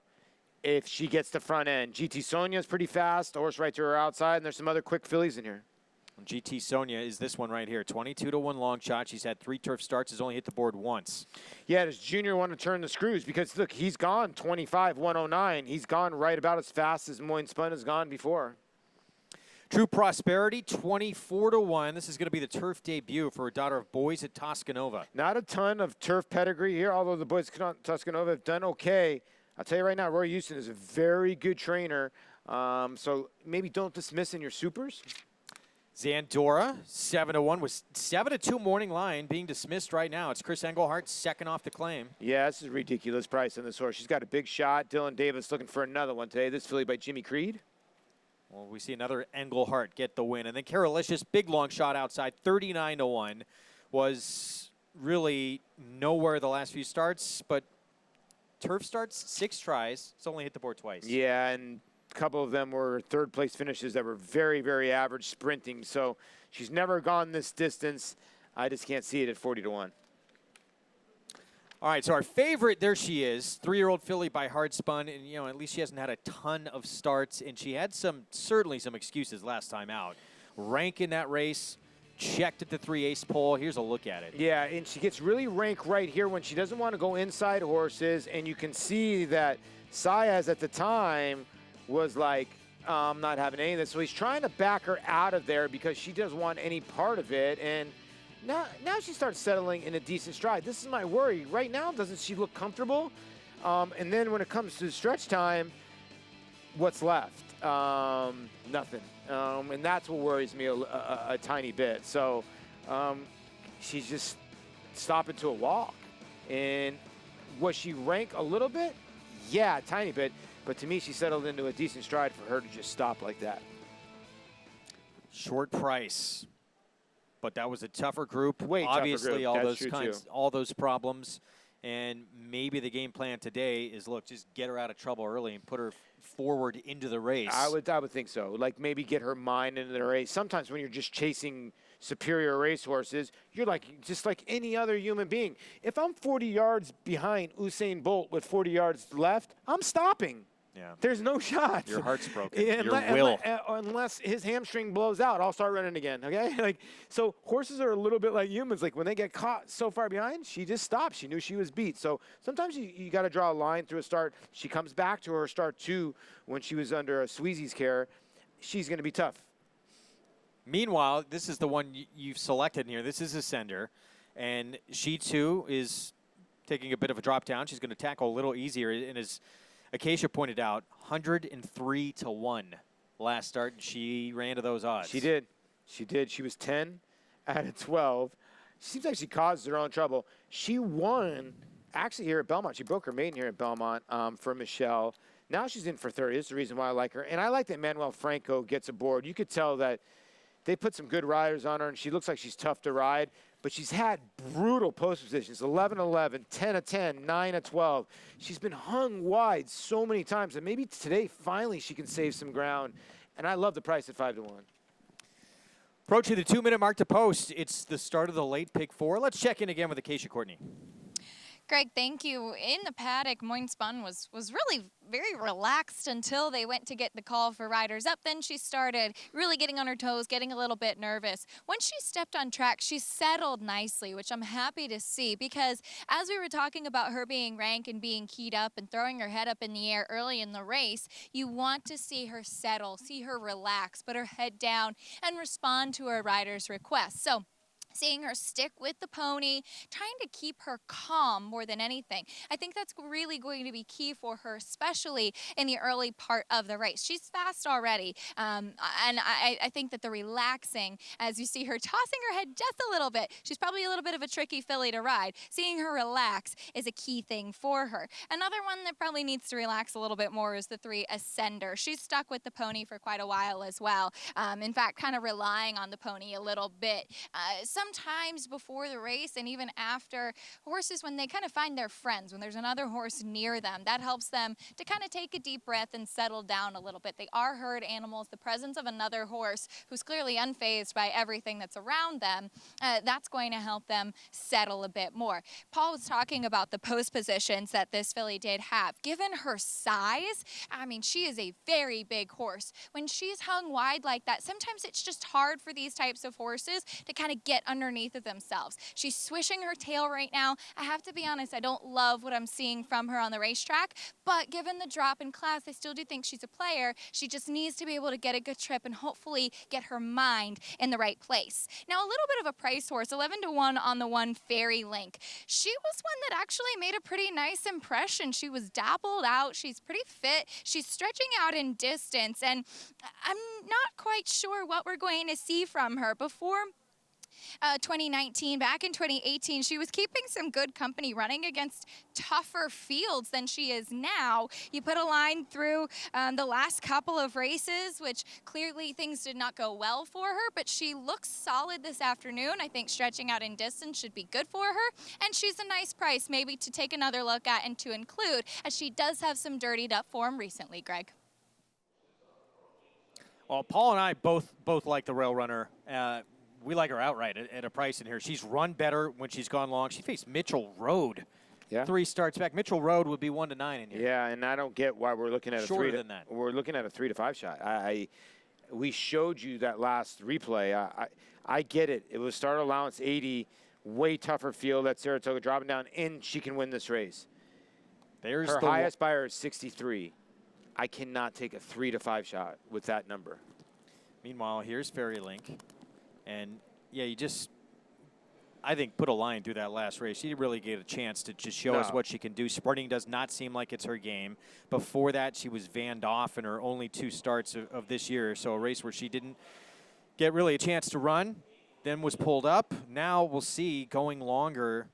if she gets the front end. GT Sonia's pretty fast. The horse right to her outside, and there's some other quick fillies in here. GT Sonia is this one right here, 22-1 long shot. She's had 3 turf starts, has only hit the board once. Yeah, does Junior want to turn the screws? Because, look, he's gone 25-109. He's gone right about as fast as Moyne Spun has gone before. True Prosperity, 24-1. This is going to be the turf debut for a daughter of Boys at Toscanova. Not a ton of turf pedigree here, although the Boys at Toscanova have done okay. I'll tell you right now, Roy Houston is a very good trainer. So maybe don't dismiss in your supers. Zandora, 7-1, was 7-2 morning line being dismissed right now. It's Chris Englehart second off the claim. Yeah, this is a ridiculous price on this horse. She's got a big shot. Dylan Davis looking for another one today. This filly by Jimmy Creed. Well, we see another Englehart get the win. And then Carolicious, big long shot outside, 39-1. Was really nowhere the last few starts, but turf starts, 6 tries. It's only hit the board twice. Yeah, and a couple of them were third-place finishes that were very, very average sprinting. So she's never gone this distance. I just can't see it at 40-1. All right, so our favorite, there she is, 3-year-old filly by Hard Spun, and you know at least she hasn't had a ton of starts, and she had certainly some excuses last time out. Rank in that race, checked at the 3/8 pole. Here's a look at it. Yeah, and she gets really rank right here when she doesn't want to go inside horses, and you can see that Saez at the time was like, I'm not having any of this. So he's trying to back her out of there because she doesn't want any part of it. And now she starts settling in a decent stride. This is my worry. Right now, doesn't she look comfortable? And then when it comes to stretch time, what's left? Nothing. And that's what worries me a tiny bit. So she's just stopping to a walk. And was she rank a little bit? Yeah, a tiny bit. But to me, she settled into a decent stride for her to just stop like that. Short price. But that was a tougher group. Way Obviously, tougher group. all That's those true, all those problems. And maybe the game plan today is, look, just get her out of trouble early and put her forward into the race. I would think so. Like maybe get her mind into the race. Sometimes when you're just chasing superior racehorses, you're just like any other human being. If I'm 40 yards behind Usain Bolt with 40 yards left, I'm stopping. Yeah. There's no shot. Your heart's broken. Unless his hamstring blows out, I'll start running again, okay? So horses are a little bit like humans. Like when they get caught so far behind, she just stopped. She knew she was beat. So sometimes you got to draw a line through a start. She comes back to her start 2 when she was under Sweezy's care. She's going to be tough. Meanwhile, this is the one you've selected here. This is Ascender, and she too is taking a bit of a drop down. She's going to tackle a little easier, and as Acacia pointed out, 103 to 1 last start, and she ran to those odds. She did. She did. She was 10 out of 12. She seems like she caused her own trouble. She won actually here at Belmont. She broke her maiden here at Belmont for Michelle. Now she's in for third. This is the reason why I like her. And I like that Manuel Franco gets aboard. You could tell that they put some good riders on her, and she looks like she's tough to ride. But she's had brutal post positions, 11-11, 10-10, 9-12. She's been hung wide so many times, and maybe today, finally, she can save some ground. And I love the price at 5 to 1. Approaching the 2-minute mark to post. It's the start of the late pick 4. Let's check in again with Acacia Courtney. Greg, thank you. In the paddock, Moyne Spun was really very relaxed until they went to get the call for riders up. Then she started really getting on her toes, getting a little bit nervous. Once she stepped on track, she settled nicely, which I'm happy to see, because as we were talking about her being rank and being keyed up and throwing her head up in the air early in the race, you want to see her settle, see her relax, put her head down, and respond to her rider's request. So seeing her stick with the pony, trying to keep her calm more than anything. I think that's really going to be key for her, especially in the early part of the race. She's fast already, and I think that the relaxing, as you see her tossing her head just a little bit, she's probably a little bit of a tricky filly to ride. Seeing her relax is a key thing for her. Another one that probably needs to relax a little bit more is the 3 Ascender. She's stuck with the pony for quite a while as well. In fact, kind of relying on the pony a little bit. Sometimes before the race and even after, horses, when they kind of find their friends, when there's another horse near them, that helps them to kind of take a deep breath and settle down a little bit. They are herd animals. The presence of another horse who's clearly unfazed by everything that's around them, that's going to help them settle a bit more. Paul was talking about the post positions that this filly did have. Given her size, I mean, she is a very big horse. When she's hung wide like that, sometimes it's just hard for these types of horses to kind of get underneath of themselves. She's swishing her tail right now. I have to be honest, I don't love what I'm seeing from her on the racetrack, but given the drop in class, I still do think she's a player. She just needs to be able to get a good trip and hopefully get her mind in the right place. Now, a little bit of a price horse, 11 to 1 on the 1 Fairy Link. She was one that actually made a pretty nice impression. She was dappled out. She's pretty fit. She's stretching out in distance, and I'm not quite sure what we're going to see from her. Before 2019, back in 2018, she was keeping some good company running against tougher fields than she is now. You put a line through the last couple of races, which clearly things did not go well for her, but she looks solid this afternoon. I think stretching out in distance should be good for her, and she's a nice price maybe to take another look at and to include, as she does have some dirtied up form recently, Greg. Well, Paul and I both like the Rail Runner. We like her outright at a price in here. She's run better when she's gone long. She faced Mitchell Road. Yeah. 3 starts back. Mitchell Road would be 1 to 9 in here. Yeah, and I don't get why we're looking at Shorter than that. We're looking at a 3 to 5 shot. We showed you that last replay. I get it. It was start allowance 80, way tougher field at Saratoga, dropping down, and she can win this race. There's her highest buyer is 63. I cannot take a 3 to 5 shot with that number. Meanwhile, here's Fairy Link. And, yeah, you just, I think, put a line through that last race. She really gave a chance to just show us what she can do. Sprinting does not seem like it's her game. Before that, she was vanned off in her only 2 starts of this year. So a race where she didn't get really a chance to run, then was pulled up. Now we'll see going longer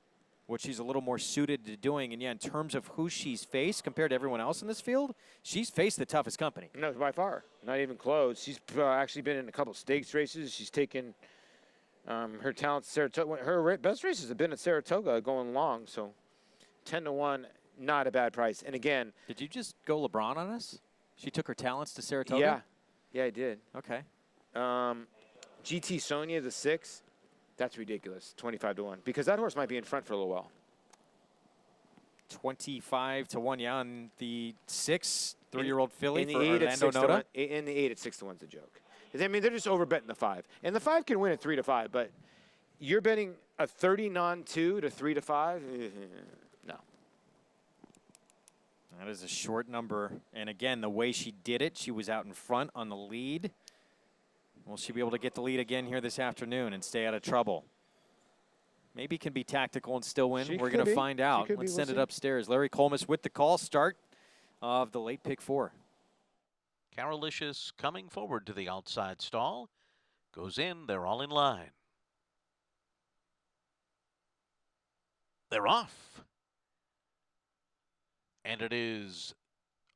what she's a little more suited to doing. And, yeah, in terms of who she's faced compared to everyone else in this field, she's faced the toughest company. No, by far. Not even close. She's actually been in a couple stakes races. She's taken her talents to Saratoga. Her best races have been at Saratoga going long. So 10-1, not a bad price. And again, did you just go LeBron on us? She took her talents to Saratoga? Yeah. Yeah, I did. Okay. GT Sonia, the 6, that's ridiculous, 25-1, because that horse might be in front for a little while. 25-1, yeah, on the 6, 3-year-old filly in for the 8 at Orlando 6 Noda. in the 8 at 6-1's a joke. I mean, they're just overbetting the 5, and the 5 can win at 3-5, but you're betting a 30 non-2 to 3-5. No. That is a short number, and again, the way she did it, she was out in front on the lead. Will she be able to get the lead again here this afternoon and stay out of trouble? Maybe can be tactical and still win. We're going to find out. Let's send it upstairs. Larry Colmus with the call. Start of the late pick 4. Carolicious coming forward to the outside stall. Goes in. They're all in line. They're off. And it is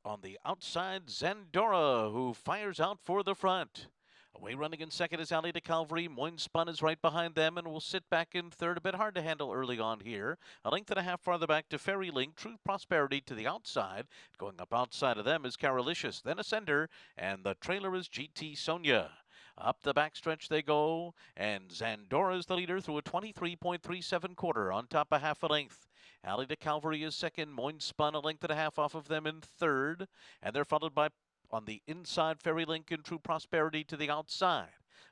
on the outside Zandora who fires out for the front. Away running in second is Alley to Calvary. Moinspun is right behind them and will sit back in third. A bit hard to handle early on here. A length and a half farther back to Fairy Link. True Prosperity to the outside. Going up outside of them is Carolicious. Then Ascender. And the trailer is GT Sonia. Up the backstretch they go. And Zandora is the leader through a 23.37 quarter on top of half a length. Alley to Calvary is second. Moinspun a length and a half off of them in third. And they're followed by on the inside, Fairy Link and True Prosperity to the outside.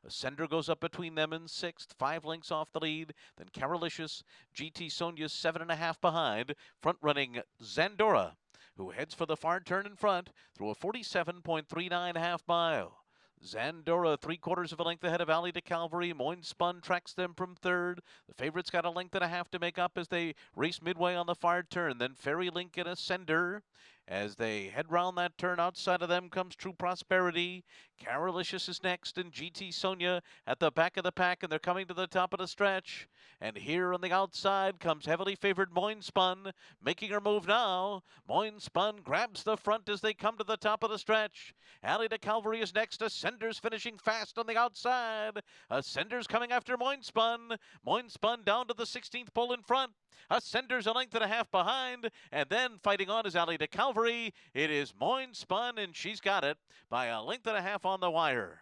Ascender goes up between them in sixth, 5 lengths off the lead. Then Carolicious, GT Sonia's 7.5 behind. Front running Zandora, who heads for the far turn in front through a 47.39 half mile. Zandora 3/4 of a length ahead of Alley to Calvary. Moinspun tracks them from third. The favorites got a length and a half to make up as they race midway on the far turn. Then Fairy Link and Ascender. As they head round that turn, outside of them comes True Prosperity. Carolicious is next, and GT Sonia at the back of the pack, and they're coming to the top of the stretch. And here on the outside comes heavily favored Moinspun, making her move now. Moinspun grabs the front as they come to the top of the stretch. Alley to Calvary is next. Ascender's finishing fast on the outside. Ascender's coming after Moinspun. Moinspun down to the 16th pole in front. Ascender's a length and a half behind, and then fighting on is Alley to Calvary. It is Moinspun, and she's got it by a length and a half on the wire.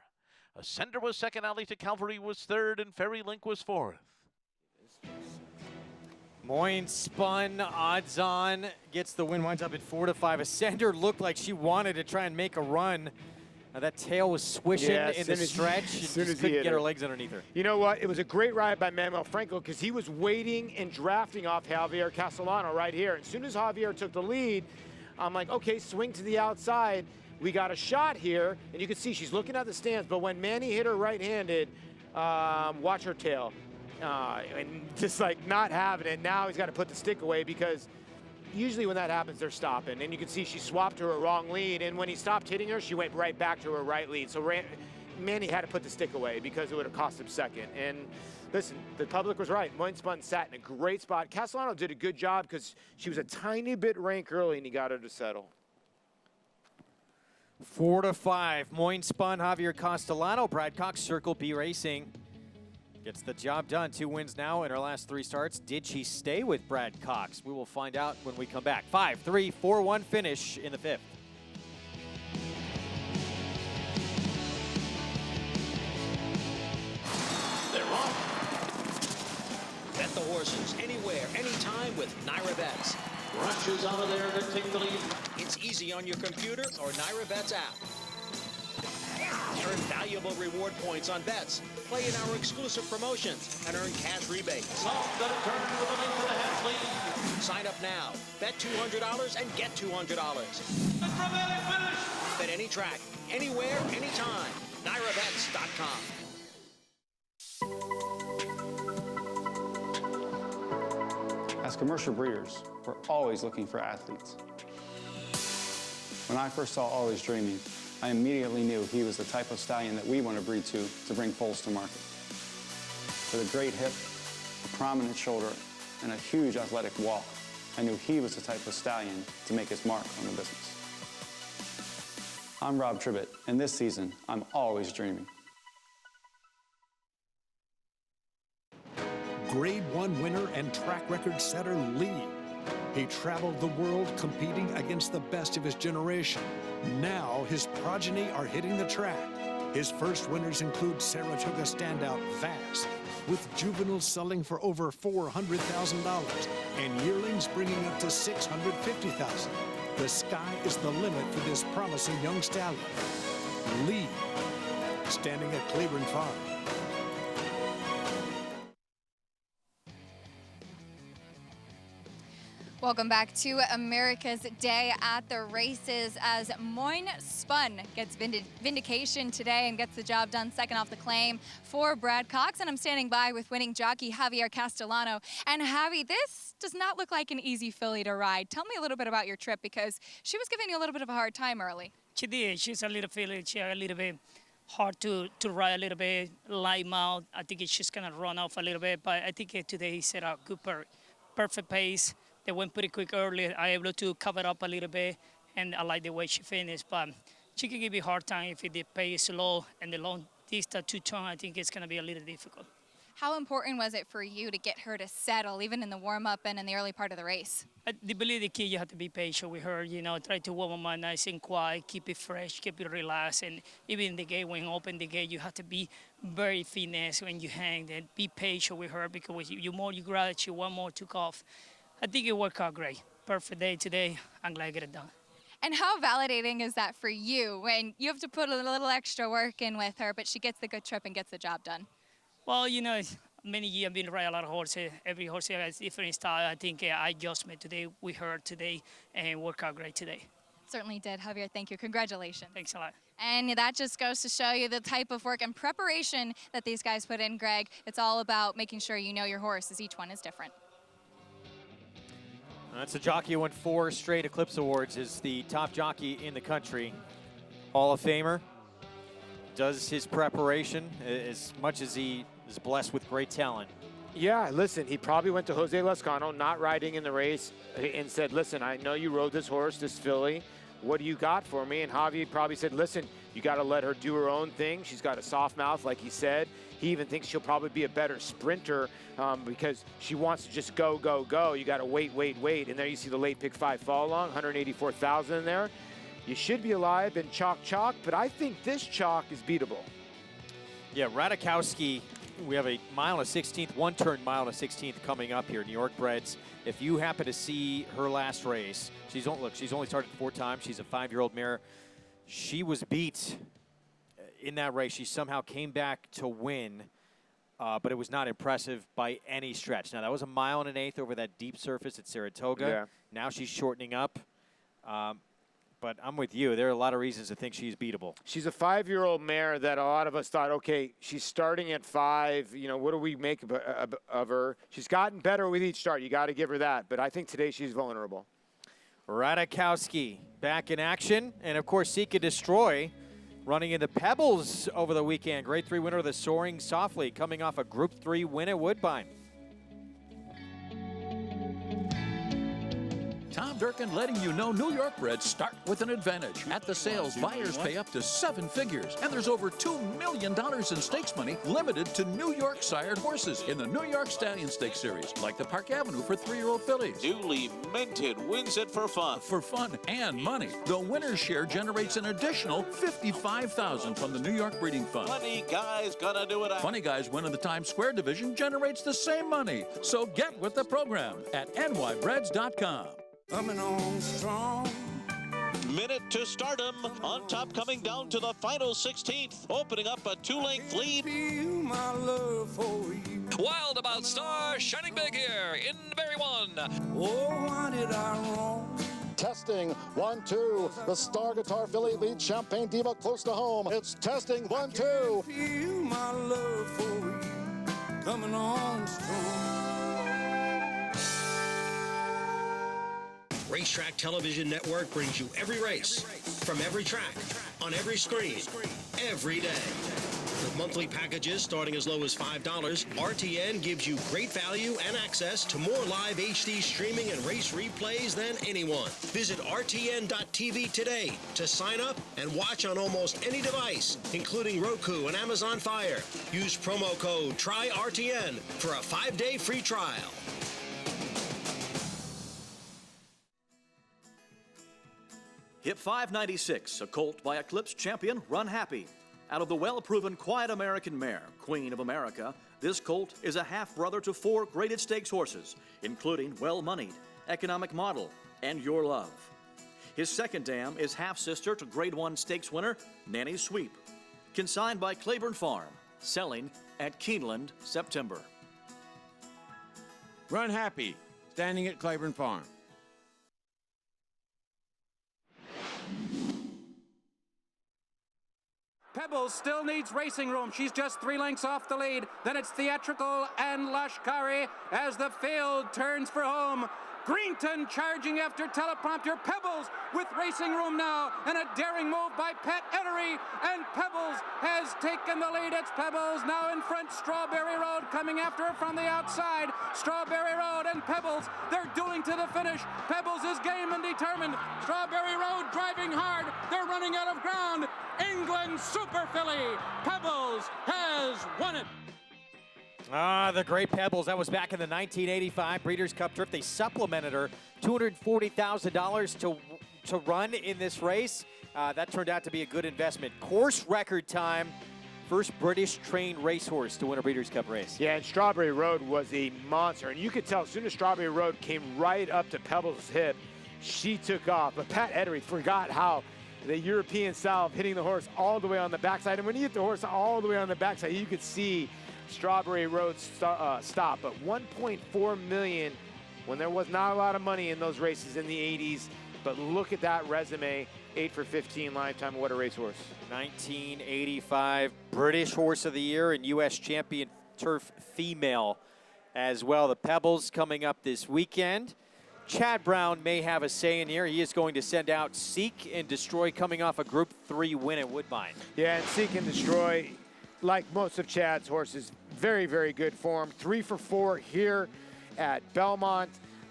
Ascender was second, Alley to Calvary was third, and Fairy Link was fourth. Moinspun, odds on, gets the win, winds up at 4-5. Ascender looked like she wanted to try and make a run. That tail was swishing in the stretch. She just couldn't get her legs underneath her. You know what? It was a great ride by Manuel Franco because he was waiting and drafting off Javier Castellano right here. As soon as Javier took the lead, I'm like, okay, swing to the outside. We got a shot here, and you can see she's looking at the stands. But when Manny hit her right-handed, watch her tail. And just like not having it. Now he's got to put the stick away because usually when that happens, they're stopping. And you can see she swapped to her wrong lead. And when he stopped hitting her, she went right back to her right lead. So Manny had to put the stick away because it would have cost him second. And listen, the public was right. Moinspun sat in a great spot. Castellano did a good job because she was a tiny bit rank early and he got her to settle. 4-5. Moinspun, Javier Castellano, Brad Cox, Circle B Racing. Gets the job done. 2 wins now in her last 3 starts. Did she stay with Brad Cox? We will find out when we come back. 5-3, 4-1 finish in the 5th. They're off. Bet the horses anywhere, anytime with Naira Bets. Rushes out of there to take the lead. It's easy on your computer or Naira Bets app. Earn valuable reward points on bets. Play in our exclusive promotions and earn cash rebates. Off the turn with a length and a half lead. Sign up now. Bet $200 and get $200. Bet any track, anywhere, anytime. NairaBets.com. As commercial breeders, we're always looking for athletes. When I first saw Always Dreaming, I immediately knew he was the type of stallion that we want to breed to bring foals to market. With a great hip, a prominent shoulder, and a huge athletic walk, I knew he was the type of stallion to make his mark on the business. I'm Rob Tribbett, and this season, I'm always dreaming. Grade 1 winner and track record setter Lee. He traveled the world competing against the best of his generation. Now his progeny are hitting the track. His first winners include Saratoga standout Vass, with juveniles selling for over $400,000 and yearlings bringing up to $650,000. The sky is the limit for this promising young stallion. Lee, standing at Claiborne Farm. Welcome back to America's Day at the Races as Moyne Spun gets vindication today and gets the job done second off the claim for Brad Cox. And I'm standing by with winning jockey Javier Castellano. And Javi, this does not look like an easy filly to ride. Tell me a little bit about your trip because she was giving you a little bit of a hard time early. She did. She's a little filly. She's a little bit hard to ride, a little bit light mouth. I think she's going to run off a little bit. But I think today he set a good perfect pace. They went pretty quick early. I able to cover up a little bit, and I like the way she finished. But she can give you a hard time if the pace is low and the long distance two-turn. I think it's going to be a little difficult. How important was it for you to get her to settle, even in the warm-up and in the early part of the race? I believe the key, you have to be patient with her. You know, try to warm up nice and quiet, keep it fresh, keep it relaxed. And even the gate, when you open the gate, you have to be very finesse when you hang and be patient with her because the more you grab, she one more took off. I think it worked out great. Perfect day today. I'm glad I get it done. And how validating is that for you when you have to put a little extra work in with her, but she gets the good trip and gets the job done? Well, you know, many years I've been riding a lot of horses. Every horse has different style. I think I adjustment today with her today and worked out great today. Certainly did, Javier. Thank you. Congratulations. Thanks a lot. And that just goes to show you the type of work and preparation that these guys put in, Greg. It's all about making sure you know your horse, as each one is different. That's a jockey who won 4 straight Eclipse Awards, is the top jockey in the country. Hall of Famer. Does his preparation as much as he is blessed with great talent. Yeah, listen, he probably went to Jose Lascano, not riding in the race, and said, listen, I know you rode this horse, this filly. What do you got for me? And Javi probably said, listen, you got to let her do her own thing. She's got a soft mouth, like he said. He even thinks she'll probably be a better sprinter because she wants to just go, go, go. You got to wait, wait, wait. And there you see the late pick 5 fall along, 184,000 in there. You should be alive and chalk, but I think this chalk is beatable. Yeah, Radikowski, we have a mile and a 16th, one-turn mile and a 16th coming up here, New York Breds. If you happen to see her last race, she's only started 4 times. She's a 5-year-old mare. She was beat in that race. She somehow came back to win, but it was not impressive by any stretch. Now, that was a mile and an 1/8 over that deep surface at Saratoga. Yeah. Now she's shortening up. But I'm with you. There are a lot of reasons to think she's beatable. She's a 5-year-old mare that a lot of us thought, okay, she's starting at 5. You know, what do we make of her? She's gotten better with each start. You got to give her that. But I think today she's vulnerable. Radikowski back in action. And, of course, Seek and Destroy running in the Pebbles over the weekend. Grade 3 winner of the Soaring Softly, coming off a Group 3 win at Woodbine. Tom Durkin letting you know New York Reds start with an advantage. At the sales, buyers pay up to 7 figures. And there's over $2 million in stakes money limited to New York sired horses in the New York Stallion Stakes Series, like the Park Avenue for 3-year-old fillies. Newly minted wins it for fun. For fun and money. The winner's share generates an additional $55,000 from the New York Breeding Fund. Funny Guy's gonna do it. Funny Guys winning the Times Square division generates the same money. So get with the program at nybreds.com. Coming on strong. Minute to stardom. On top, coming down to the final 16th, opening up a 2-length lead. Feel my love for you. Wild About Star shining big here in Berry 1. Oh, why did I wrong? Testing 1, 2. The Star Guitar filly leads Champagne Diva close to home. It's testing 1, 2. Feel my love for you. Coming on strong. Racetrack Television Network brings you every race, from every track, on every screen, every day. With monthly packages starting as low as $5, RTN gives you great value and access to more live HD streaming and race replays than anyone. Visit RTN.tv today to sign up and watch on almost any device, including Roku and Amazon Fire. Use promo code TRYRTN for a 5-day free trial. Hit 596, a colt by Eclipse champion Run Happy. Out of the well-proven Quiet American mare, Queen of America, this colt is a half-brother to 4 graded stakes horses, including Well Moneyed, Economic Model, and Your Love. His second dam is half-sister to Grade 1 stakes winner Nanny's Sweep. Consigned by Claiborne Farm, selling at Keeneland, September. Run Happy, standing at Claiborne Farm. Pebbles still needs racing room. She's just 3 lengths off the lead. Then it's Theatrical and Lashkari as the field turns for home. Greenton charging after teleprompter. Pebbles with racing room now, and a daring move by Pat Ettery, and Pebbles has taken the lead. It's Pebbles now in front. Strawberry Road coming after her from the outside. Strawberry Road and Pebbles, they're dueling to the finish. Pebbles is game and determined. Strawberry Road driving hard. They're running out of ground. England Super Filly. Pebbles has won it. The great Pebbles. That was back in the 1985 Breeders' Cup Trip. They supplemented her $240,000 to run in this race. That turned out to be a good investment. Course record time. First British trained racehorse to win a Breeders' Cup race. Yeah, and Strawberry Road was a monster. And you could tell as soon as Strawberry Road came right up to Pebbles' hip, she took off. But Pat Ettery forgot how the European style of hitting the horse all the way on the backside. And when you hit the horse all the way on the backside, you could see Strawberry Road stop. But $1.4 million when there was not a lot of money in those races in the 80s. But look at that resume, 8 for 15 lifetime. What a racehorse. 1985 British Horse of the Year and U.S. Champion Turf Female as well. The Pebbles coming up this weekend. Chad Brown may have a say in here. He is going to send out Seek and Destroy coming off a Group 3 win at Woodbine. Yeah, and Seek and Destroy, like most of Chad's horses, very, very good form. 3 for 4 here at Belmont,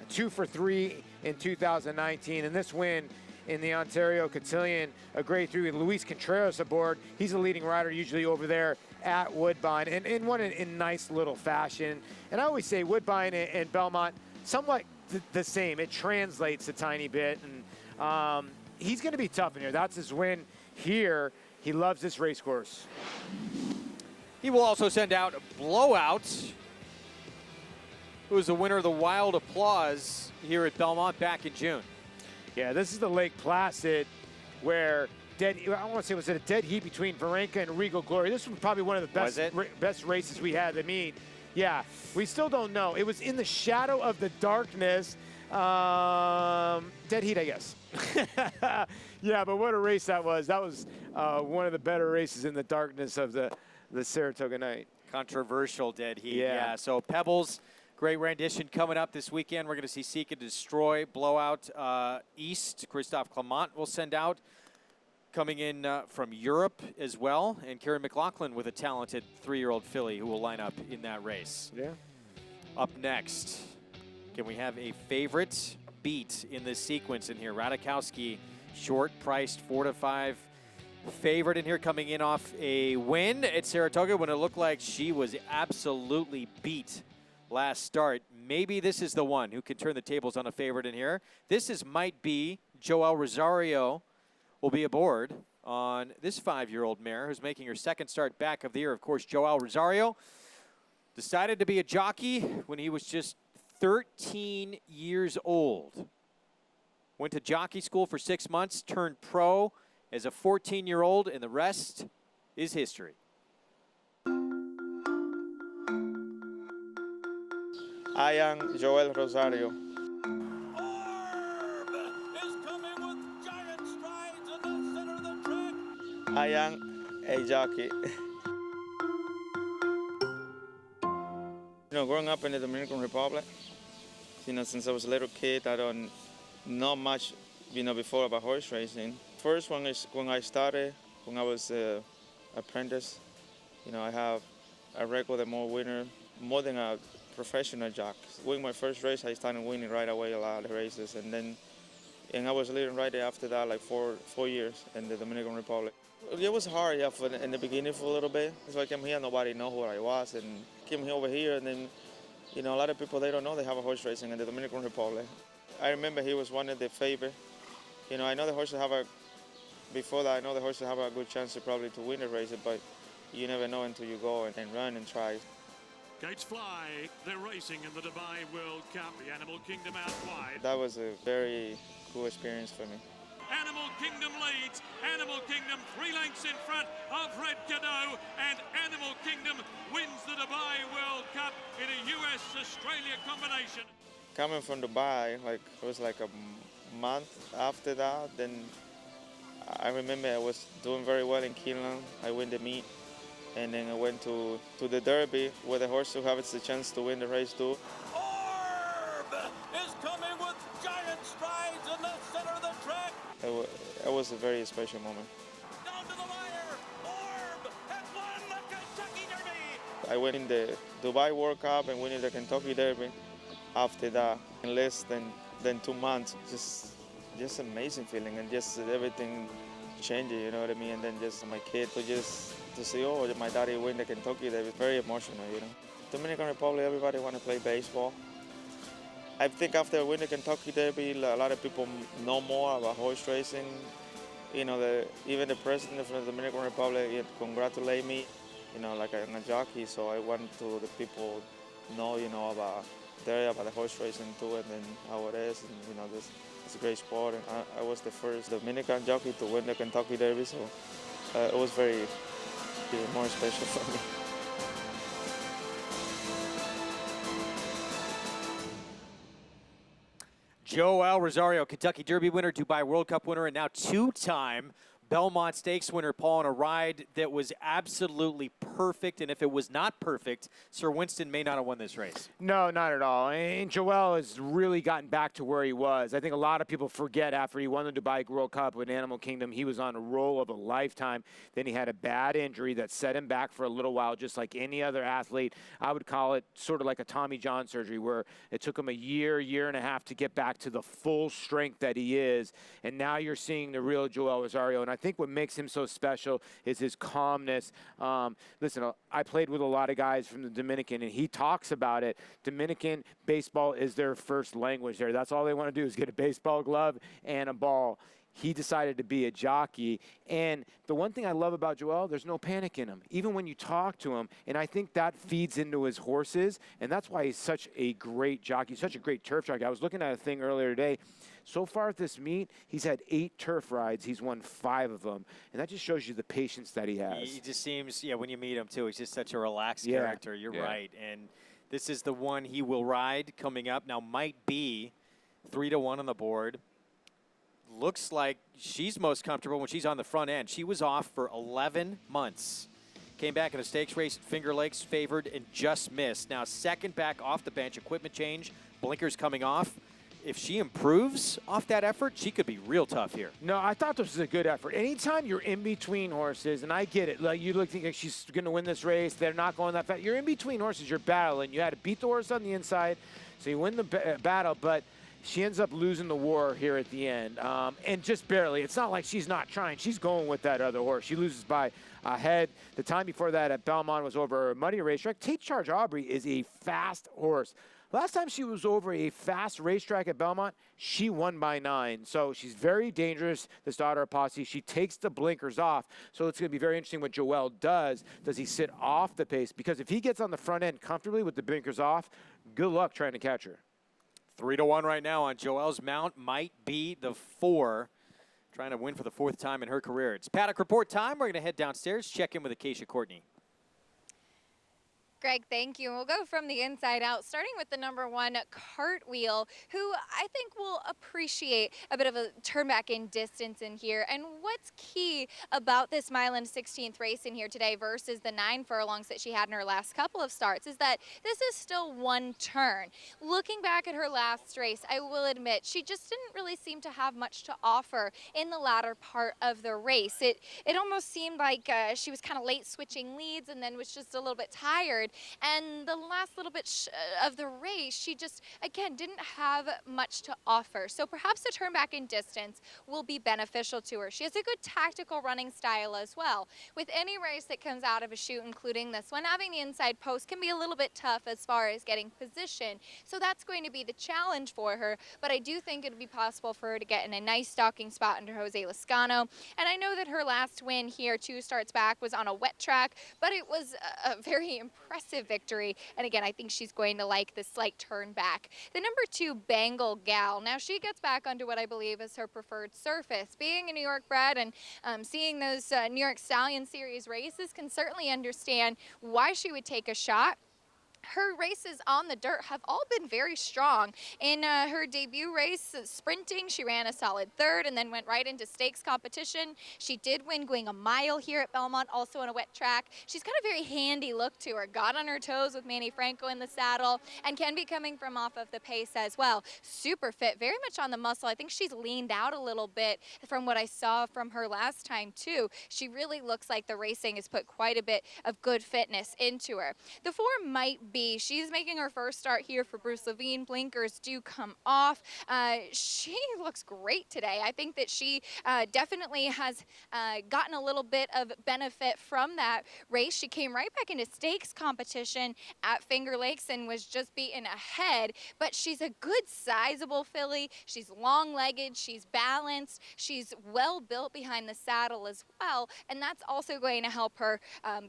2 for 3 in 2019. And this win in the Ontario Cotillion, a grade 3 with Luis Contreras aboard. He's a leading rider usually over there at Woodbine, and won it in nice little fashion. And I always say Woodbine and Belmont, somewhat the same. It translates a tiny bit, and he's going to be tough in here. That's his win here. He loves this race course. He will also send out Blowout, who is the winner of the Wild Applause here at Belmont back in June. Yeah, this is the Lake Placid where I want to say, was it a dead heat between Varenka and Regal Glory? This was probably one of the best races we had. I mean, yeah, we still don't know. It was in the shadow of the darkness. Dead heat, I guess. Yeah, but what a race that was. That was one of the better races in the darkness of the Saratoga night. Controversial dead heat. Yeah. So Pebbles, great rendition coming up this weekend. We're going to see Seek and Destroy, Blowout East. Christophe Clement will send out. Coming in from Europe as well, and Karen McLaughlin with a talented 3-year-old filly who will line up in that race. Yeah. Up next, can we have a favorite beat in this sequence in here? Radikowski, short-priced 4 to 5 favorite in here, coming in off a win at Saratoga when it looked like she was absolutely beat last start. Maybe this is the one who can turn the tables on a favorite in here. This might be Joel Rosario. Will be aboard on this 5-year-old mare who's making her second start back of the year. Of course, Joel Rosario decided to be a jockey when he was just 13 years old. Went to jockey school for 6 months, turned pro as a 14-year-old, and the rest is history. I am Joel Rosario. I am a jockey. Growing up in the Dominican Republic, since I was a little kid, I don't know much, before about horse racing. First one is when I started, when I was an apprentice. I have a record of more than a professional jockey. Winning my first race, I started winning right away a lot of races, and I was leading right after that, like 4 years in the Dominican Republic. It was hard, in the beginning for a little bit. So I came here, nobody knew who I was, and came here over here, and then, a lot of people, they don't know they have a horse racing in the Dominican Republic. I remember he was one of the favorite You know, I know the horses have before that, I know the horses have a good chance to win the race, but you never know until you go and run and try. Gates fly, they're racing in the Dubai World Cup, the Animal Kingdom out wide. That was a very cool experience for me. Animal Kingdom leads, Animal Kingdom 3 lengths in front of Red Cadeau, and Animal Kingdom wins the Dubai World Cup in a US-Australia combination. Coming from Dubai, it was like a month after that, then I remember I was doing very well in Keeneland. I win the meet. And then I went to the Derby, where the horse who has the chance to win the race too. Orb is coming with giant strides in the center of the track. It was a very special moment. Down to the wire, Orb has won the Kentucky Derby. I went in the Dubai World Cup and winning the Kentucky Derby. After that, in less than 2 months, just amazing feeling, and just everything changing, you know what I mean? And then just my kid to see, oh, my daddy win the Kentucky Derby, very emotional, you know. Dominican Republic, everybody want to play baseball. I think after winning the Kentucky Derby, a lot of people know more about horse racing. You know, even the president of the Dominican Republic congratulate me, you know, like I'm a jockey, so I want to the people know, you know, about the horse racing too, and then how it is, and you know, it's a great sport. And I was the first Dominican jockey to win the Kentucky Derby, so it was even more special for me. Joel Rosario, Kentucky Derby winner, Dubai World Cup winner, and now two-time Belmont Stakes winner, Paul, on a ride that was absolutely perfect. And if it was not perfect, Sir Winston may not have won this race. No, not at all. And Joel has really gotten back to where he was. I think a lot of people forget after he won the Dubai World Cup with Animal Kingdom, he was on a roll of a lifetime. Then he had a bad injury that set him back for a little while, just like any other athlete. I would call it sort of like a Tommy John surgery, where it took him a year and a half to get back to the full strength that he is. And now you're seeing the real Joel Rosario. And I think what makes him so special is his calmness. Listen, I played with a lot of guys from the Dominican, and he talks about it. Dominican baseball is their first language there. That's all they want to do is get a baseball glove and a ball. He decided to be a jockey. And the one thing I love about Joel, there's no panic in him, even when you talk to him. And I think that feeds into his horses, and that's why he's such a great jockey, such a great turf jockey. I was looking at a thing earlier today. So far at this meet, he's had 8 turf rides. He's won 5 of them. And that just shows you the patience that he has. He just seems, when you meet him, too, he's just such a relaxed character. You're right. And this is the one he will ride coming up. Now, might be 3-1 on the board. Looks like she's most comfortable when she's on the front end. She was off for 11 months. Came back in a stakes race at Finger Lakes, favored and just missed. Now, second back off the bench, equipment change, blinkers coming off. If she improves off that effort, she could be real tough here. No, I thought this was a good effort. Anytime you're in between horses, and I get it, like you look think she's going to win this race, they're not going that fast. You're in between horses, you're battling. You had to beat the horse on the inside, so you win the battle, but she ends up losing the war here at the end, and just barely. It's not like she's not trying. She's going with that other horse. She loses by a head. The time before that at Belmont was over a muddy racetrack. Tate Charge Aubrey is a fast horse. Last time she was over a fast racetrack at Belmont, she won by 9. So she's very dangerous, this daughter of Posse. She takes the blinkers off. So it's going to be very interesting what Joel does. Does he sit off the pace? Because if he gets on the front end comfortably with the blinkers off, good luck trying to catch her. 3-1 right now on Joel's mount. Might be the 4. Trying to win for the 4th time in her career. It's Paddock Report time. We're going to head downstairs, check in with Acacia Courtney. Greg, thank you. We'll go from the inside out, starting with the number 1, Cartwheel, who I think will appreciate a bit of a turn back in distance in here. And what's key about this mile and 16th race in here today versus the 9 furlongs that she had in her last couple of starts is that this is still one turn. Looking back at her last race, I will admit she just didn't really seem to have much to offer in the latter part of the race. It almost seemed like she was kind of late switching leads and then was just a little bit tired. And the last little bit of the race, she just, again, didn't have much to offer. So perhaps the turn back in distance will be beneficial to her. She has a good tactical running style as well. With any race that comes out of a chute, including this one, having the inside post can be a little bit tough as far as getting position. So that's going to be the challenge for her. But I do think it'll be possible for her to get in a nice stalking spot under Jose Lezcano. And I know that her last win here 2 starts back was on a wet track, but it was a very impressive victory. And again, I think she's going to like the slight turn back. The number 2, Bengal Gal. Now she gets back onto what I believe is her preferred surface. Being a New York bred and seeing those New York Stallion Series races, can certainly understand why she would take a shot. Her races on the dirt have all been very strong. In her debut race, sprinting, she ran a solid 3rd and then went right into stakes competition. She did win going a mile here at Belmont, also on a wet track. She's got a very handy look to her. Got on her toes with Manny Franco in the saddle and can be coming from off of the pace as well. Super fit, very much on the muscle. I think she's leaned out a little bit from what I saw from her last time too. She really looks like the racing has put quite a bit of good fitness into her. The 4 might be, she's making her first start here for Bruce Levine. Blinkers do come off. She looks great today. I think that she definitely has gotten a little bit of benefit from that race. She came right back into stakes competition at Finger Lakes and was just beaten ahead, but she's a good sizable filly. She's long-legged, she's balanced, she's well built behind the saddle as well, and that's also going to help her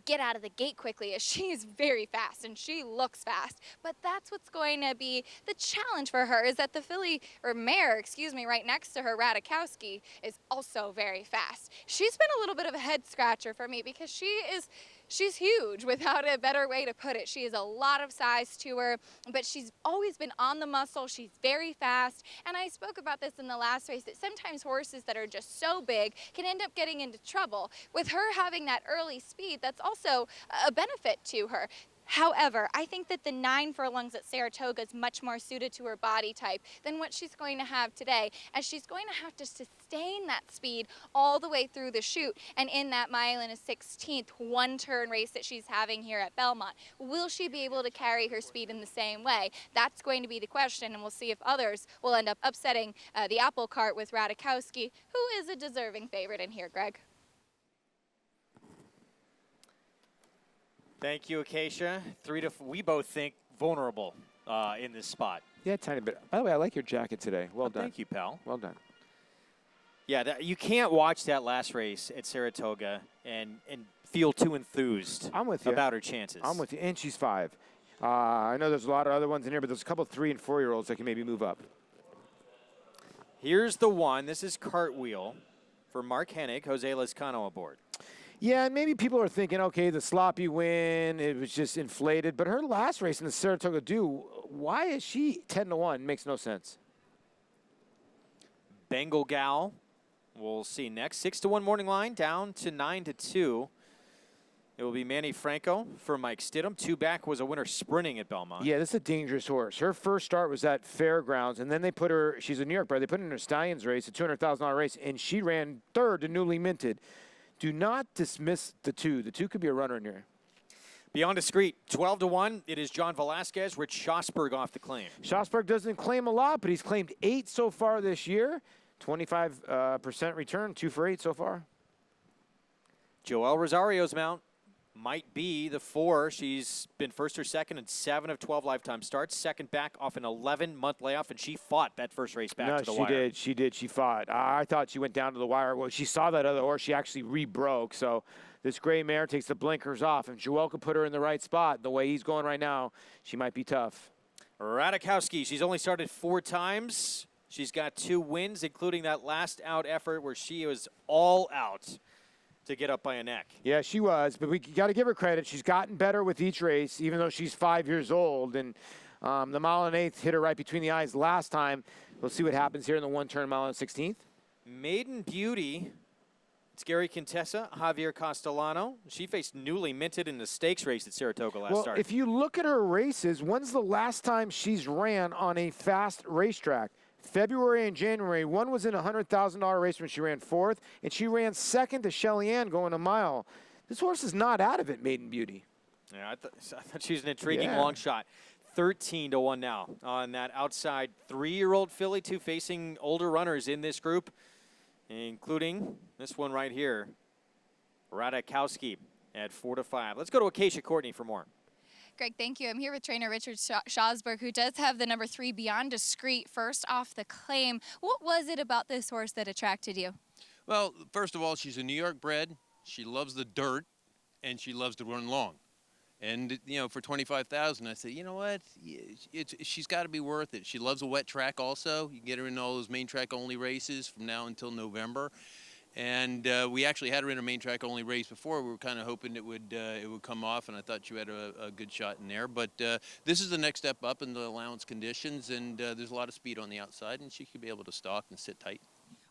get out of the gate quickly, as she is very fast and she looks fast. But that's what's going to be the challenge for her, is that the filly, or mare, excuse me, right next to her, Radikowski, is also very fast. She's been a little bit of a head scratcher for me because she's huge, without a better way to put it. She has a lot of size to her, but she's always been on the muscle. She's very fast. And I spoke about this in the last race, that sometimes horses that are just so big can end up getting into trouble. With her having that early speed, that's also a benefit to her. However, I think that the 9 furlongs at Saratoga is much more suited to her body type than what she's going to have today, as she's going to have to sustain that speed all the way through the chute. And in that 1 1/16 one-turn race that she's having here at Belmont, will she be able to carry her speed in the same way? That's going to be the question, and we'll see if others will end up upsetting the apple cart with Radikowski, who is a deserving favorite in here, Greg. Thank you, Acacia. 3 to we both think vulnerable in this spot. Yeah, tiny bit. By the way, I like your jacket today. Well done. Thank you, pal. Well done. Yeah, you can't watch that last race at Saratoga and feel too enthused about her chances. I'm with you. And she's 5. I know there's a lot of other ones in here, but there's a couple of 3- and 4-year-olds that can maybe move up. Here's the one. This is Cartwheel for Mark Hennig. Jose Lezcano aboard. Yeah, and maybe people are thinking, okay, the sloppy win, it was just inflated. But her last race in the Saratoga Dew, why is she 10-1? Makes no sense. Bengal Gal, we'll see next. 6-1 morning line, down to 9-2. It will be Manny Franco for Mike Stidham. 2 back was a winner sprinting at Belmont. Yeah, this is a dangerous horse. Her first start was at Fairgrounds, and then they put her, she's a New York bred, they put her in a Stallions race, a $200,000 race, and she ran 3rd to Newly Minted. Do not dismiss the 2. The 2 could be a runner in here. Beyond Discreet, 12-1. It is John Velasquez, Rich Schosberg off the claim. Schosberg doesn't claim a lot, but he's claimed 8 so far this year. 25% return, 2 for 8 so far. Joel Rosario's mount might be the 4. She's been first or second in 7 of 12 lifetime starts. Second back off an 11-month layoff, and she fought that first race back to the wire. She did. She fought. I thought she went down to the wire. Well, she saw that other horse. She actually re-broke. So this gray mare takes the blinkers off. And Joel could put her in the right spot. The way he's going right now, she might be tough. Radikowski, she's only started 4 times. She's got 2 wins, including that last out effort where she was all out to get up by a neck. Yeah, she was, but we got to give her credit. She's gotten better with each race, even though she's 5 years old. And the 1 1/8 hit her right between the eyes last time. We'll see what happens here in the one-turn 1 1/16. Maiden Beauty. It's Gary Contessa, Javier Castellano. She faced Newly Minted in the stakes race at Saratoga last start. If you look at her races, when's the last time she's ran on a fast racetrack? February and January. One was in a $100,000 race when she ran 4th, and she ran 2nd to Shelly Ann going a mile. This horse is not out of it, Maiden Beauty. Yeah, I thought she was an intriguing long shot. 13 to 1 now on that outside 3-year-old filly, too, facing older runners in this group, including this one right here, Radakowski at 4 to 5. Let's go to Acacia Courtney for more. Greg, thank you. I'm here with trainer Richard Schosberg, who does have the number 3 Beyond Discreet first off the claim. What was it about this horse that attracted you? Well, first of all, she's a New York bred. She loves the dirt, and she loves to run long. And, you know, for $25,000, I said, you know what, she's got to be worth it. She loves a wet track also. You can get her in all those main track only races from now until November. And we actually had her in a main track only race before. We were kind of hoping it would come off, and I thought she had a good shot in there. But this is the next step up in the allowance conditions, and there's a lot of speed on the outside, and she could be able to stalk and sit tight.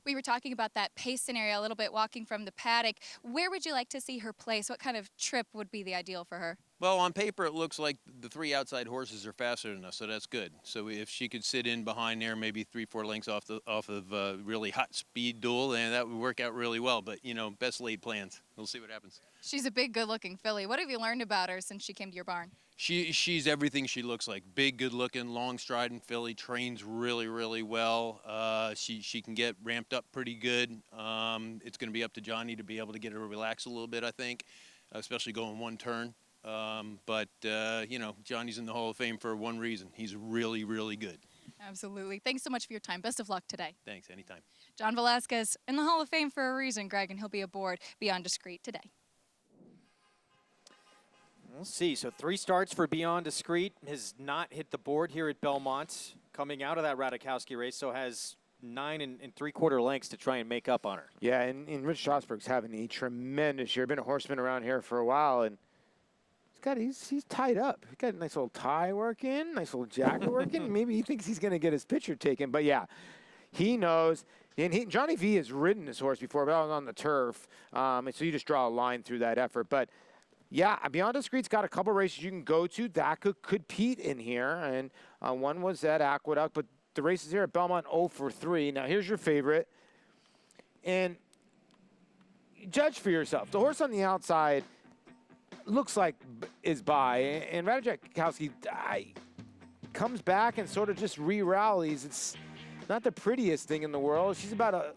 We were talking about that pace scenario a little bit, walking from the paddock. Where would you like to see her place? What kind of trip would be the ideal for her? Well, on paper, it looks like the 3 outside horses are faster than us, so that's good. So if she could sit in behind there, maybe 3-4 lengths off of really hot speed duel, then that would work out really well. But, you know, best laid plans. We'll see what happens. She's a big, good-looking filly. What have you learned about her since she came to your barn? She's everything she looks like. Big, good-looking, long-striding filly. Trains really, really well. She can get ramped up pretty good. It's going to be up to Johnny to be able to get her to relax a little bit, I think, especially going one turn. But you know, Johnny's in the Hall of Fame for one reason. He's really, really good. Absolutely. Thanks so much for your time. Best of luck today. Thanks. Anytime. John Velasquez in the Hall of Fame for a reason, Greg, and he'll be aboard Beyond Discreet today. We'll see. So 3 starts for Beyond Discreet. Has not hit the board here at Belmont. Coming out of that Radakowski race, so has 9 3/4 lengths to try and make up on her. Yeah, and Rich Schosberg's having a tremendous year. Been a horseman around here for a while, and he's tied up. He's got a nice little tie working, nice little jacket working. Maybe he thinks he's going to get his picture taken, but yeah, he knows. And Johnny V has ridden this horse before, but on the turf, and so you just draw a line through that effort. But yeah, Beyond Discreet's got a couple races you can go to that could compete in here, and one was at Aqueduct, but the races here at Belmont 0 for 3. Now here's your favorite, and judge for yourself. The horse on the outside looks like is by, and Radakowski comes back and sort of just re-rallies. It's not the prettiest thing in the world. She's about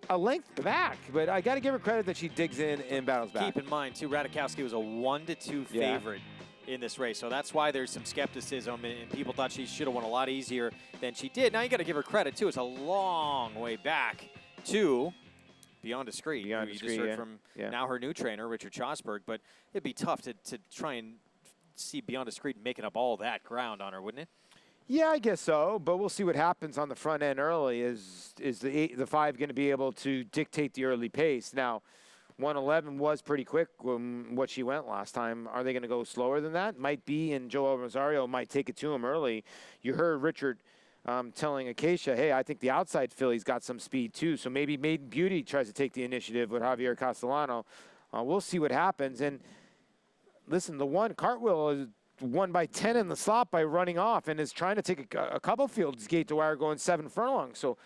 a length back, but I got to give her credit that she digs in and battles back. Keep in mind, too, Radakowski was a 1-2 favorite in this race, so that's why there's some skepticism, and people thought she should have won a lot easier than she did. Now you got to give her credit, too. It's a long way back to Beyond Discreet. Beyond You Discreet, just heard from now her new trainer, Richard Schosberg, but it'd be tough to try and see Beyond Discreet making up all that ground on her, wouldn't it? Yeah, I guess so, but we'll see what happens on the front end early. Is the 5 going to be able to dictate the early pace? Now, 111 was pretty quick what she went last time. Are they going to go slower than that? Might be, and Joel Rosario might take it to him early. You heard Richard telling Acacia, hey, I think the outside filly's got some speed too, so maybe Maiden Beauty tries to take the initiative with Javier Castellano. We'll see what happens. And listen, the one, Cartwheel is won by 10 in the slot by running off and is trying to take a couple fields gate to wire going 7 furlongs. So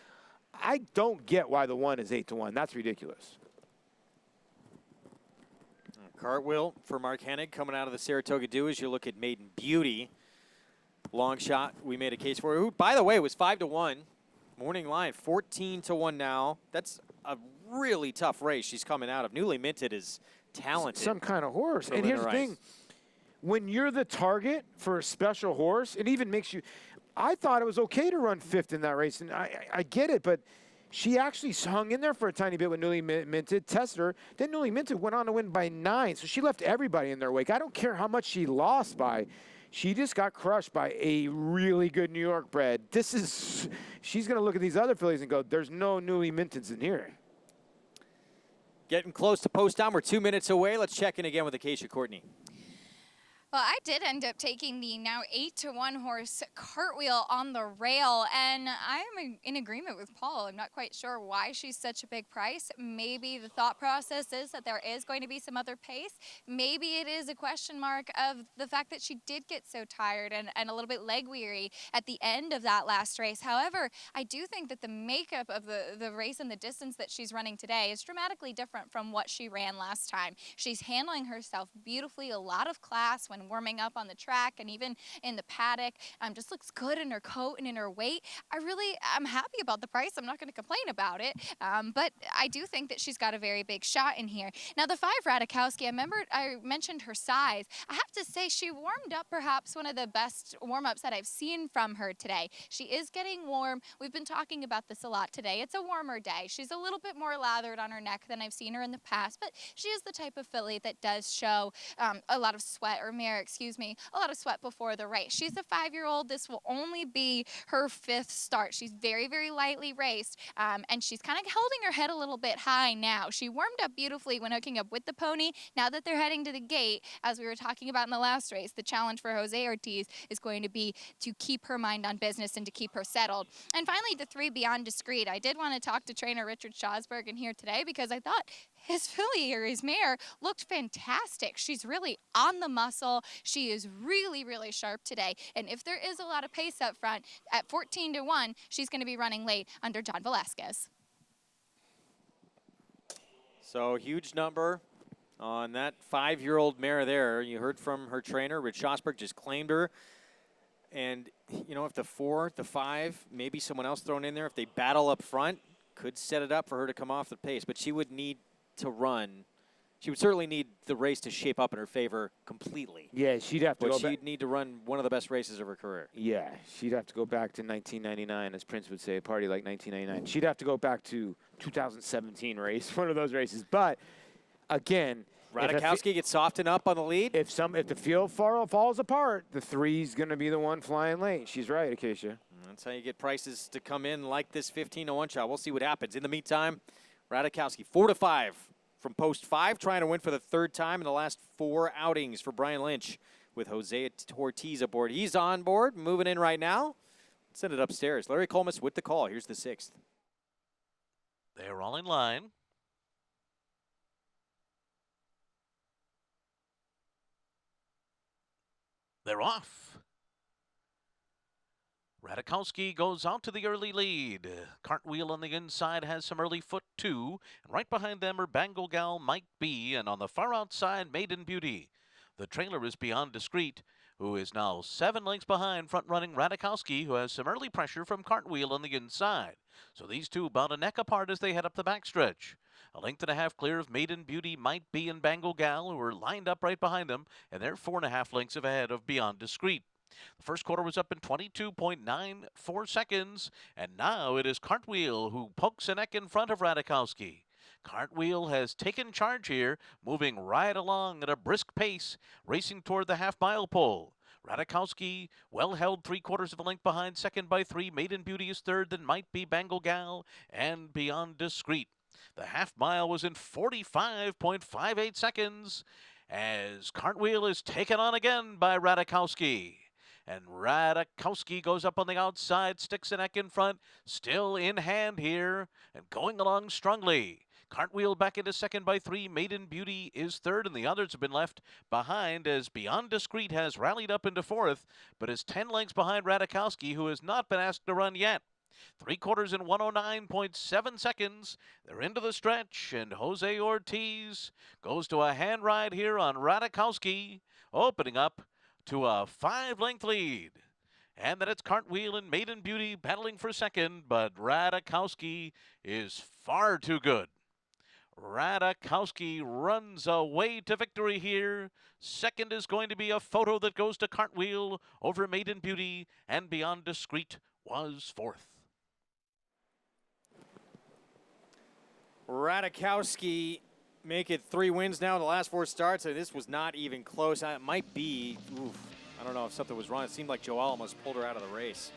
I don't get why the 1 is 8 to 1. That's ridiculous. Cartwheel for Mark Hennig coming out of the Saratoga Dew as you look at Maiden Beauty. Long shot we made a case for, who, by the way, was 5 to 1. Morning line 14 to 1 now. That's a really tough race she's coming out of. Newly minted is talented. Some kind of horse. And here's the thing. When you're the target for a special horse, it even makes you – I thought it was okay to run 5th in that race, and I get it, but she actually hung in there for a tiny bit with Newly Minted, tested her. Then Newly Minted went on to win by 9, so she left everybody in their wake. I don't care how much she lost by. She just got crushed by a really good New York bred. She's going to look at these other fillies and go, there's no Newly Minteds in here. Getting close to post time. We're 2 minutes away. Let's check in again with Acacia Courtney. Well, I did end up taking the now 8-1 horse Cartwheel on the rail, and I'm in agreement with Paul. I'm not quite sure why she's such a big price. Maybe the thought process is that there is going to be some other pace. Maybe it is a question mark of the fact that she did get so tired and a little bit leg weary at the end of that last race. However, I do think that the makeup of the race and the distance that she's running today is dramatically different from what she ran last time. She's handling herself beautifully, a lot of class when warming up on the track and even in the paddock. Just looks good in her coat and in her weight. I'm happy about the price. I'm not going to complain about it, but I do think that she's got a very big shot in here. Now, the 5 Radikowski, I mentioned her size. I have to say she warmed up perhaps one of the best warm-ups that I've seen from her today. She is getting warm. We've been talking about this a lot today. It's a warmer day. She's a little bit more lathered on her neck than I've seen her in the past, but she is the type of filly that does show a lot of sweat, or mare, excuse me, a lot of sweat before the race. She's a 5-year-old. This will only be her 5th start. She's very, very lightly raced, and she's kind of holding her head a little bit high now. She warmed up beautifully when hooking up with the pony. Now that they're heading to the gate, as we were talking about in the last race, the challenge for Jose Ortiz is going to be to keep her mind on business and to keep her settled. And finally, the 3 Beyond Discreet. I did want to talk to trainer Richard Schosberg in here today because I thought his filly, or his mare, looked fantastic. She's really on the muscle. She is really, really sharp today. And if there is a lot of pace up front, at 14-1, she's going to be running late under John Velasquez. So huge number on that 5-year-old mare there. You heard from her trainer. Rich Schosberg just claimed her. And, you know, if the 4, the 5, maybe someone else thrown in there, if they battle up front, could set it up for her to come off the pace. But she would need to run. She would certainly need the race to shape up in her favor completely. Yeah, she'd have to but go back. she'd need to run one of the best races of her career. Yeah, she'd have to go back to 1999, as Prince would say, a party like 1999. She'd have to go back to 2017 race, one of those races. But, again, Radikowski gets softened up on the lead. If the field falls apart, the 3's going to be the one flying late. She's right, Acacia. That's how you get prices to come in like this 15-1 shot. We'll see what happens. In the meantime, Radikowski 4-5 from post 5, trying to win for the 3rd time in the last 4 outings for Brian Lynch with Jose Ortiz aboard. He's on board, moving in right now. Send it upstairs. Larry Colmus with the call. Here's the 6th. They're all in line. They're off. Radikowski goes out to the early lead. Cartwheel on the inside has some early foot too. And right behind them are Bangle Gal, Might Be, and on the far outside, Maiden Beauty. The trailer is Beyond Discreet, who is now 7 lengths behind front-running Radikowski, who has some early pressure from Cartwheel on the inside. So these two about a neck apart as they head up the backstretch. 1.5 lengths clear of Maiden Beauty, Might Be, and Bangle Gal, who are lined up right behind them, and they're 4.5 lengths ahead of Beyond Discreet. The first quarter was up in 22.94 seconds, and now it is Cartwheel who pokes a neck in front of Radikowski. Cartwheel has taken charge here, moving right along at a brisk pace, racing toward the half-mile pole. Radikowski, well held 3/4 of a length behind, second by 3. Maiden Beauty is third, then Might Be, Bangle Gal, and Beyond Discreet. The half-mile was in 45.58 seconds, as Cartwheel is taken on again by Radikowski. And Radikowski goes up on the outside, sticks a neck in front, still in hand here, and going along strongly. Cartwheel back into second by 3. Maiden Beauty is third, and the others have been left behind as Beyond Discreet has rallied up into 4th, but is 10 lengths behind Radikowski, who has not been asked to run yet. 3/4 in 109.7 seconds. They're into the stretch, and Jose Ortiz goes to a hand ride here on Radikowski, opening up to a 5-length lead. And then it's Cartwheel and Maiden Beauty battling for second, but Radikowski is far too good. Radikowski runs away to victory here. Second is going to be a photo that goes to Cartwheel over Maiden Beauty, and Beyond Discreet was 4th. Radikowski make it 3 wins now in the last 4 starts, and this was not even close. It might be, I don't know if something was wrong. It seemed like Joelle almost pulled her out of the race.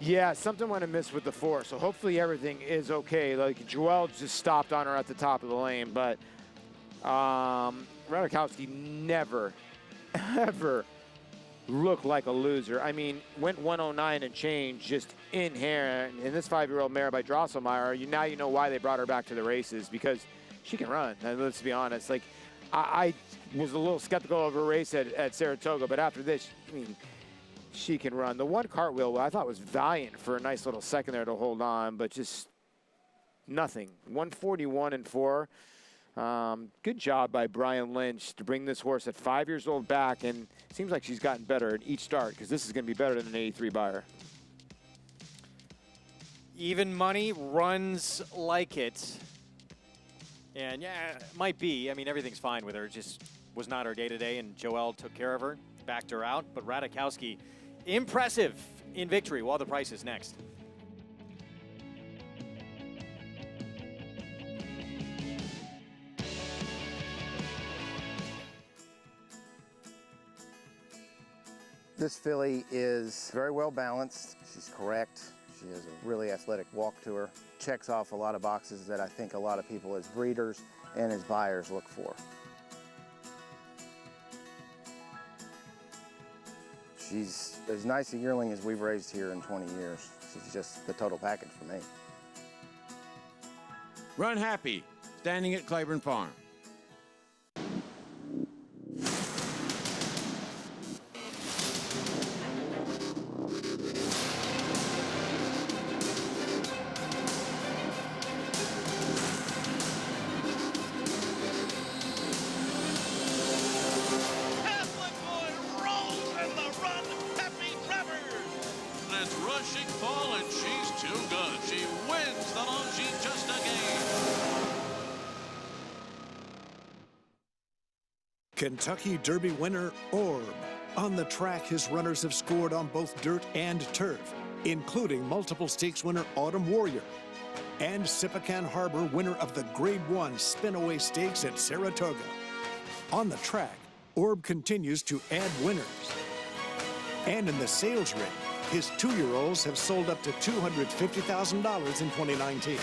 Yeah, something went amiss with the 4, so hopefully everything is okay. Like, Joelle just stopped on her at the top of the lane, but Radikowski never ever look like a loser. I mean, went 109 and change just in here. And this 5-year-old mare by Drosselmeyer, now you know why they brought her back to the races, because she can run. And let's be honest. Like, I was a little skeptical of her race at Saratoga, but after this, I mean, she can run. The one cartwheel I thought was valiant for a nice little second there to hold on, but just nothing. 141-4. Good job by Brian Lynch to bring this horse at 5 years old back, and it seems like she's gotten better at each start, because this is going to be better than an 83 buyer. Even money runs like it. And yeah, it might be. I mean, everything's fine with her. It just was not her day today, and Joel took care of her, backed her out. But Radikowski, impressive in victory. While the price is next. This filly is very well balanced. She's correct. She has a really athletic walk to her. Checks off a lot of boxes that I think a lot of people as breeders and as buyers look for. She's as nice a yearling as we've raised here in 20 years. She's just the total package for me. Run Happy, standing at Claiborne Farm. Rushing full, and she's too good. She wins the Longines Just a Game. Kentucky Derby winner Orb. On the track, his runners have scored on both dirt and turf, including multiple stakes winner Autumn Warrior and Sipacan Harbor, winner of the Grade 1 Spinaway Stakes at Saratoga. On the track, Orb continues to add winners. And in the sales ring, his 2-year-olds have sold up to $250,000 in 2019.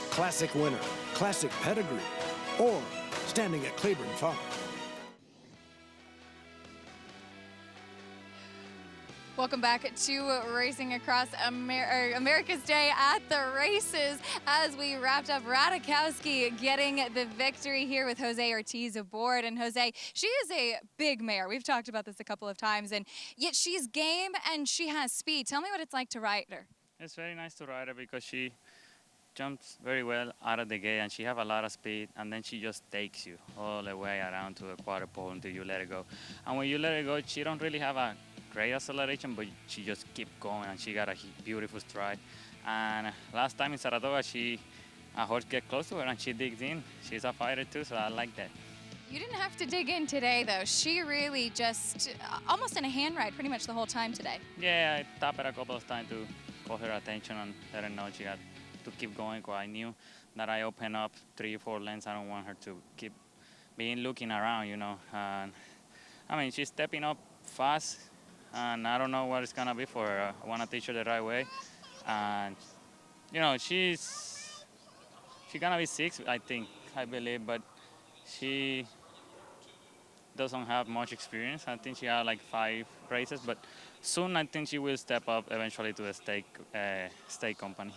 Classic winner, classic pedigree, or standing at Claiborne Farm. Welcome back to Racing Across America's Day at the Races, as we wrapped up Radikowski getting the victory here with Jose Ortiz aboard. And Jose, she is a big mare. We've talked about this a couple of times, and yet she's game and she has speed. Tell me what it's like to ride her. It's very nice to ride her because she jumps very well out of the gate, and she have a lot of speed, and then she just takes you all the way around to the quarter pole until you let her go. And when you let her go, she don't really have a great acceleration, but she just keep going, and she got a beautiful stride. And last time in Saratoga, a horse get close to her and she digs in. She's a fighter too, so I like that. You didn't have to dig in today, though. She really just almost in a hand ride pretty much the whole time today. Yeah, I tapped her a couple of times to call her attention and let her know she had to keep going, because I knew that I opened up 3 or 4 lengths. I don't want her to keep looking around, you know. And I mean, she's stepping up fast, and I don't know what it's gonna be for her. I want to teach her the right way, and you know, she's gonna be 6, I believe, but she doesn't have much experience. I think she had like 5 races, but soon I think she will step up eventually to a stake company.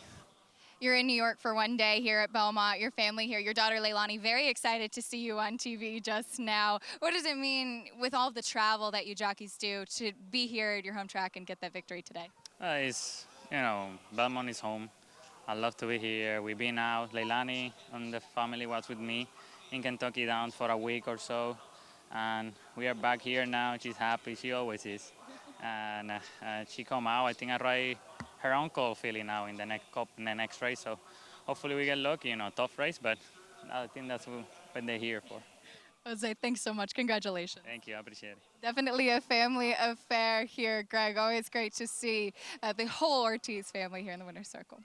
You're in New York for one day here at Belmont, your family here, your daughter Leilani, very excited to see you on TV just now. What does it mean with all of the travel that you jockeys do to be here at your home track and get that victory today? It's, you know, Belmont is home. I love to be here. We've been out. Leilani and the family was with me in Kentucky down for a week or so. And we are back here now. She's happy. She always is. And she come out. I think I ride her uncle filly now in the next race. So hopefully we get lucky. You know, tough race, but I think that's what they're here for. Jose, thanks so much. Congratulations. Thank you. I appreciate it. Definitely a family affair here, Greg. Always great to see the whole Ortiz family here in the winner's circle.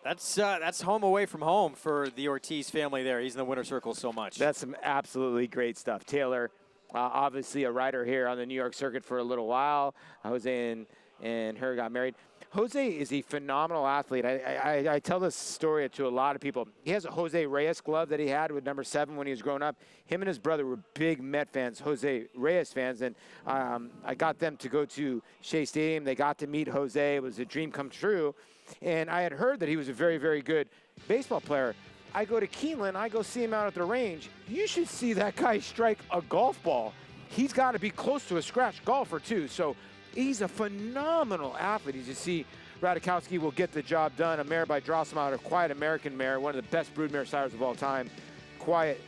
That's home away from home for the Ortiz family there. He's in the winner's circle so much. That's some absolutely great stuff. Taylor, obviously a rider here on the New York circuit for a little while. Jose and and her got married. Jose is a phenomenal athlete. I tell this story to a lot of people. He has a Jose Reyes glove that he had with number 7 when he was growing up. Him and his brother were big Met fans, Jose Reyes fans, and I got them to go to Shea Stadium. They got to meet Jose. It was a dream come true, and I had heard that he was a very, very good baseball player. I go to Keeneland. I go see him out at the range. You should see that guy strike a golf ball. He's got to be close to a scratch golfer, too, so he's a phenomenal athlete. As you see, Radikowski will get the job done. A mare by Drosselmeyer, a quiet American mare, one of the best broodmare sires of all time. Quiet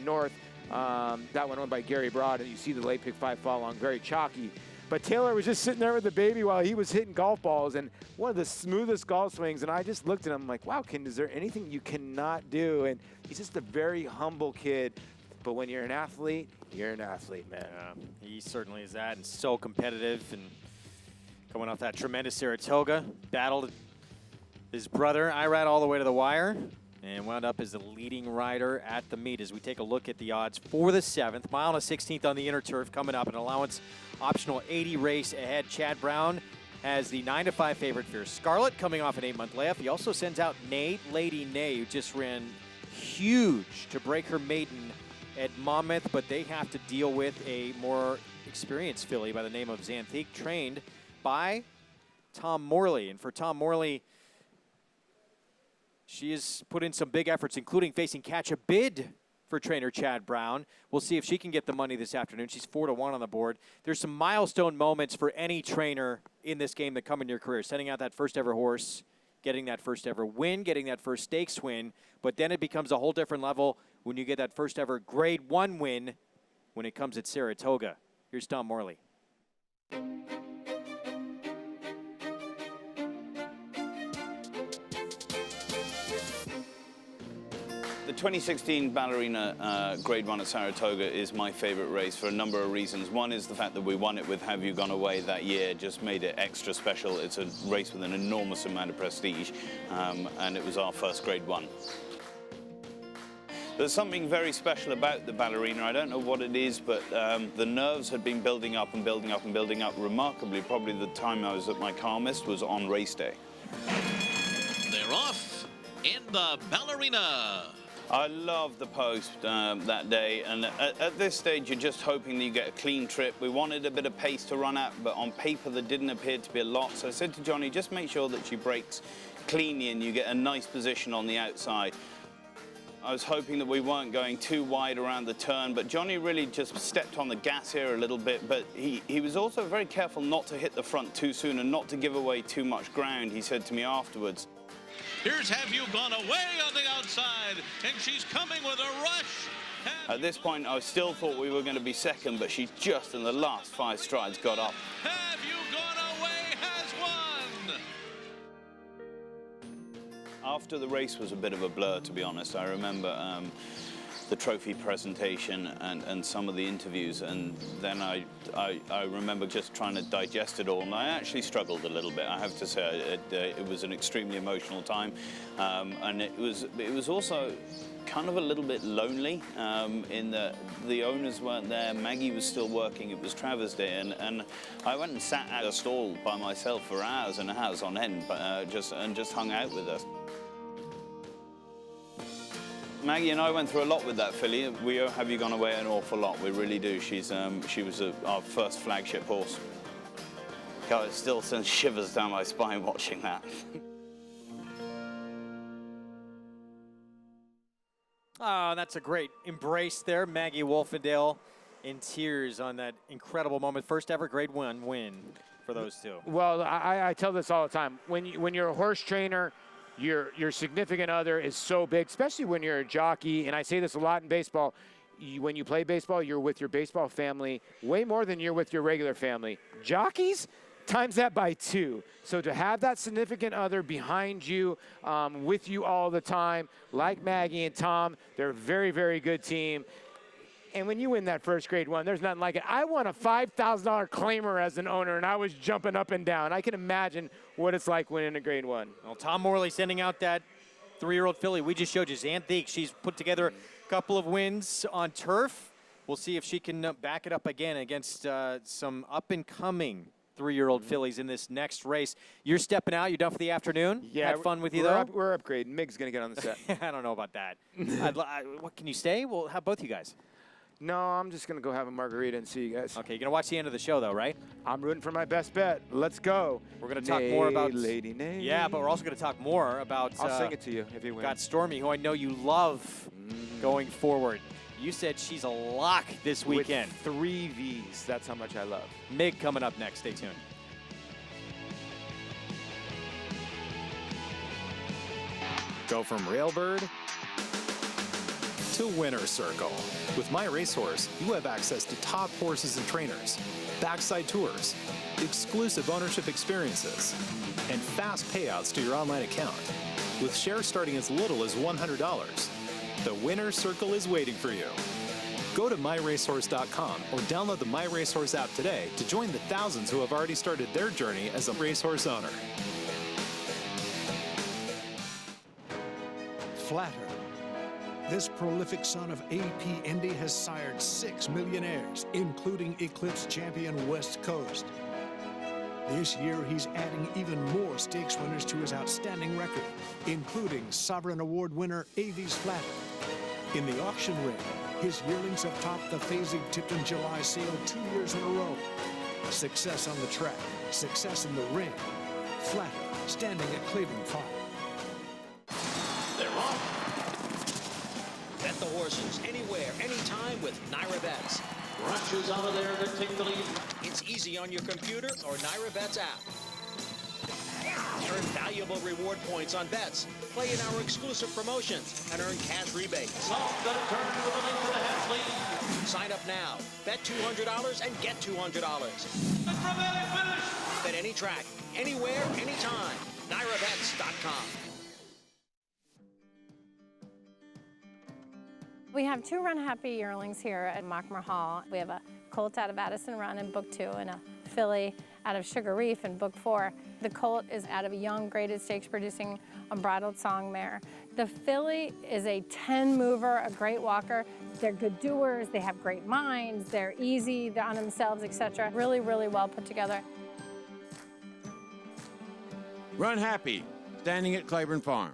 North, that one owned by Gary Broad, and you see the late pick 5 fall along, very chalky. But Taylor was just sitting there with the baby while he was hitting golf balls, and one of the smoothest golf swings, and I just looked at him like, wow, is there anything you cannot do? And he's just a very humble kid. But when you're an athlete, you're an athlete, man. Yeah, he certainly is that, and so competitive. And coming off that tremendous Saratoga, battled his brother Irad all the way to the wire, and wound up as the leading rider at the meet. As we take a look at the odds for the 7th, mile and a 16th on the inner turf coming up, an allowance optional 80 race ahead. Chad Brown has the 9-5 favorite Fierce Scarlet coming off an 8-month layoff. He also sends out Lady Nay, who just ran huge to break her maiden at Monmouth, but they have to deal with a more experienced filly by the name of Xanthique, trained by Tom Morley. And for Tom Morley, she has put in some big efforts, including facing Catch a Bid for trainer Chad Brown. We'll see if she can get the money this afternoon. She's 4-1 on the board. There's some milestone moments for any trainer in this game that come in your career. Sending out that first ever horse, getting that first ever win, getting that first stakes win, but then it becomes a whole different level when you get that first ever Grade 1 win when it comes at Saratoga. Here's Tom Morley. The 2016 Ballerina Grade 1 at Saratoga is my favorite race for a number of reasons. One is the fact that we won it with Have You Gone Away that year, just made it extra special. It's a race with an enormous amount of prestige, and it was our first Grade 1. There's something very special about the Ballerina. I don't know what it is, but the nerves had been building up and building up and building up. Remarkably, probably the time I was at my calmest was on race day. They're off in the Ballerina. I love the post that day, and at this stage you're just hoping that you get a clean trip. We wanted a bit of pace to run at, but on paper there didn't appear to be a lot. So I said to Johnny, just make sure that she breaks cleanly and you get a nice position on the outside. I was hoping that we weren't going too wide around the turn, but Johnny really just stepped on the gas here a little bit, but he was also very careful not to hit the front too soon and not to give away too much ground, he said to me afterwards. Here's Have You Gone Away on the outside, and she's coming with a rush. At this point, I still thought we were going to be second, but she just in the last 5 strides got up. Have You Gone Away has won. After the race was a bit of a blur, to be honest. I remember the trophy presentation and some of the interviews, and then I remember just trying to digest it all, and I actually struggled a little bit, I have to say. It was an extremely emotional time, and it was also kind of a little bit lonely in that the owners weren't there, Maggie was still working, it was Travers Day, and I went and sat at a stall by myself for hours and hours on end, just hung out with us. Maggie and I went through a lot with that filly. We owe Have You Gone Away an awful lot, we really do. She was our first flagship horse. God, it still sends shivers down my spine watching that. Oh, that's a great embrace there. Maggie Wolfendale in tears on that incredible moment. First ever Grade 1 win for those two. Well, I tell this all the time. When you're a horse trainer, your significant other is so big, especially when you're a jockey, and I say this a lot in baseball. When you play baseball, you're with your baseball family way more than you're with your regular family. Jockeys, times that by 2. So to have that significant other behind you, with you all the time, like Maggie and Tom, they're a very, very good team. And when you win that first Grade 1, there's nothing like it. I won a $5,000 claimer as an owner, and I was jumping up and down. I can imagine what it's like winning a Grade 1. Well, Tom Morley sending out that 3-year-old filly we just showed you, Xanthique. She's put together a couple of wins on turf. We'll see if she can back it up again against some up-and-coming 3-year-old fillies in this next race. You're stepping out. You're done for the afternoon? Yeah. Had fun with you, though? We're upgrading. Mig's going to get on the set. I don't know about that. What, can you stay? Well, how both you guys? No, I'm just going to go have a margarita and see you guys. Okay, you're going to watch the end of the show, though, right? I'm rooting for my best bet. Let's go. We're going to talk more about... Lady Nay. Yeah, but we're also going to talk more about... I'll sing it to you if you win. Got Stormy, who I know you love going forward. You said she's a lock this weekend. With 3 Vs. That's how much I love. Mig coming up next. Stay tuned. Go from Railbird to Winner's Circle. With My Racehorse, you have access to top horses and trainers, backside tours, exclusive ownership experiences, and fast payouts to your online account. With shares starting as little as $100, the Winner's Circle is waiting for you. Go to myracehorse.com or download the My Racehorse app today to join the thousands who have already started their journey as a racehorse owner. Flatter. This prolific son of A.P. Indy has sired 6 millionaires, including Eclipse champion West Coast. This year, he's adding even more stakes winners to his outstanding record, including Sovereign Award winner Avies Flatter. In the auction ring, his yearlings have topped the Phasing Tipton July sale 2 years in a row. Success on the track, success in the ring. Flatter, standing at Claiborne Farm. They're off. Bet the horses anywhere, anytime with Naira Bets. Rushes out of there to take the lead. It's easy on your computer or Naira Bets app. Earn valuable reward points on bets. Play in our exclusive promotions and earn cash rebates. Off the turn with a length and a half lead. Sign up now. Bet $200 and get $200. A dramatic finish. Bet any track, anywhere, anytime. NairaBets.com. We have 2 run-happy yearlings here at Mockmer Hall. We have a colt out of Addison Run in Book 2 and a filly out of Sugar Reef in Book 4. The colt is out of a young graded stakes producing unbridled song mare. The filly is a 10 mover, a great walker. They're good doers, they have great minds, they're easy, they're on themselves, etc. Really, really well put together. Run Happy, standing at Claiborne Farm.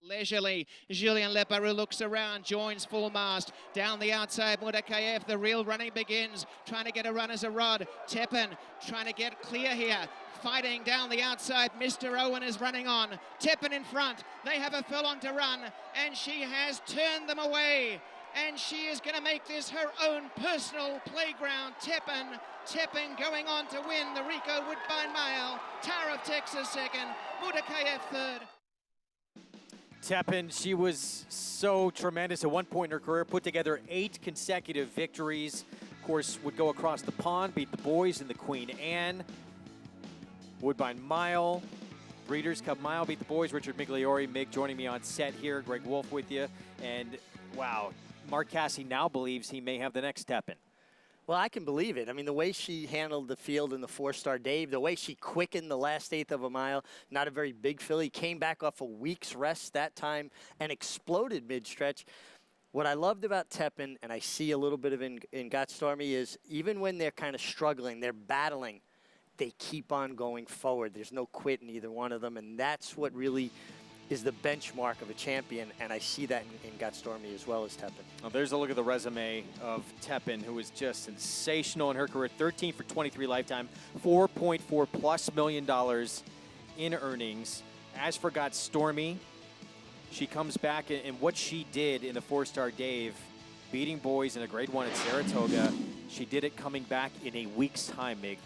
Leisurely, Julien Leparoux looks around, joins full mast. Down the outside, Mudakayev, the real running begins. Trying to get a run as a rod. Tepin trying to get clear here. Fighting down the outside, Mr. Owen is running on. Tepin in front, they have a furlong to run, and she has turned them away. And she is going to make this her own personal playground. Tepin going on to win the Rico Woodbine Mile. Tower of Texas second, Mudakayev third. Tepin, she was so tremendous at one point in her career, put together 8 consecutive victories. Of course, would go across the pond, beat the boys in the Queen Anne. Woodbine Mile, Breeders' Cup Mile, beat the boys. Richard Migliori, Mig joining me on set here. Greg Wolf with you. And, wow, Mark Casse now believes he may have the next Tepin. Well, I can believe it. I mean, the way she handled the field in the 4-star Dave, the way she quickened the last 1/8 of a mile, not a very big filly, came back off a week's rest that time and exploded mid-stretch. What I loved about Tepin, and I see a little bit of in Got Stormy, is even when they're kind of struggling, they're battling, they keep on going forward. There's no quit in either one of them, and that's what really is the benchmark of a champion, and I see that in Got Stormy as well as Tepin. Well, there's a look at the resume of Tepin, who was just sensational in her career. 13 for 23 lifetime, $4.4+ million in earnings. As for Got Stormy, she comes back, and what she did in the 4-star Dave, beating boys in a Grade 1 at Saratoga, she did it coming back in a week's time, Mig.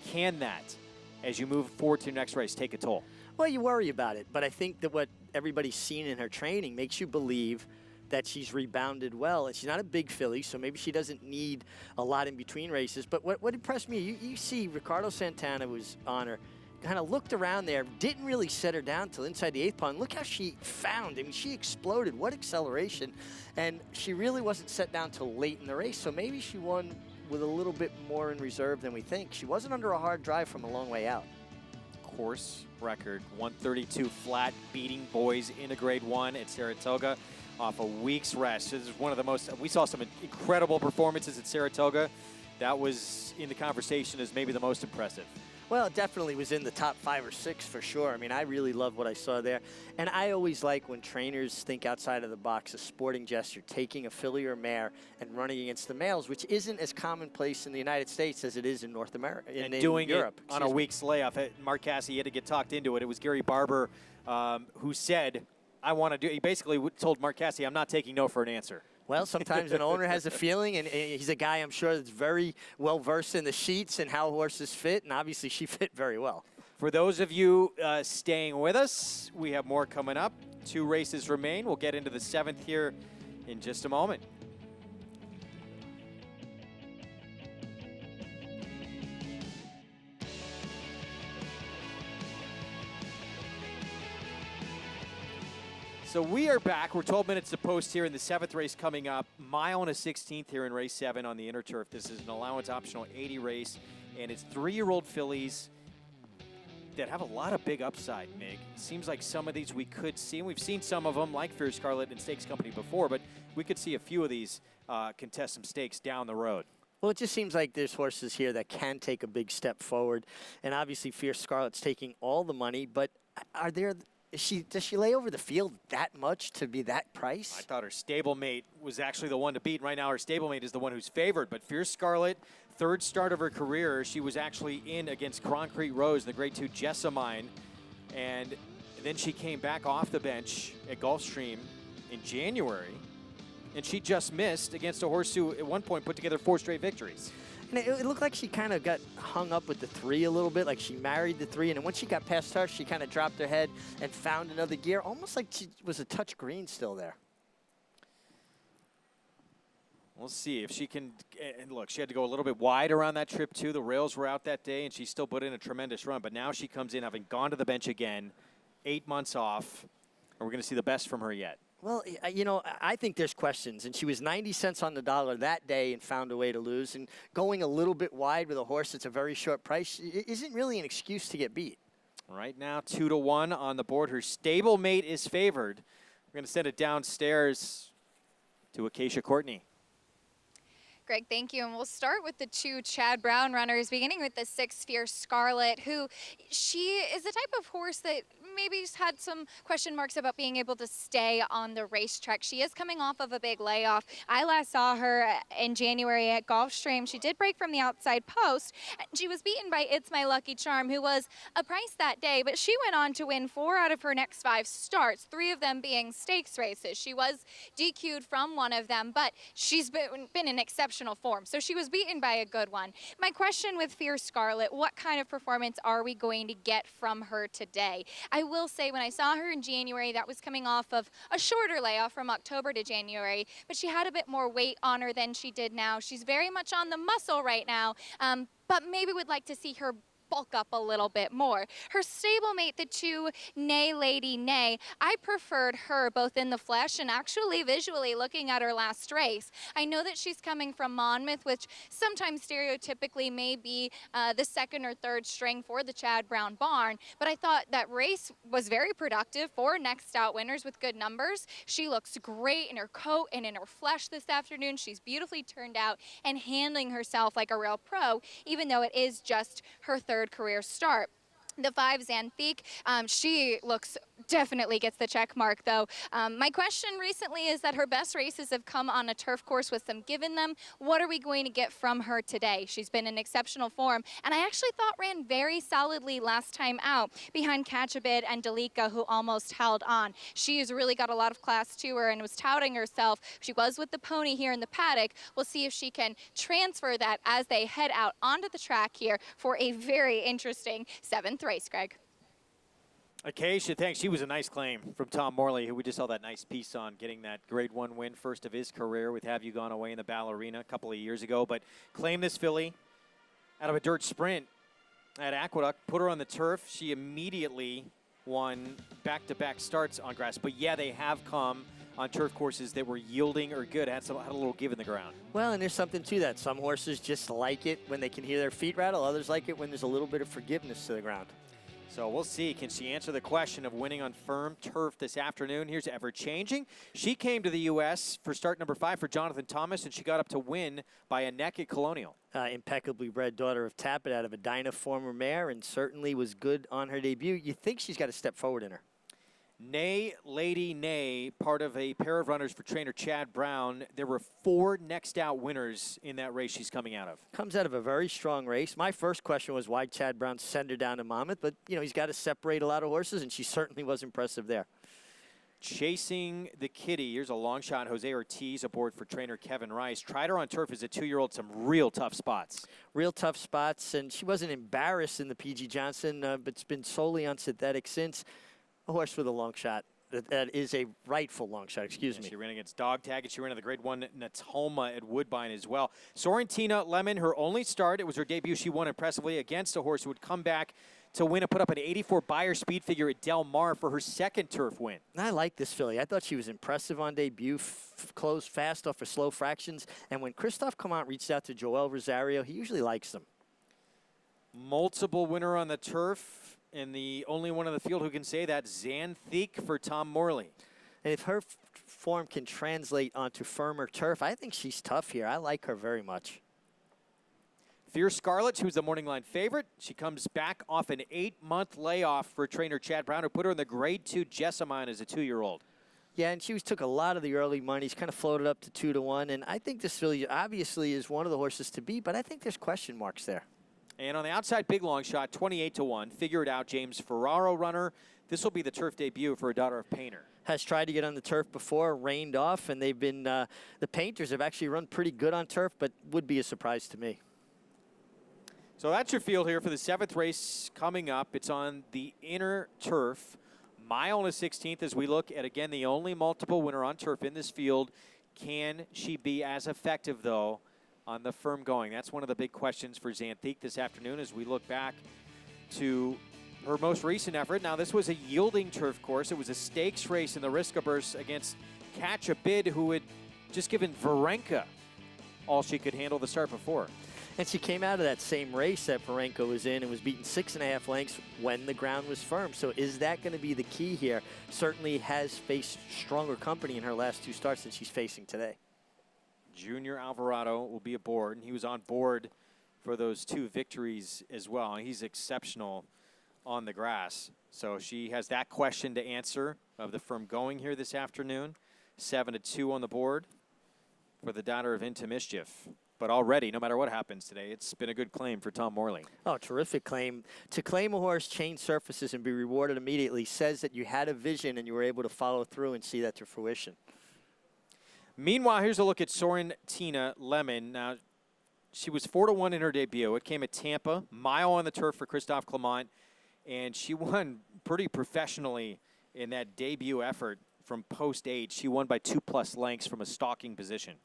Can that, as you move forward to your next race, take a toll? Well, you worry about it, but I think that what everybody's seen in her training makes you believe that she's rebounded well. And she's not a big filly, so maybe she doesn't need a lot in between races. But what impressed me, you see Ricardo Santana was on her, kind of looked around there, didn't really set her down till inside the 8th pond. Look how she found. I mean, she exploded. What acceleration. And she really wasn't set down till late in the race, so maybe she won with a little bit more in reserve than we think. She wasn't under a hard drive from a long way out. Course record, 132 flat, beating boys in a Grade 1 at Saratoga. off a week's rest. This is one of the most, we saw some incredible performances at Saratoga. That was in the conversation as maybe the most impressive. Well, it definitely was in the top 5 or 6 for sure. I mean, I really love what I saw there. And I always like when trainers think outside of the box, a sporting gesture, taking a filly or mare and running against the males, which isn't as commonplace in the United States as it is in North America, and in doing Europe. it on a week's layoff. Mark Cassidy had to get talked into it. It was Gary Barber who said, I want to do, he basically told Mark Cassidy, I'm not taking no for an answer. Well, sometimes an owner has a feeling, and he's a guy I'm sure that's very well versed in the sheets and how horses fit, and obviously she fit very well. For those of you staying with us, we have more coming up. 2 races remain. We'll get into the 7th here in just a moment. So we are back. We're 12 minutes to post here in the 7th race coming up. Mile and a 16th here in race 7 on the inner turf. This is an allowance optional 80 race, and it's 3-year-old fillies that have a lot of big upside, Mig. It seems like some of these we could see, and we've seen some of them like Fierce Scarlet and Stakes Company before, but we could see a few of these contest some stakes down the road. Well, it just seems like there's horses here that can take a big step forward, and obviously Fierce Scarlet's taking all the money, but are there... Does she lay over the field that much to be that price? I thought her stablemate was actually the one to beat. Right now, her stablemate is the one who's favored. But Fierce Scarlet, 3rd start of her career, she was actually in against Concrete Rose, the Grade 2 Jessamine. And then she came back off the bench at Gulfstream in January. And she just missed against a horse who at one point put together 4 straight victories. And it looked like she kind of got hung up with the 3 a little bit, like she married the 3, and then once she got past her, she kind of dropped her head and found another gear, almost like she was a touch green still there. We'll see if she can, and look, she had to go a little bit wide around that trip too. The rails were out that day, and she still put in a tremendous run, but now she comes in having gone to the bench again, 8 months off, and we're going to see the best from her yet. Well, you know, I think there's questions, and she was 90 cents on the dollar that day and found a way to lose, and going a little bit wide with a horse that's a very short price isn't really an excuse to get beat. Right now, 2-1 on the board. Her stablemate is favored. We're going to send it downstairs to Acacia Courtney. Greg, thank you. And we'll start with the 2 Chad Brown runners, beginning with the 6 Fierce Scarlet, who she is the type of horse that maybe had some question marks about being able to stay on the racetrack. She is coming off of a big layoff. I last saw her in January at Gulfstream. She did break from the outside post. She was beaten by It's My Lucky Charm, who was a price that day, but she went on to win 4 out of her next 5 starts, 3 of them being stakes races. She was DQ'd from one of them, but she's been in exceptional form, so she was beaten by a good one. My question with Fierce Scarlet, what kind of performance are we going to get from her today? I will say when I saw her in January, that was coming off of a shorter layoff from October to January, but she had a bit more weight on her than she did now. She's very much on the muscle right now, but maybe would like to see her bulk up a little bit more. Her stablemate, the 2 Nay Lady Nay, I preferred her both in the flesh and actually visually looking at her last race. I know that she's coming from Monmouth, which sometimes stereotypically may be the 2nd or 3rd string for the Chad Brown barn, but I thought that race was very productive for next out winners with good numbers. She looks great in her coat and in her flesh this afternoon. She's beautifully turned out and handling herself like a real pro, even though it is just her 3rd career start. The 5 Xanthique, she definitely gets the check mark though. My question recently is that her best races have come on a turf course with some give in them. What are we going to get from her today? She's been in exceptional form, and I actually thought ran very solidly last time out behind Catchabid and Dalika, who almost held on. She's really got a lot of class to her and was touting herself. She was with the pony here in the paddock. We'll see if she can transfer that as they head out onto the track here for a very interesting 7th race, Greg. Acacia, thanks. She was a nice claim from Tom Morley, who we just saw that nice piece on, getting that Grade 1 win, first of his career with Have You Gone Away in the Ballerina a couple of years ago. But claimed this filly out of a dirt sprint at Aqueduct, put her on the turf. She immediately won back-to-back starts on grass. But yeah, they have come on turf courses that were yielding or good, had a little give in the ground. Well, and there's something to that. Some horses just like it when they can hear their feet rattle. Others like it when there's a little bit of forgiveness to the ground. So we'll see. Can she answer the question of winning on firm turf this afternoon? Here's Ever Changing. She came to the U.S. for start number 5 for Jonathan Thomas, and she got up to win by a neck at Colonial. Impeccably bred daughter of Tappet out of Edina, former mare, and certainly was good on her debut. You think she's got to step forward in her. Nay, Lady Nay, part of a pair of runners for trainer Chad Brown. There were 4 next out winners in that race she's coming out of. Comes out of a very strong race. My first question was why Chad Brown send her down to Monmouth, but you know he's got to separate a lot of horses, and she certainly was impressive there. Chasing the Kitty. Here's a long shot. Jose Ortiz aboard for trainer Kevin Rice. Tried her on turf as a 2-year-old. Some real tough spots. Real tough spots, and she wasn't embarrassed in the P.G. Johnson, but it's been solely on synthetic since. A horse with a long shot. That is a rightful long shot, excuse me. She ran against Dog Tag, and she ran in the Grade 1 Natoma at Woodbine as well. Sorrentina Lemon, her only start. It was her debut. She won impressively against a horse who would come back to win and put up an 84 Beyer speed figure at Del Mar for her second turf win. I like this filly. I thought she was impressive on debut, closed fast off her slow fractions. And when Christophe Clement reached out to Joel Rosario, he usually likes them. Multiple winner on the turf. And the only one in the field who can say that, Xanthique for Tom Morley. And if her form can translate onto firmer turf, I think she's tough here. I like her very much. Fierce Scarlet, who's the morning line favorite. She comes back off an 8-month layoff for trainer Chad Brown, who put her in the Grade 2 Jessamine as a 2-year-old. Yeah, and she took a lot of the early monies, kind of floated up to 2-1. And I think this filly obviously is one of the horses to beat, but I think there's question marks there. And on the outside, big long shot, 28-1. Figure it out, James Ferraro runner. This will be the turf debut for a daughter of Painter. Has tried to get on the turf before, rained off, and they've been, the Painters have actually run pretty good on turf, but would be a surprise to me. So that's your field here for the 7th race coming up. It's on the inner turf. Mile and a 16th as we look at, again, the only multiple winner on turf in this field. Can she be as effective, though, on the firm going? That's one of the big questions for Xanthique this afternoon as we look back to her most recent effort. Now, this was a yielding turf course. It was a stakes race in the Riskaburst against Catch a Bid, who had just given Varenka all she could handle the start before. And she came out of that same race that Varenka was in and was beaten 6.5 lengths when the ground was firm. So is that going to be the key here? Certainly has faced stronger company in her last 2 starts than she's facing today. Junior Alvarado will be aboard, and he was on board for those 2 victories as well. He's exceptional on the grass. So she has that question to answer of the firm going here this afternoon. 7-2 on the board for the daughter of Into Mischief. But already, no matter what happens today, it's been a good claim for Tom Morley. Oh, terrific claim. To claim a horse, change surfaces, and be rewarded immediately says that you had a vision and you were able to follow through and see that to fruition. Meanwhile, here's a look at Sorrentina Lemon. Now, she was 4-1 in her debut. It came at Tampa, mile on the turf for Christophe Clement, and she won pretty professionally in that debut effort from post 8. She won by 2+ lengths from a stalking position.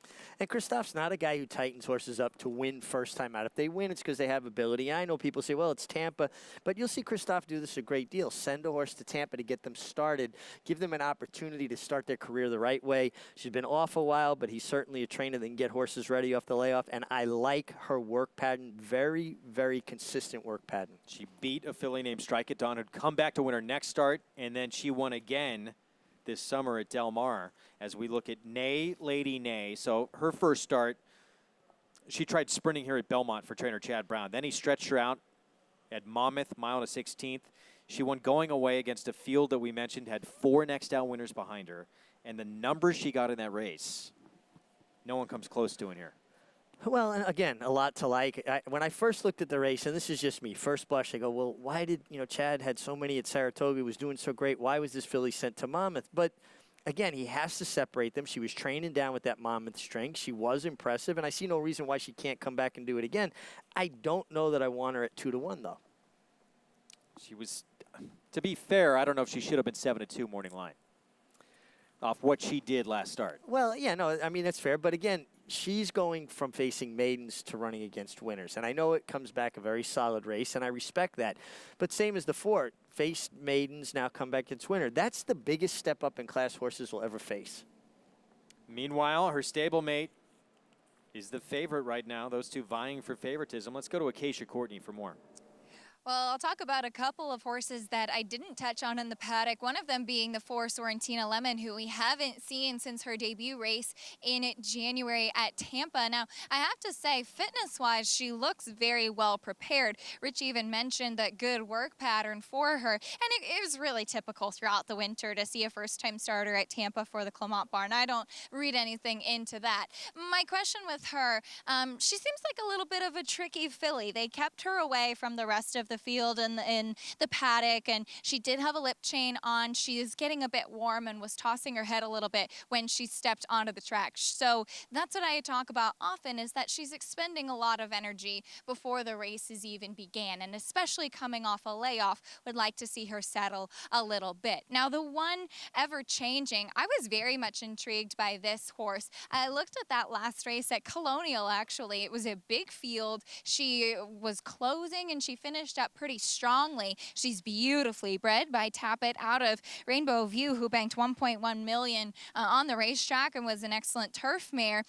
And Christophe's not a guy who tightens horses up to win first time out. If they win, it's because they have ability. I know people say, well, it's Tampa, but you'll see Christophe do this a great deal. Send a horse to Tampa to get them started, give them an opportunity to start their career the right way. She's been off a while, but he's certainly a trainer that can get horses ready off the layoff, and I like her work pattern. Very, very consistent work pattern. She beat a filly named Strike It Dawn, who'd come back to win her next start, and then she won again this summer at Del Mar as we look at Nay, Lady Nay. So her first start, she tried sprinting here at Belmont for trainer Chad Brown. Then he stretched her out at Monmouth, mile and a 16th. She won going away against a field that we mentioned had 4 next out winners behind her. And the numbers she got in that race, no one comes close to in here. Well, and again, a lot to like. When I first looked at the race, and this is just me, first blush, I go, well, why did, Chad had so many at Saratoga, was doing so great. Why was this filly sent to Monmouth? But again, he has to separate them. She was training down with that Monmouth strength. She was impressive, and I see no reason why she can't come back and do it again. I don't know that I want her at 2-1, though. She was, to be fair, I don't know if she should have been 7-2 morning line off what she did last start. Well, yeah, no, I mean, that's fair. But again, she's going from facing maidens to running against winners. And I know it comes back a very solid race, and I respect that. But same as the Fort, faced maidens, now come back against winner. That's the biggest step up in class horses will ever face. Meanwhile, her stablemate is the favorite right now, those 2 vying for favoritism. Let's go to Acacia Courtney for more. Well, I'll talk about a couple of horses that I didn't touch on in the paddock. One of them being the 4 Sorrentina Lemon, who we haven't seen since her debut race in January at Tampa. Now, I have to say, fitness-wise, she looks very well prepared. Rich even mentioned that good work pattern for her, and it was really typical throughout the winter to see a first-time starter at Tampa for the Clement barn. I don't read anything into that. My question with her, she seems like a little bit of a tricky filly. They kept her away from the rest of the field and in the paddock, and she did have a lip chain on. She is getting a bit warm and was tossing her head a little bit when she stepped onto the track. So that's what I talk about often, is that she's expending a lot of energy before the races even began, and especially coming off a layoff, would like to see her settle a little bit. Now, the one ever changing, I was very much intrigued by this horse. I looked at that last race at Colonial, actually. It was a big field. She was closing and she finished up pretty strongly. She's beautifully bred by Tappet out of Rainbow View, who banked 1.1 million on the racetrack and was an excellent turf mare.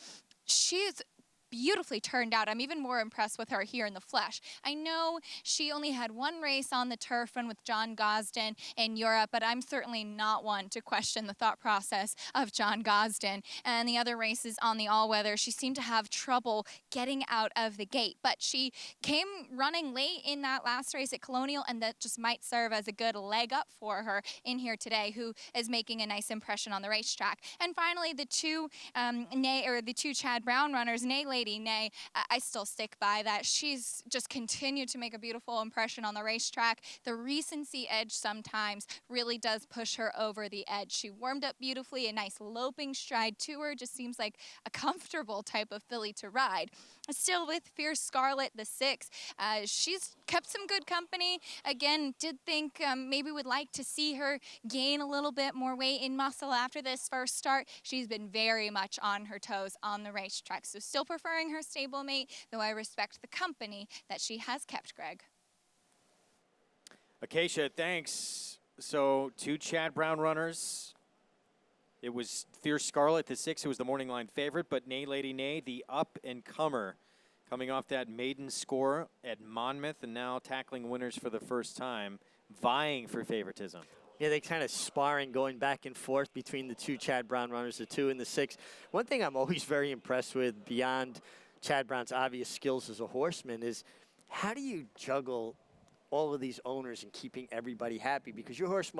She's beautifully turned out. I'm even more impressed with her here in the flesh. I know she only had one race on the turf run with John Gosden in Europe, but I'm certainly not one to question the thought process of John Gosden. And the other races on the all-weather, she seemed to have trouble getting out of the gate, but she came running late in that last race at Colonial, and that just might serve as a good leg up for her in here today, who is making a nice impression on the racetrack. And finally, the two Chad Brown runners, Nay Lady Nay, I still stick by that. She's just continued to make a beautiful impression on the racetrack. The recency edge sometimes really does push her over the edge. She warmed up beautifully, a nice loping stride to her. Just seems like a comfortable type of filly to ride. Still with Fierce Scarlet, the 6, she's kept some good company. Again, did think maybe would like to see her gain a little bit more weight in muscle after this first start. She's been very much on her toes on the racetrack, so still preferring her stablemate, though I respect the company that she has kept, Greg. Acacia, thanks. So 2 Chad Brown runners. It was Fierce Scarlet, the 6, who was the morning line favorite, but Nay Lady Nay, the up-and-comer, coming off that maiden score at Monmouth and now tackling winners for the first time, vying for favoritism. Yeah, they kind of sparring, going back and forth between the 2 Chad Brown runners, the 2 and the 6. One thing I'm always very impressed with, beyond Chad Brown's obvious skills as a horseman, is how do you juggle all of these owners and keeping everybody happy? Because your horse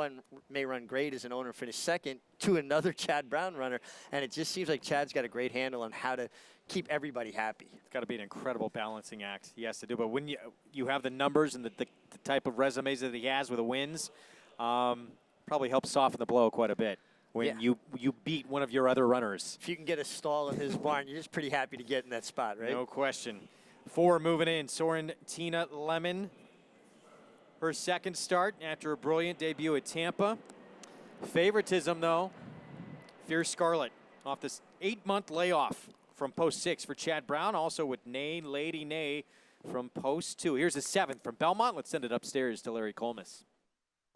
may run great as an owner, finish second to another Chad Brown runner, and it just seems like Chad's got a great handle on how to keep everybody happy. It's got to be an incredible balancing act he has to do. But when you have the numbers and the type of resumes that he has with the wins, probably helps soften the blow quite a bit when you beat one of your other runners. If you can get a stall in his barn, you're just pretty happy to get in that spot, right? No question. 4 moving in, Sorrentina Lemon. Her second start after a brilliant debut at Tampa. Favoritism, though, Fierce Scarlet off this 8-month layoff from post 6 for Chad Brown, also with Nay Lady Nay from post 2. Here's the 7th from Belmont. Let's send it upstairs to Larry Colmus.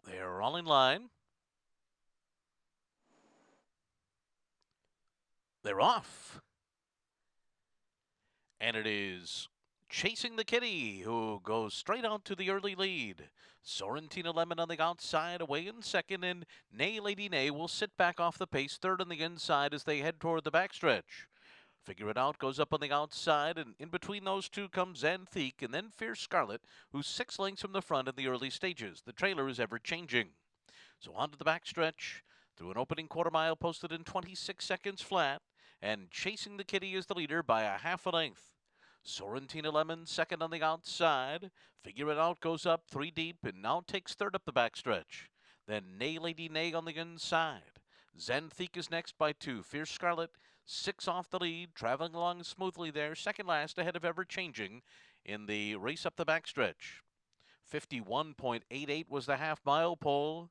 They're all in line. They're off. And it is Chasing the Kitty, who goes straight out to the early lead. Sorrentina Lemon on the outside, away in second, and Nay Lady Nay will sit back off the pace, third on the inside as they head toward the backstretch. Figure It Out goes up on the outside, and in between those two comes Xanthique, and then Fierce Scarlet, who's 6 lengths from the front in the early stages. The trailer is ever changing. So on to the backstretch, through an opening quarter mile posted in 26 seconds flat, and Chasing the Kitty is the leader by a half a length. Sorrentina Lemon second on the outside. Figure It Out goes up 3 deep and now takes third up the backstretch. Then Nay Lady Nay on the inside. Xanthique is next by 2. Fierce Scarlet 6 off the lead, traveling along smoothly there, second last ahead of Ever Changing in the race up the backstretch. 51.88 was the half-mile pole.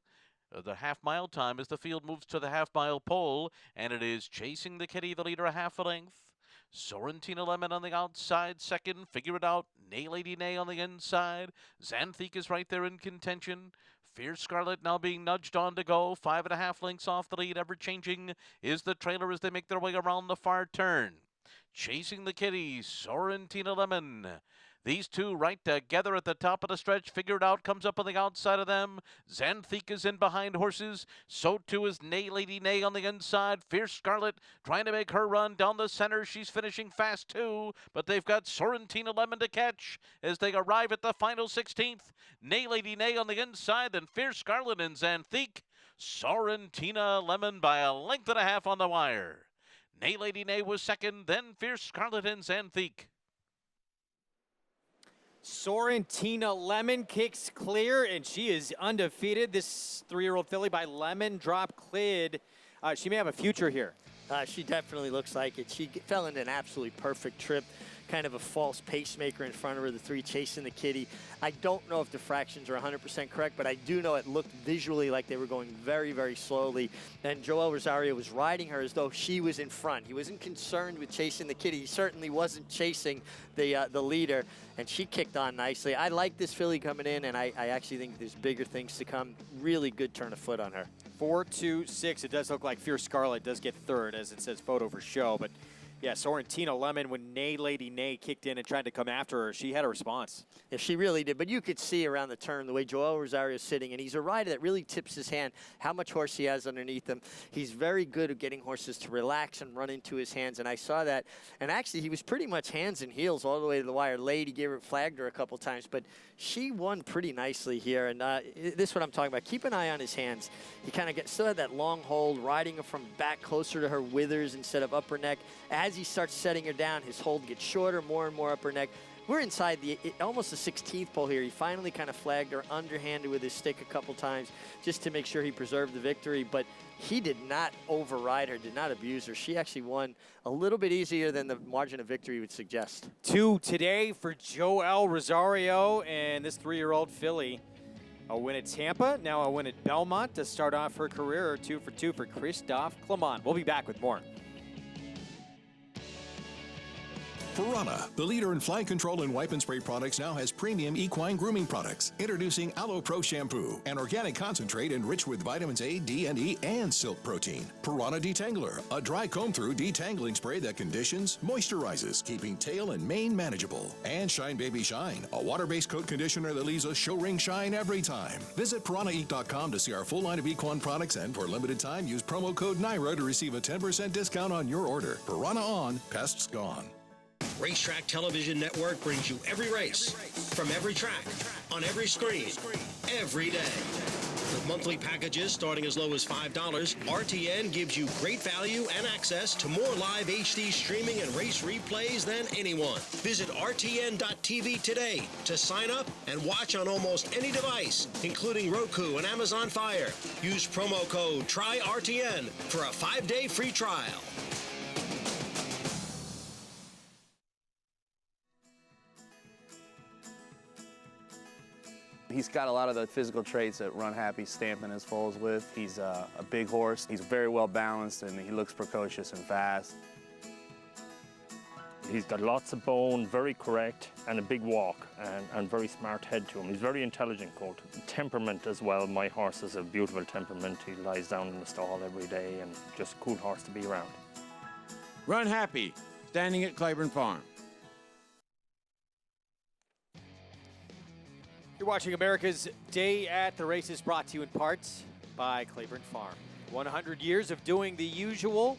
The half-mile time as the field moves to the half-mile pole, and it is Chasing the Kitty, the leader, a half a length. Sorrentina Lemon on the outside, second. Figure It Out, Nay Lady Nay on the inside. Xanthique is right there in contention. Fierce Scarlet now being nudged on to go. 5.5 lengths off the lead. Ever Changing is the trailer as they make their way around the far turn. Chasing the Kitty, Sorrentina Lemon. These two right together at the top of the stretch. Figured out, comes up on the outside of them. Xanthique is in behind horses. So too is Nay Lady Nay on the inside. Fierce Scarlet trying to make her run down the center. She's finishing fast too, but they've got Sorrentina Lemon to catch as they arrive at the final 16th. Nay Lady Nay on the inside, then Fierce Scarlet and Xanthique. Sorrentina Lemon by a length and a half on the wire. Nay Lady Nay was second, then Fierce Scarlet and Xanthique. Sorrentina Lemon kicks clear, and she is undefeated. This 3-year-old filly by Lemon Drop Clyd. She may have a future here. She definitely looks like it. She fell into an absolutely perfect trip. Kind of a false pacemaker in front of her, the 3 chasing the kitty. I don't know if the fractions are 100% correct, but I do know it looked visually like they were going very, very slowly. And Joel Rosario was riding her as though she was in front. He wasn't concerned with chasing the kitty. He certainly wasn't chasing the leader, and she kicked on nicely. I like this filly coming in, and I actually think there's bigger things to come. Really good turn of foot on her. 4-2-6. It does look like Fierce Scarlet does get third, as it says photo for show, but yeah, Sorrentina Lemon, when Nay Lady Nay kicked in and tried to come after her, she had a response. Yeah, she really did. But you could see around the turn the way Joel Rosario is sitting, and he's a rider that really tips his hand how much horse he has underneath him. He's very good at getting horses to relax and run into his hands, and I saw that. And actually, he was pretty much hands and heels all the way to the wire. Lady flagged her a couple times, but she won pretty nicely here. And this is what I'm talking about. Keep an eye on his hands. He kind of still had that long hold, riding her from back closer to her withers instead of upper neck. As he starts setting her down, his hold gets shorter, more and more upper neck. We're inside almost the 16th pole here. He finally kind of flagged her underhanded with his stick a couple times just to make sure he preserved the victory, but he did not override her, did not abuse her. She actually won a little bit easier than the margin of victory would suggest. 2 today for Joel Rosario and this 3-year-old filly. A win at Tampa, now a win at Belmont to start off her career. 2 for 2 for Christophe Clement. We'll be back with more. Piranha, the leader in fly control and wipe and spray products, now has premium equine grooming products. Introducing Aloe Pro Shampoo, an organic concentrate enriched with vitamins A, D, and E, and silk protein. Piranha Detangler, a dry comb-through detangling spray that conditions, moisturizes, keeping tail and mane manageable. And Shine Baby Shine, a water-based coat conditioner that leaves a show ring shine every time. Visit PiranhaEat.com to see our full line of equine products, and for a limited time, use promo code NYRA to receive a 10% discount on your order. Piranha on, pests gone. Racetrack Television Network brings you every race, from every track, on every screen, every day. With monthly packages starting as low as $5, RTN gives you great value and access to more live HD streaming and race replays than anyone. Visit RTN.tv today to sign up and watch on almost any device, including Roku and Amazon Fire. Use promo code TRYRTN for a 5-day free trial. He's got a lot of the physical traits that Run Happy's stamping his foals with. He's a big horse. He's very well balanced, and he looks precocious and fast. He's got lots of bone, very correct, and a big walk, and very smart head to him. He's very intelligent colt. Temperament as well. My horse has a beautiful temperament. He lies down in the stall every day, and just a cool horse to be around. Run Happy, standing at Claiborne Farm. You're watching America's Day at the Races, brought to you in part by Claiborne Farm. 100 years of doing the usual,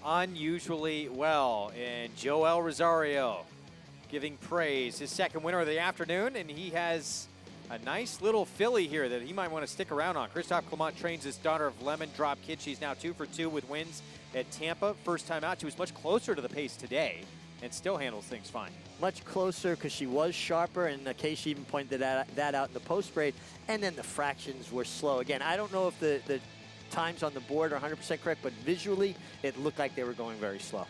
unusually well. And Joel Rosario giving praise, his second winner of the afternoon, and he has a nice little filly here that he might want to stick around on. Christophe Clement trains his daughter of Lemon Drop Clyd. She's now 2 for 2 with wins at Tampa. First time out, she was much closer to the pace today and still handles things fine. Much closer because she was sharper, and Casey even pointed that out in the post grade, and then the fractions were slow. Again, I don't know if the times on the board are 100% correct, but visually it looked like they were going very slow.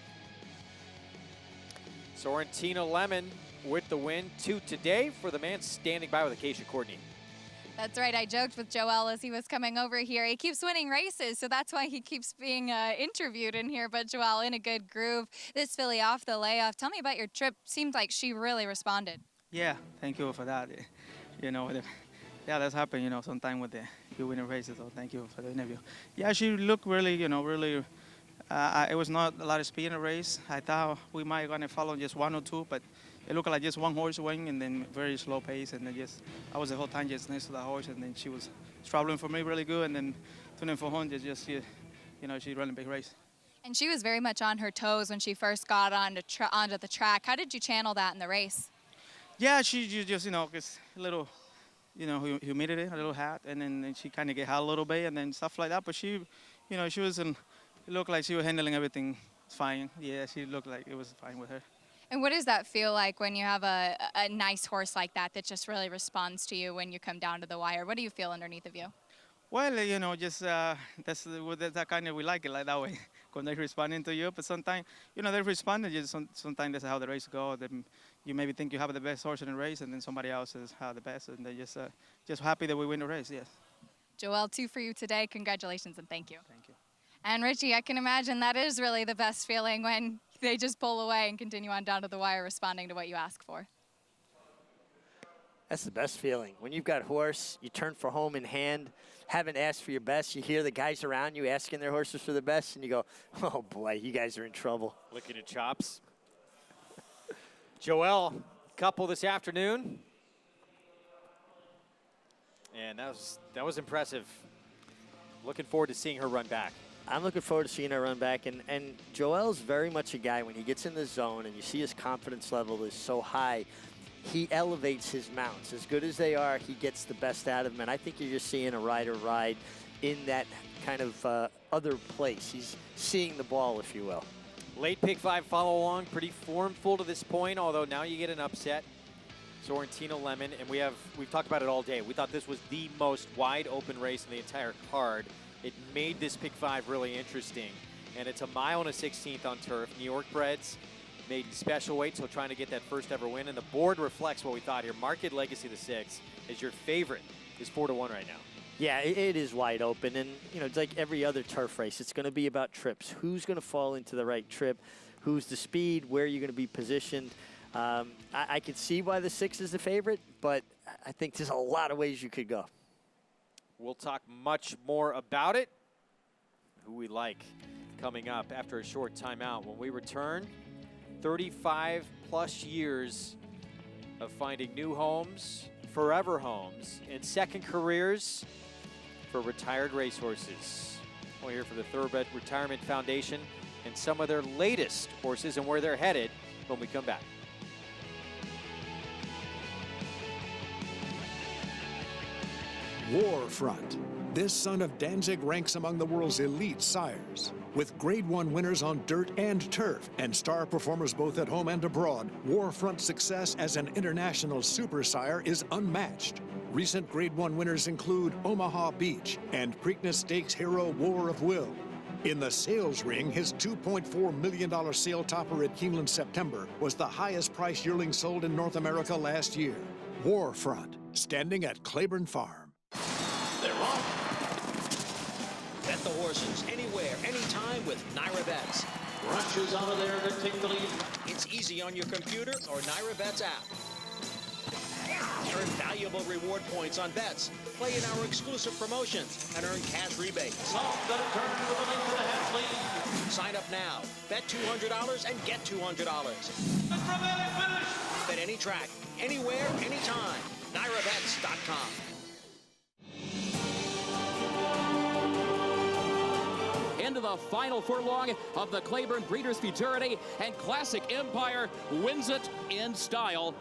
Sorrentina Lemon with the win. 2 today for the man standing by with Acacia Courtney. That's right. I joked with Joel as he was coming over here. He keeps winning races, so that's why he keeps being interviewed in here. But Joel, in a good groove. This filly off the layoff. Tell me about your trip. Seemed like she really responded. Yeah, thank you for that. You know, yeah, that's happened, you know, sometime with you winning races, so thank you for the interview. Yeah, she looked really, you know, really It was not a lot of speed in the race. I thought we might gonna follow just one or two, but it looked like just one horse wing and then very slow pace. And then I was the whole time just next to the horse, and then she was traveling for me really good. And then tuning for home, she ran a big race. And she was very much on her toes when she first got onto the track. How did you channel that in the race? Yeah, she just, just a little, humidity, a little hot, and then she kind of get hot a little bit and then stuff like that. But she wasn't, it looked like she was handling everything fine. Yeah, she looked like it was fine with her. And what does that feel like when you have a nice horse like that just really responds to you when you come down to the wire? What do you feel underneath of you? Well, that's that kind of, we like it like that way, when they're responding to you. But sometimes, they're responding. Sometimes that's how the race goes. You maybe think you have the best horse in the race, and then somebody else has the best, and they're just happy that we win the race. Yes. Joel, 2 for you today. Congratulations and thank you. Thank you. And Richie, I can imagine that is really the best feeling when they just pull away and continue on down to the wire, responding to what you ask for. That's the best feeling. When you've got horse, you turn for home in hand, haven't asked for your best. You hear the guys around you asking their horses for the best, and you go, oh, boy, you guys are in trouble. Licking your chops. Joel, couple this afternoon. And that was impressive. Looking forward to seeing her run back. I'm looking forward to seeing her run back. And Joel's very much a guy, when he gets in the zone and you see his confidence level is so high, he elevates his mounts. As good as they are, he gets the best out of them. And I think you're just seeing a rider ride in that kind of other place. He's seeing the ball, if you will. Late pick 5 follow along, pretty formful to this point, although now you get an upset. Sorrentino Lemon, and we've talked about it all day. We thought this was the most wide open race in the entire card. It made this pick 5 really interesting. And it's a mile and a 16th on turf. New York breds made special weight, so trying to get that first ever win. And the board reflects what we thought here. Market Legacy, the 6, is your favorite, is 4-1 right now. Yeah, it is wide open. And, it's like every other turf race. It's going to be about trips. Who's going to fall into the right trip? Who's the speed? Where are you going to be positioned? I could see why the 6 is the favorite, but I think there's a lot of ways you could go. We'll talk much more about it, who we like, coming up after a short timeout. When we return, 35-plus years of finding new homes, forever homes, and second careers for retired racehorses. We'll hear from the Thoroughbred Retirement Foundation and some of their latest horses and where they're headed when we come back. Warfront. This son of Danzig ranks among the world's elite sires. With Grade 1 winners on dirt and turf and star performers both at home and abroad, Warfront's success as an international super sire is unmatched. Recent Grade 1 winners include Omaha Beach and Preakness Stakes hero War of Will. In the sales ring, his $2.4 million sale topper at Keeneland September was the highest price yearling sold in North America last year. Warfront, standing at Claiborne Farm. They're off. Bet the horses anywhere, anytime with Naira Bets. Rushes out of there to take the lead. It's easy on your computer or Naira Bets app. Earn valuable reward points on bets. Play in our exclusive promotions and earn cash rebates. Soft got a turn with a link to the half lead. Sign up now. Bet $200 and get $200. The dramatic finish. Bet any track, anywhere, anytime. NairaBets.com. Into the final furlong of the Claiborne Breeders' Futurity, and Classic Empire wins it in style.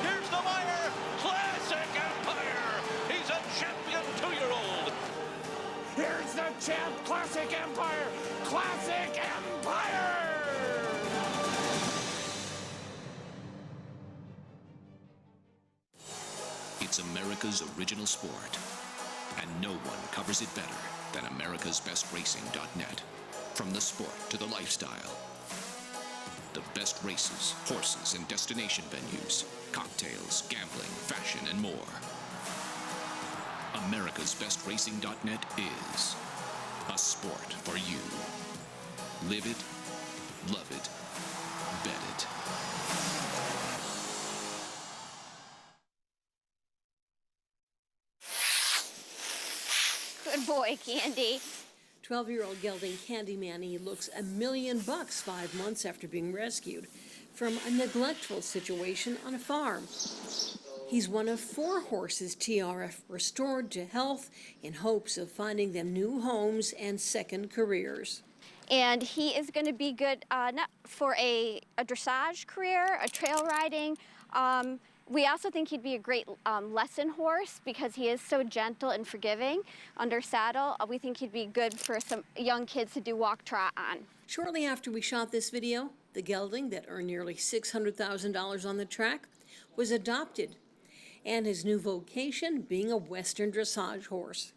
Here's the wire. Classic Empire. He's a champion 2-year-old. Here's the champ, Classic Empire. Classic Empire. It's America's original sport. And no one covers it better than americasbestracing.net. From the sport to the lifestyle. The best races, horses, and destination venues. Cocktails, gambling, fashion, and more. americasbestracing.net is a sport for you. Live it, love it, bet it. Good boy, Candy. 12-year-old gelding Candy Manny looks $1 million 5 months after being rescued from a neglectful situation on a farm. He's one of 4 horses TRF restored to health in hopes of finding them new homes and second careers. And he is going to be good not for a dressage career, a trail riding. We also think he'd be a great lesson horse because he is so gentle and forgiving under saddle. We think he'd be good for some young kids to do walk trot on. Shortly after we shot this video, the gelding that earned nearly $600,000 on the track was adopted, and his new vocation being a Western dressage horse.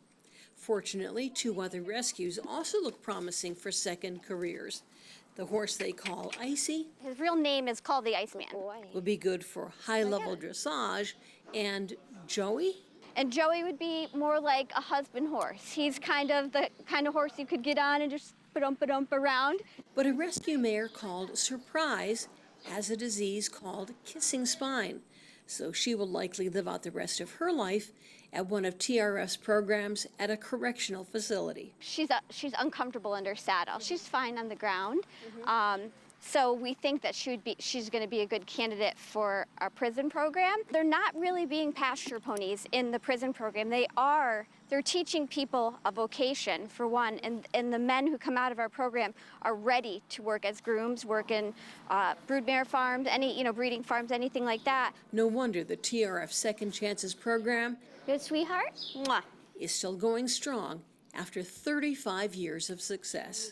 Fortunately, 2 other rescues also look promising for second careers. The horse they call Icy. His real name is called the Iceman. Will be good for high-level dressage, and Joey? And Joey would be more like a husband horse. He's kind of the kind of horse you could get on and just ba-dump around. But a rescue mare called Surprise has a disease called kissing spine, so she will likely live out the rest of her life at one of TRF's programs at a correctional facility. She's uncomfortable under saddle. She's fine on the ground. So we think that she's going to be a good candidate for our prison program. They're not really being pasture ponies in the prison program. They're teaching people a vocation, for one, and the men who come out of our program are ready to work as grooms, work in broodmare farms, breeding farms, anything like that. No wonder the TRF Second Chances program, good sweetheart, mwah, is still going strong after 35 years of success.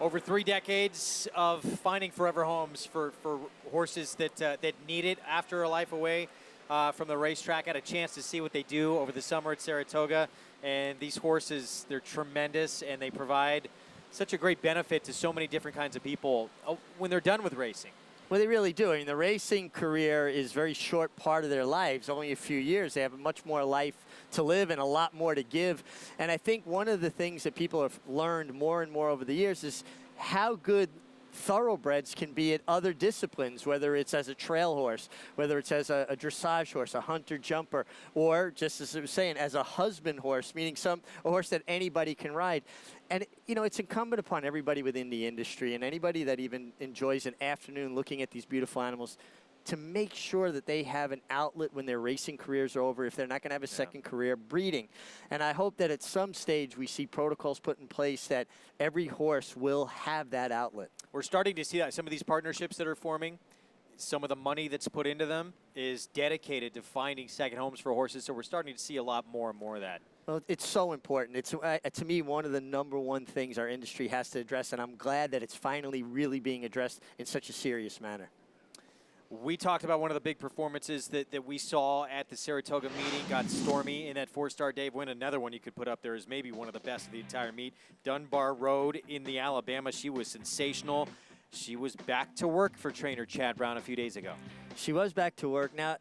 Over 3 decades of finding forever homes for horses that need it after a life away from the racetrack. Had a chance to see what they do over the summer at Saratoga. And these horses, they're tremendous, and they provide such a great benefit to so many different kinds of people when they're done with racing. Well, they really do. I mean, the racing career is a very short part of their lives, only a few years. They have much more life to live and a lot more to give. And I think one of the things that people have learned more and more over the years is how good thoroughbreds can be at other disciplines, whether it's as a trail horse, whether it's as a dressage horse, a hunter jumper, or just as I was saying, as a husband horse, meaning a horse that anybody can ride. And, it's incumbent upon everybody within the industry and anybody that even enjoys an afternoon looking at these beautiful animals to make sure that they have an outlet when their racing careers are over, if they're not going to have a second career, breeding. And I hope that at some stage we see protocols put in place that every horse will have that outlet. We're starting to see that. Some of these partnerships that are forming, some of the money that's put into them is dedicated to finding second homes for horses, so we're starting to see a lot more and more of that. Well, it's so important. It's, to me, one of the #1 things our industry has to address, and I'm glad that it's finally really being addressed in such a serious manner. We talked about one of the big performances that we saw at the Saratoga meeting. Got stormy in that 4-star Dave win. Another one you could put up there is maybe one of the best of the entire meet. Dunbar Road in the Alabama. She was sensational. She was back to work for trainer Chad Brown a few days ago. She was back to work. Now,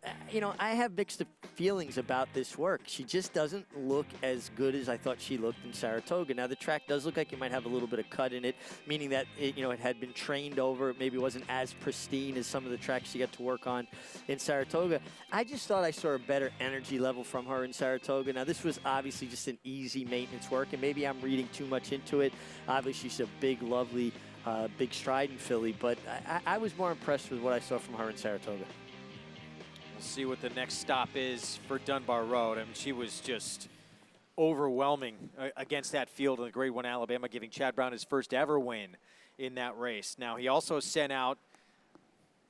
I have mixed feelings about this work. She just doesn't look as good as I thought she looked in Saratoga. Now, the track does look like it might have a little bit of cut in it, meaning that it had been trained over. It maybe wasn't as pristine as some of the tracks she got to work on in Saratoga. I just thought I saw a better energy level from her in Saratoga. Now, this was obviously just an easy maintenance work, and maybe I'm reading too much into it. Obviously, she's a big, lovely, big striding filly, but I was more impressed with what I saw from her in Saratoga. We'll see what the next stop is for Dunbar Road. I mean, she was just overwhelming against that field in the Grade 1 Alabama, giving Chad Brown his first ever win in that race. Now, he also sent out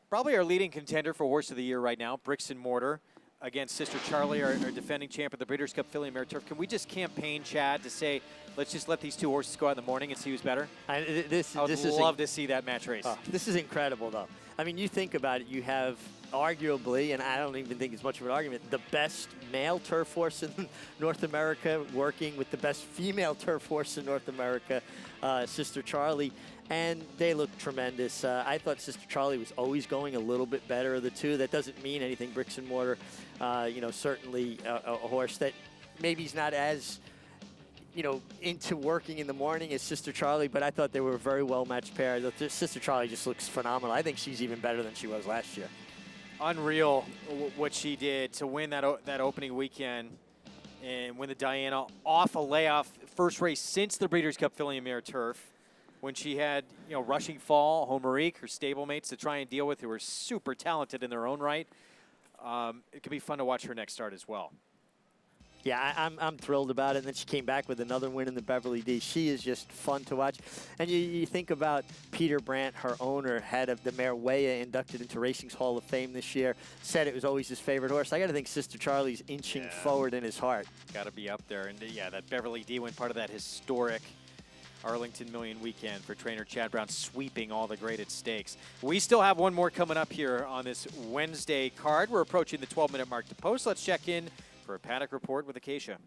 probably our leading contender for Horse of the Year right now, Bricks and Mortar, against Sister Charlie, our defending champ of the Breeders' Cup Filly and Mare Turf. Can we just campaign, Chad, to say, let's just let these 2 horses go out in the morning and see who's better? I would love to see that match race. This is incredible, though. I mean, you think about it, you have arguably, and I don't even think it's much of an argument, the best male turf horse in North America working with the best female turf horse in North America, Sister Charlie, and they look tremendous. I thought Sister Charlie was always going a little bit better of the 2. That doesn't mean anything. Bricks and Mortar, certainly a horse that maybe is not as into working in the morning as Sister Charlie, but I thought they were a very well-matched pair. Sister Charlie just looks phenomenal. I think she's even better than she was last year. Unreal what she did to win that opening weekend and win the Diana off a layoff. First race since the Breeders' Cup Filly and Mare Turf, when she had, Rushing Fall, Homerique, her stablemates to try and deal with, who were super talented in their own right. It could be fun to watch her next start as well. Yeah, I'm thrilled about it. And then she came back with another win in the Beverly D. She is just fun to watch. And you think about Peter Brandt, her owner, head of the mare Weah, inducted into Racing's Hall of Fame this year, said it was always his favorite horse. I got to think Sister Charlie's inching forward in his heart. Got to be up there. And yeah, that Beverly D win, part of that historic Arlington Million weekend for trainer Chad Brown, sweeping all the graded stakes. We still have one more coming up here on this Wednesday card. We're approaching the 12-minute mark to post. Let's check in for a paddock report with Acacia.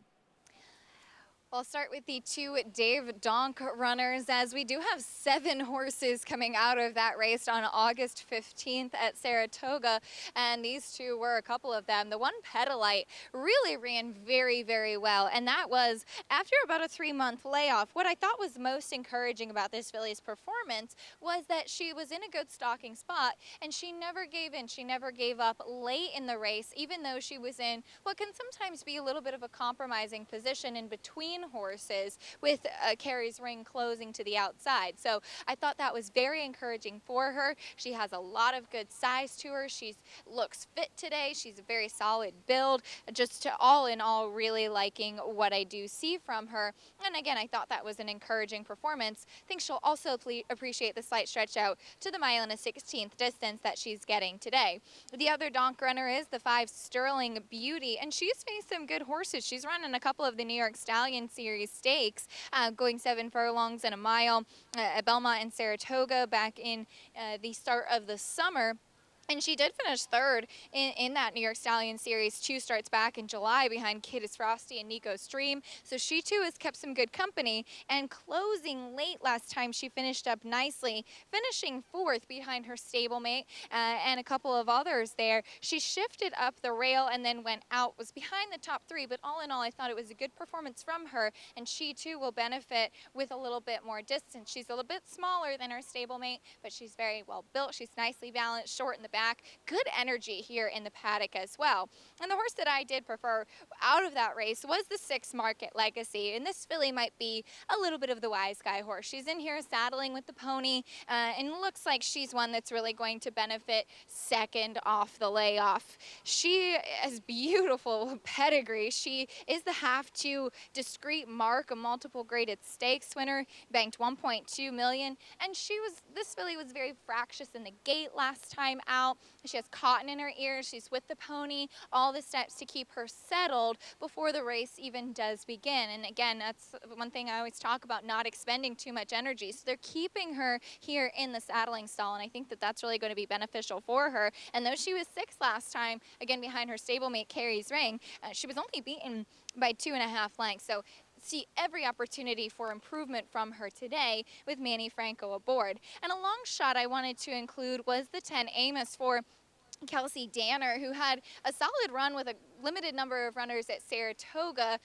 I'll start with the two Dave Donk runners, as we do have 7 horses coming out of that race on August 15th at Saratoga, and these two were a couple of them. The one Pedalite really ran very, very well, and that was after about a 3-month layoff. What I thought was most encouraging about this filly's performance was that she was in a good stalking spot, and she never gave in. She never gave up late in the race, even though she was in what can sometimes be a little bit of a compromising position in between horses, with Carrie's Ring closing to the outside. So I thought that was very encouraging for her. She has a lot of good size to her. She looks fit today. She's a very solid build. Just all in all, really liking what I do see from her. And again, I thought that was an encouraging performance. I think she'll also appreciate the slight stretch out to the 1/16 distance that she's getting today. The other Donk runner is the 5 Sterling Beauty, and she's faced some good horses. She's running a couple of the New York Stallion Series stakes, going 7 furlongs and a mile at Belmont and Saratoga back in the start of the summer. And she did finish 3rd in that New York Stallion Series 2 starts back in July behind Kid is Frosty and Nico Stream. So she too has kept some good company, and closing late last time she finished up nicely, finishing 4th behind her stablemate and a couple of others there. She shifted up the rail and then went out, was behind the top 3, but all in all I thought it was a good performance from her, and she too will benefit with a little bit more distance. She's a little bit smaller than her stablemate, but she's very well built. She's nicely balanced, short in the back, good energy here in the paddock as well. And the horse that I did prefer out of that race was the 6 Market Legacy, and this filly might be a little bit of the wise guy horse. She's in here saddling with the pony, and looks like she's one that's really going to benefit second off the layoff. She has beautiful pedigree. She is the half-2 discreet mark, a multiple graded stakes winner, banked $1.2 million, and this filly was very fractious in the gate last time out. She has cotton in her ears. She's with the pony, all the steps to keep her settled before the race even does begin. And again, that's one thing I always talk about, not expending too much energy. So they're keeping her here in the saddling stall, and I think that that's really going to be beneficial for her. And though she was 6th last time, again behind her stablemate Carrie's Ring, she was only beaten by 2.5 lengths. So see every opportunity for improvement from her today with Manny Franco aboard. And a long shot I wanted to include was the 10 Amos for Kelsey Danner, who had a solid run with a limited number of runners at Saratoga.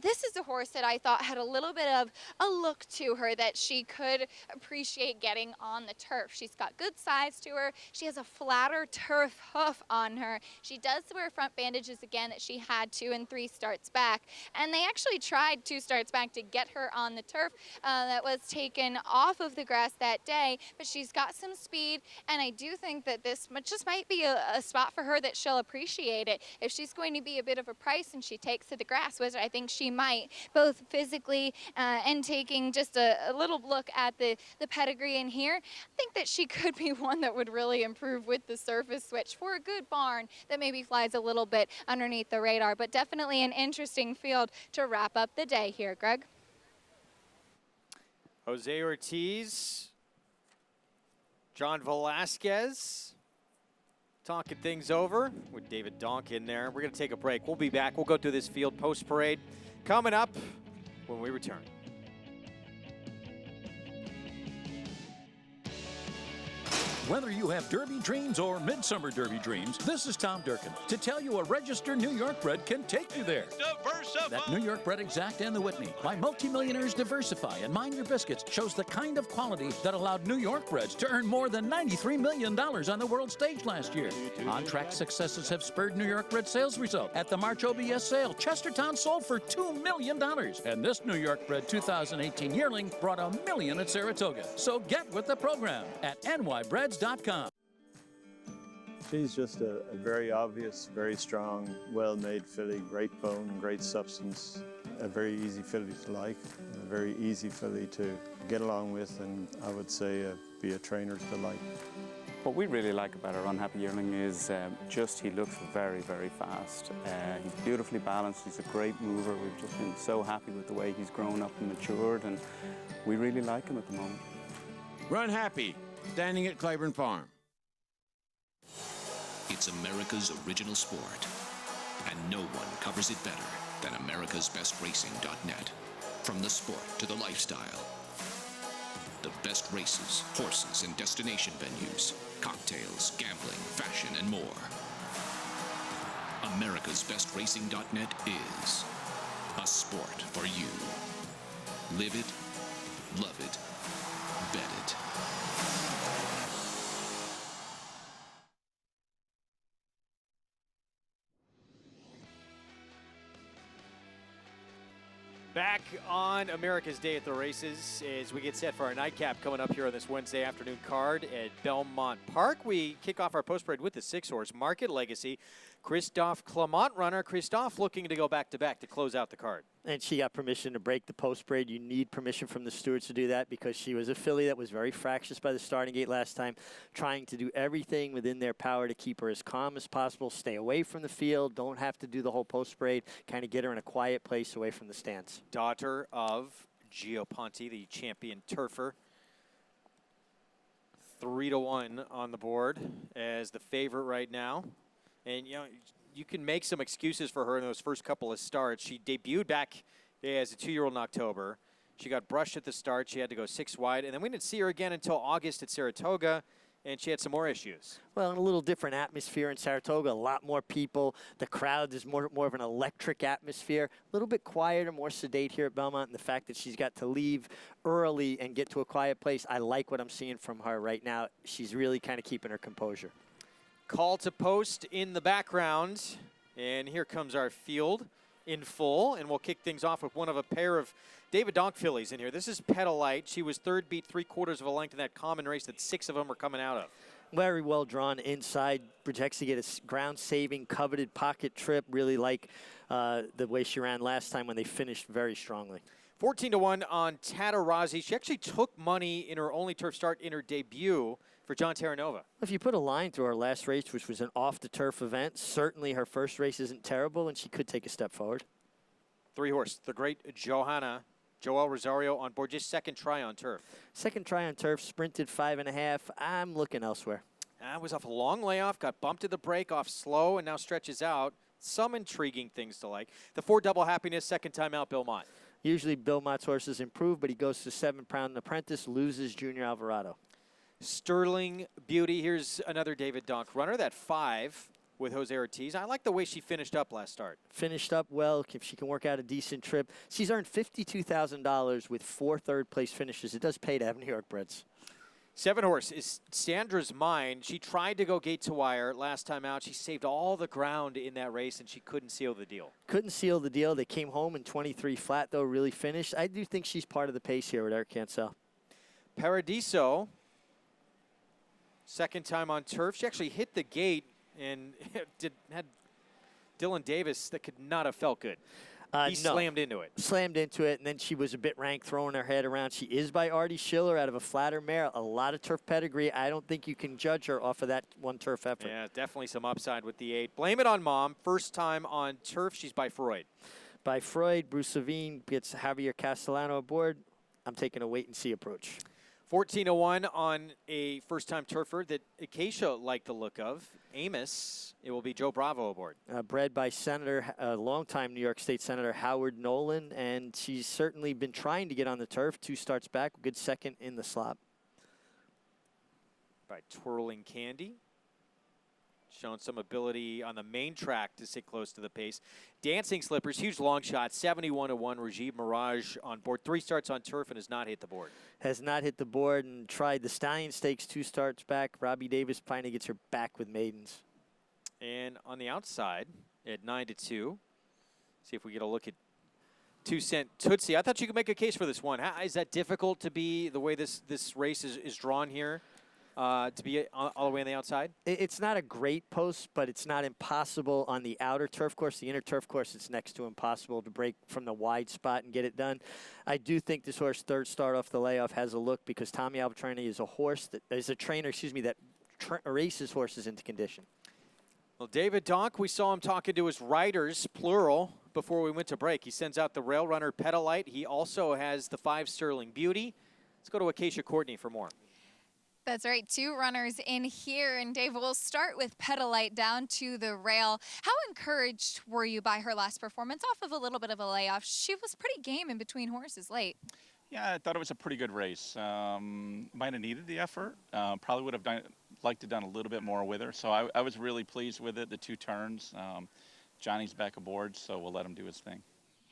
This is a horse that I thought had a little bit of a look to her that she could appreciate getting on the turf. She's got good size to her. She has a flatter turf hoof on her. She does wear front bandages again that she had 2 and 3 starts back. And they actually tried 2 starts back to get her on the turf that was taken off of the grass that day. But she's got some speed, and I do think that this just might be a spot for her that she'll appreciate it. If she's going to be a bit of a price and she takes to the grass, which I think she might, both physically and taking just a little look at the pedigree in here, I think that she could be one that would really improve with the surface switch for a good barn that maybe flies a little bit underneath the radar, but definitely an interesting field to wrap up the day here, Greg. Jose Ortiz, John Velasquez, talking things over with David Donk in there. We're going to take a break. We'll be back. We'll go through this field post-parade coming up when we return. Whether you have Derby dreams or midsummer Derby dreams, this is Tom Durkin to tell you a registered New York bred can take you there. Diversify. That New York bred Exact and the Whitney by multimillionaires Diversify and Mind Your Biscuits shows the kind of quality that allowed New York breds to earn more than $93 million on the world stage last year. On-track successes have spurred New York bred sales result. At the March OBS sale, Chestertown sold for $2 million. And this New York bred 2018 yearling brought $1 million at Saratoga. So get with the program at nybreds.com. She's just a very obvious, very strong, well-made filly, great bone, great substance, a very easy filly to like, a very easy filly to get along with, and I would say be a trainer's delight. What we really like about our Unhappy Yearling is just he looks very, very fast. He's beautifully balanced, he's a great mover. We've just been so happy with the way he's grown up and matured, and we really like him at the moment. Run Happy, standing at Claiborne Farm. It's America's original sport, and no one covers it better than americasbestracing.net. From the sport to the lifestyle, the best races, horses, and destination venues, cocktails, gambling, fashion, and more. americasbestracing.net is a sport for you. Live it, love it, bet it. Back on America's Day at the Races as we get set for our nightcap coming up here on this Wednesday afternoon card at Belmont Park. We kick off our post-parade with the 6-horse Market Legacy. Christophe Clement runner. Christophe looking to go back-to-back to close out the card. And she got permission to break the post-parade. You need permission from the stewards to do that because she was a filly that was very fractious by the starting gate last time, trying to do everything within their power to keep her as calm as possible, stay away from the field, don't have to do the whole post-parade, kind of get her in a quiet place away from the stands. Daughter of Gio Ponti, the champion turfer. 3-1 on the board as the favorite right now. And, you know, you can make some excuses for her in those first couple of starts. She debuted back as a 2-year-old in October. She got brushed at the start. She had to go 6 wide. And then we didn't see her again until August at Saratoga, and she had some more issues. Well, in a little different atmosphere in Saratoga, a lot more people. The crowd is more of an electric atmosphere. A little bit quieter, more sedate here at Belmont. And the fact that she's got to leave early and get to a quiet place, I like what I'm seeing from her right now. She's really kind of keeping her composure. Call to post in the background, and here comes our field in full, and we'll kick things off with one of a pair of David Donk fillies in here. This is Petalite. She was third, beat 3/4 of a length in that common race that 6 of them are coming out of. Very well drawn inside, projects to get a ground-saving, coveted pocket trip. Really like the way she ran last time when they finished very strongly. 14-1 on Tatarazzi. She actually took money in her only turf start in her debut for John Terranova. If you put a line through her last race, which was an off-the-turf event, certainly her first race isn't terrible, and she could take a step forward. 3-horse, the great Joel Rosario on board, just second try on turf. Second try on turf, sprinted 5.5. I'm looking elsewhere. That was off a long layoff, got bumped to the break, off slow, and now stretches out. Some intriguing things to like. The 4 Double Happiness, second time out, Bill Mott. Usually Bill Mott's horses improve, but he goes to 7-pound apprentice, loses Junior Alvarado. Sterling Beauty. Here's another David Donk runner, that 5 with Jose Ortiz. I like the way she finished up last start. Finished up well. If she can work out a decent trip. She's earned $52,000 with 4 third-place finishes. It does pay to have New York breds. 7-horse is Sandra's Mind. She tried to go gate to wire last time out. She saved all the ground in that race, and she couldn't seal the deal. Couldn't seal the deal. They came home in 23 flat, though, really finished. I do think she's part of the pace here with Eric Cancel. Paradiso. Second time on turf. She actually hit the gate and had Dylan Davis that could not have felt good. He slammed into it. Slammed into it, and then she was a bit rank, throwing her head around. She is by Artie Schiller out of a flatter mare. A lot of turf pedigree. I don't think you can judge her off of that one turf effort. Yeah, definitely some upside with the 8. Blame It on Mom. First time on turf. She's by Freud. By Freud. Bruce Savine gets Javier Castellano aboard. I'm taking a wait-and-see approach. 14-1 on a first-time turfer that Acacia liked the look of. Amos, it will be Joe Bravo aboard. Bred by Senator, longtime New York State Senator Howard Nolan, and she's certainly been trying to get on the turf. 2 starts back, good second in the slop. by Twirling Candy. Shown some ability on the main track to sit close to the pace. Dancing Slippers, huge long shot, 71-1. Rajiv Mirage on board. 3 starts on turf and has not hit the board. Has not hit the board and tried the Stallion Stakes 2 starts back. Robbie Davis finally gets her back with maidens. And on the outside at 9-2. See if we get a look at 2 Cent Tootsie. I thought you could make a case for this one. How, is that difficult to be the way this race is drawn here? To be all the way on the outside? It's not a great post, but it's not impossible on the outer turf course. The inner turf course, it's next to impossible to break from the wide spot and get it done. I do think this horse, third start off the layoff, has a look because Tommy Albatrini is a horse that is a trainer, that races horses into condition. Well, David Donk, we saw him talking to his riders, plural, before we went to break. He sends out the Rail Runner Pedalite. He also has the 5 Sterling Beauty. Let's go to Acacia Courtney for more. That's right, 2 runners in here. And Dave, we'll start with Pedalite down to the rail. How encouraged were you by her last performance off of a little bit of a layoff? She was pretty game in between horses late. Yeah, I thought it was a pretty good race. Might have needed the effort. Probably would have liked to have done a little bit more with her. So I was really pleased with it, the 2 turns. Johnny's back aboard, so we'll let him do his thing.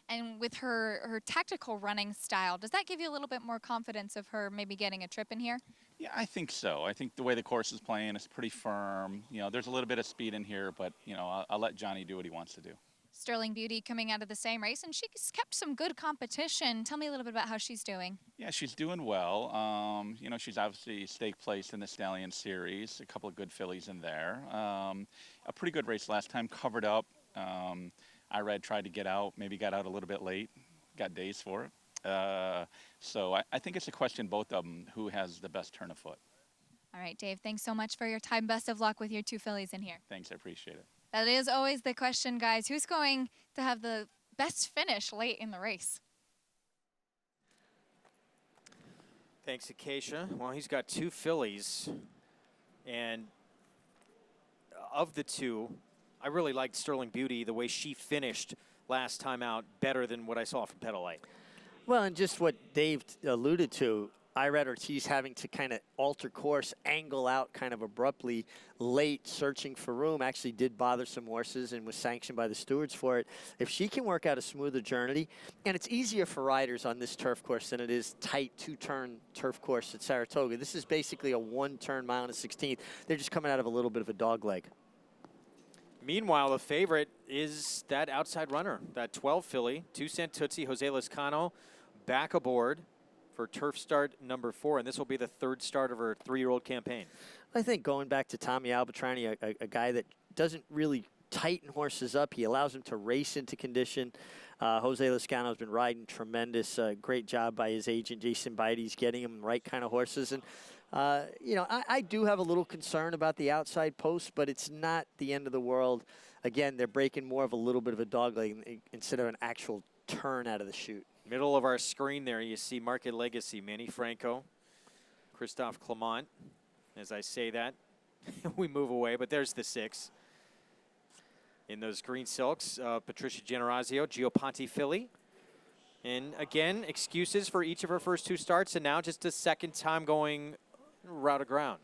And with her tactical running style, does that give you a little bit more confidence of her maybe getting a trip in here? Yeah, I think so. I think the way the course is playing is pretty firm. You know, there's a little bit of speed in here, but, you know, I'll let Johnny do what he wants to do. Sterling Beauty coming out of the same race, and she's kept some good competition. Tell me a little bit about how she's doing. Yeah, she's doing well. You know, she's obviously stake placed in the Stallion Series, a couple of good fillies in there. A pretty good race last time, covered up. Irad tried to get out, maybe got out a little bit late, got days for it. So I think it's a question, both of them, who has the best turn of foot. All right, Dave, thanks so much for your time. Best of luck with your 2 fillies in here. Thanks, I appreciate it. That is always the question, guys. Who's going to have the best finish late in the race? Thanks, Acacia. Well, he's got 2 fillies, and of the 2, I really liked Sterling Beauty, the way she finished last time out, better than what I saw from Pedalite. Well, and just what Dave alluded to, Irad Ortiz having to kind of alter course, angle out kind of abruptly late, searching for room, actually did bother some horses and was sanctioned by the stewards for it. If she can work out a smoother journey, and it's easier for riders on this turf course than it is tight 2-turn turf course at Saratoga. This is basically a 1-turn mile and a 16th. They're just coming out of a little bit of a dog leg. Meanwhile, the favorite is that outside runner, that 12 filly, 2 Cent Tootsie, Jose Lezcano, back aboard for turf start number 4, and this will be the 3rd start of her 3-year-old campaign. I think going back to Tommy Albatrini, a guy that doesn't really tighten horses up. He allows them to race into condition. Jose Lezcano has been riding tremendous. Great job by his agent, Jason Bites, getting him the right kind of horses. And you know, I do have a little concern about the outside post, but it's not the end of the world. Again, they're breaking more of a little bit of a dog leg instead of an actual turn out of the chute. Middle of our screen there, you see Market Legacy, Manny Franco, Christophe Clement. As I say that, we move away, but there's the 6. In those green silks, Patricia Generazio, Gioponte filly. And again, excuses for each of her first 2 starts, and now just a second time going route of ground.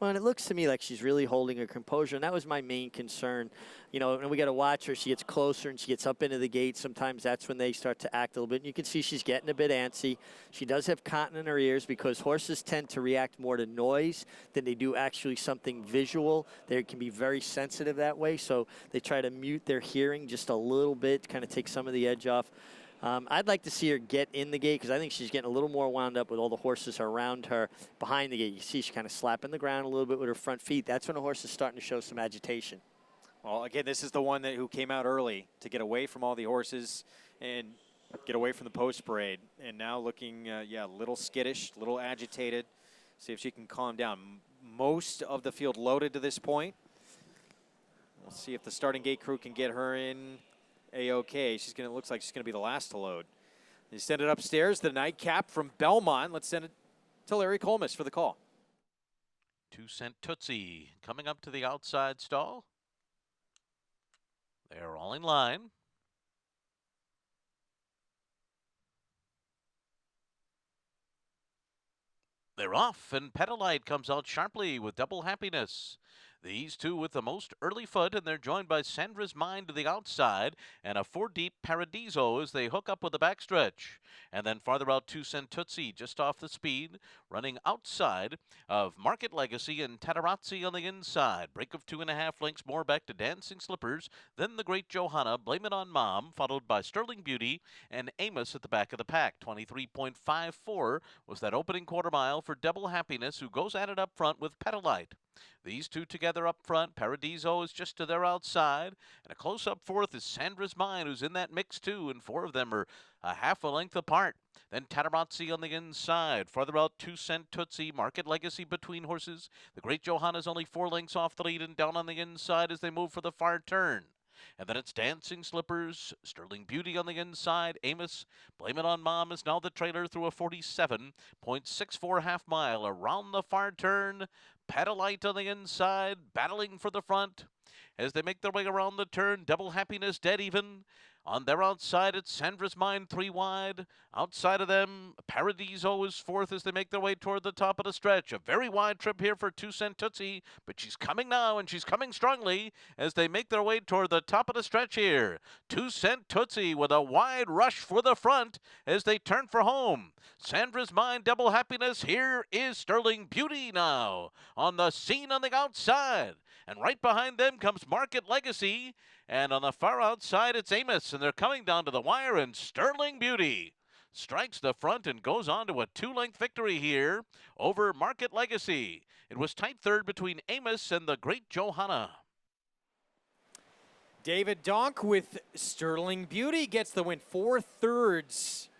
Well, and it looks to me like she's really holding her composure, and that was my main concern. You know, and we got to watch her. She gets closer and she gets up into the gate. Sometimes that's when they start to act a little bit. And you can see she's getting a bit antsy. She does have cotton in her ears because horses tend to react more to noise than they do actually something visual. They can be very sensitive that way, so they try to mute their hearing just a little bit to kind of take some of the edge off. I'd like to see her get in the gate because I think she's getting a little more wound up with all the horses around her behind the gate. You see she's kind of slapping the ground a little bit with her front feet. That's when a horse is starting to show some agitation. Well, again, this is the one who came out early to get away from all the horses and get away from the post parade. And now looking, yeah, a little skittish, a little agitated. See if she can calm down. Most of the field loaded to this point. We'll see if the starting gate crew can get her in A-OK. Looks like she's gonna be the last to load. They send it upstairs, the nightcap from Belmont. Let's send it to Larry Colmus for the call. 2 Cent Tootsie coming up to the outside stall. They're all in line. They're off, and Petalite comes out sharply with Double Happiness. These two with the most early foot, and they're joined by Sandra's Mind to the outside and a 4-deep Paradiso as they hook up with the backstretch. And then farther out, 2 Cent Tootsie just off the speed, running outside of Market Legacy and Tatarazzi on the inside. Break of 2.5 lengths more back to Dancing Slippers, then the Great Johanna, Blame It on Mom, followed by Sterling Beauty and Amos at the back of the pack. 23.54 was that opening quarter mile for Double Happiness, who goes at it up front with Petalite. These two together up front. Paradiso is just to their outside. And a close-up fourth is Sandra's Mind, who's in that mix too, and 4 of them are a half a length apart. Then Tatarazzi on the inside. Farther out, 2 Cent Tootsie, Market Legacy between horses. The Great Johanna's only 4 lengths off the lead and down on the inside as they move for the far turn. And then it's Dancing Slippers, Sterling Beauty on the inside. Amos, Blame It on Mom is now the trailer through a 47.64 half mile around the far turn. Petalite on the inside, battling for the front. As they make their way around the turn, Double Happiness dead even. On their outside, it's Sandra's Mind 3 wide. Outside of them, Paradiso is 4th as they make their way toward the top of the stretch. A very wide trip here for 2 Cent Tootsie, but she's coming now, and she's coming strongly as they make their way toward the top of the stretch here. 2 Cent Tootsie with a wide rush for the front as they turn for home. Sandra's Mind, Double Happiness. Here is Sterling Beauty now on the scene on the outside. And right behind them comes Market Legacy. And on the far outside, it's Amos. And they're coming down to the wire, and Sterling Beauty strikes the front and goes on to a 2-length victory here over Market Legacy. It was tight third between Amos and the Great Johanna. David Donk with Sterling Beauty gets the win. 4 thirds,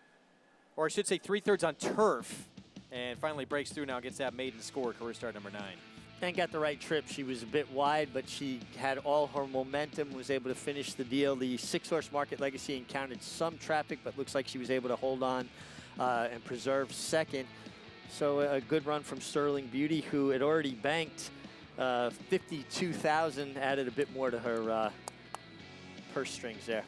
or I should say 3 thirds on turf. And finally breaks through now, gets that maiden score, career start number 9. And got the right trip. She was a bit wide, but she had all her momentum, was able to finish the deal. The 6-horse Market Legacy encountered some traffic, but looks like she was able to hold on and preserve second. So a good run from Sterling Beauty, who had already banked $52,000, added a bit more to her purse strings there.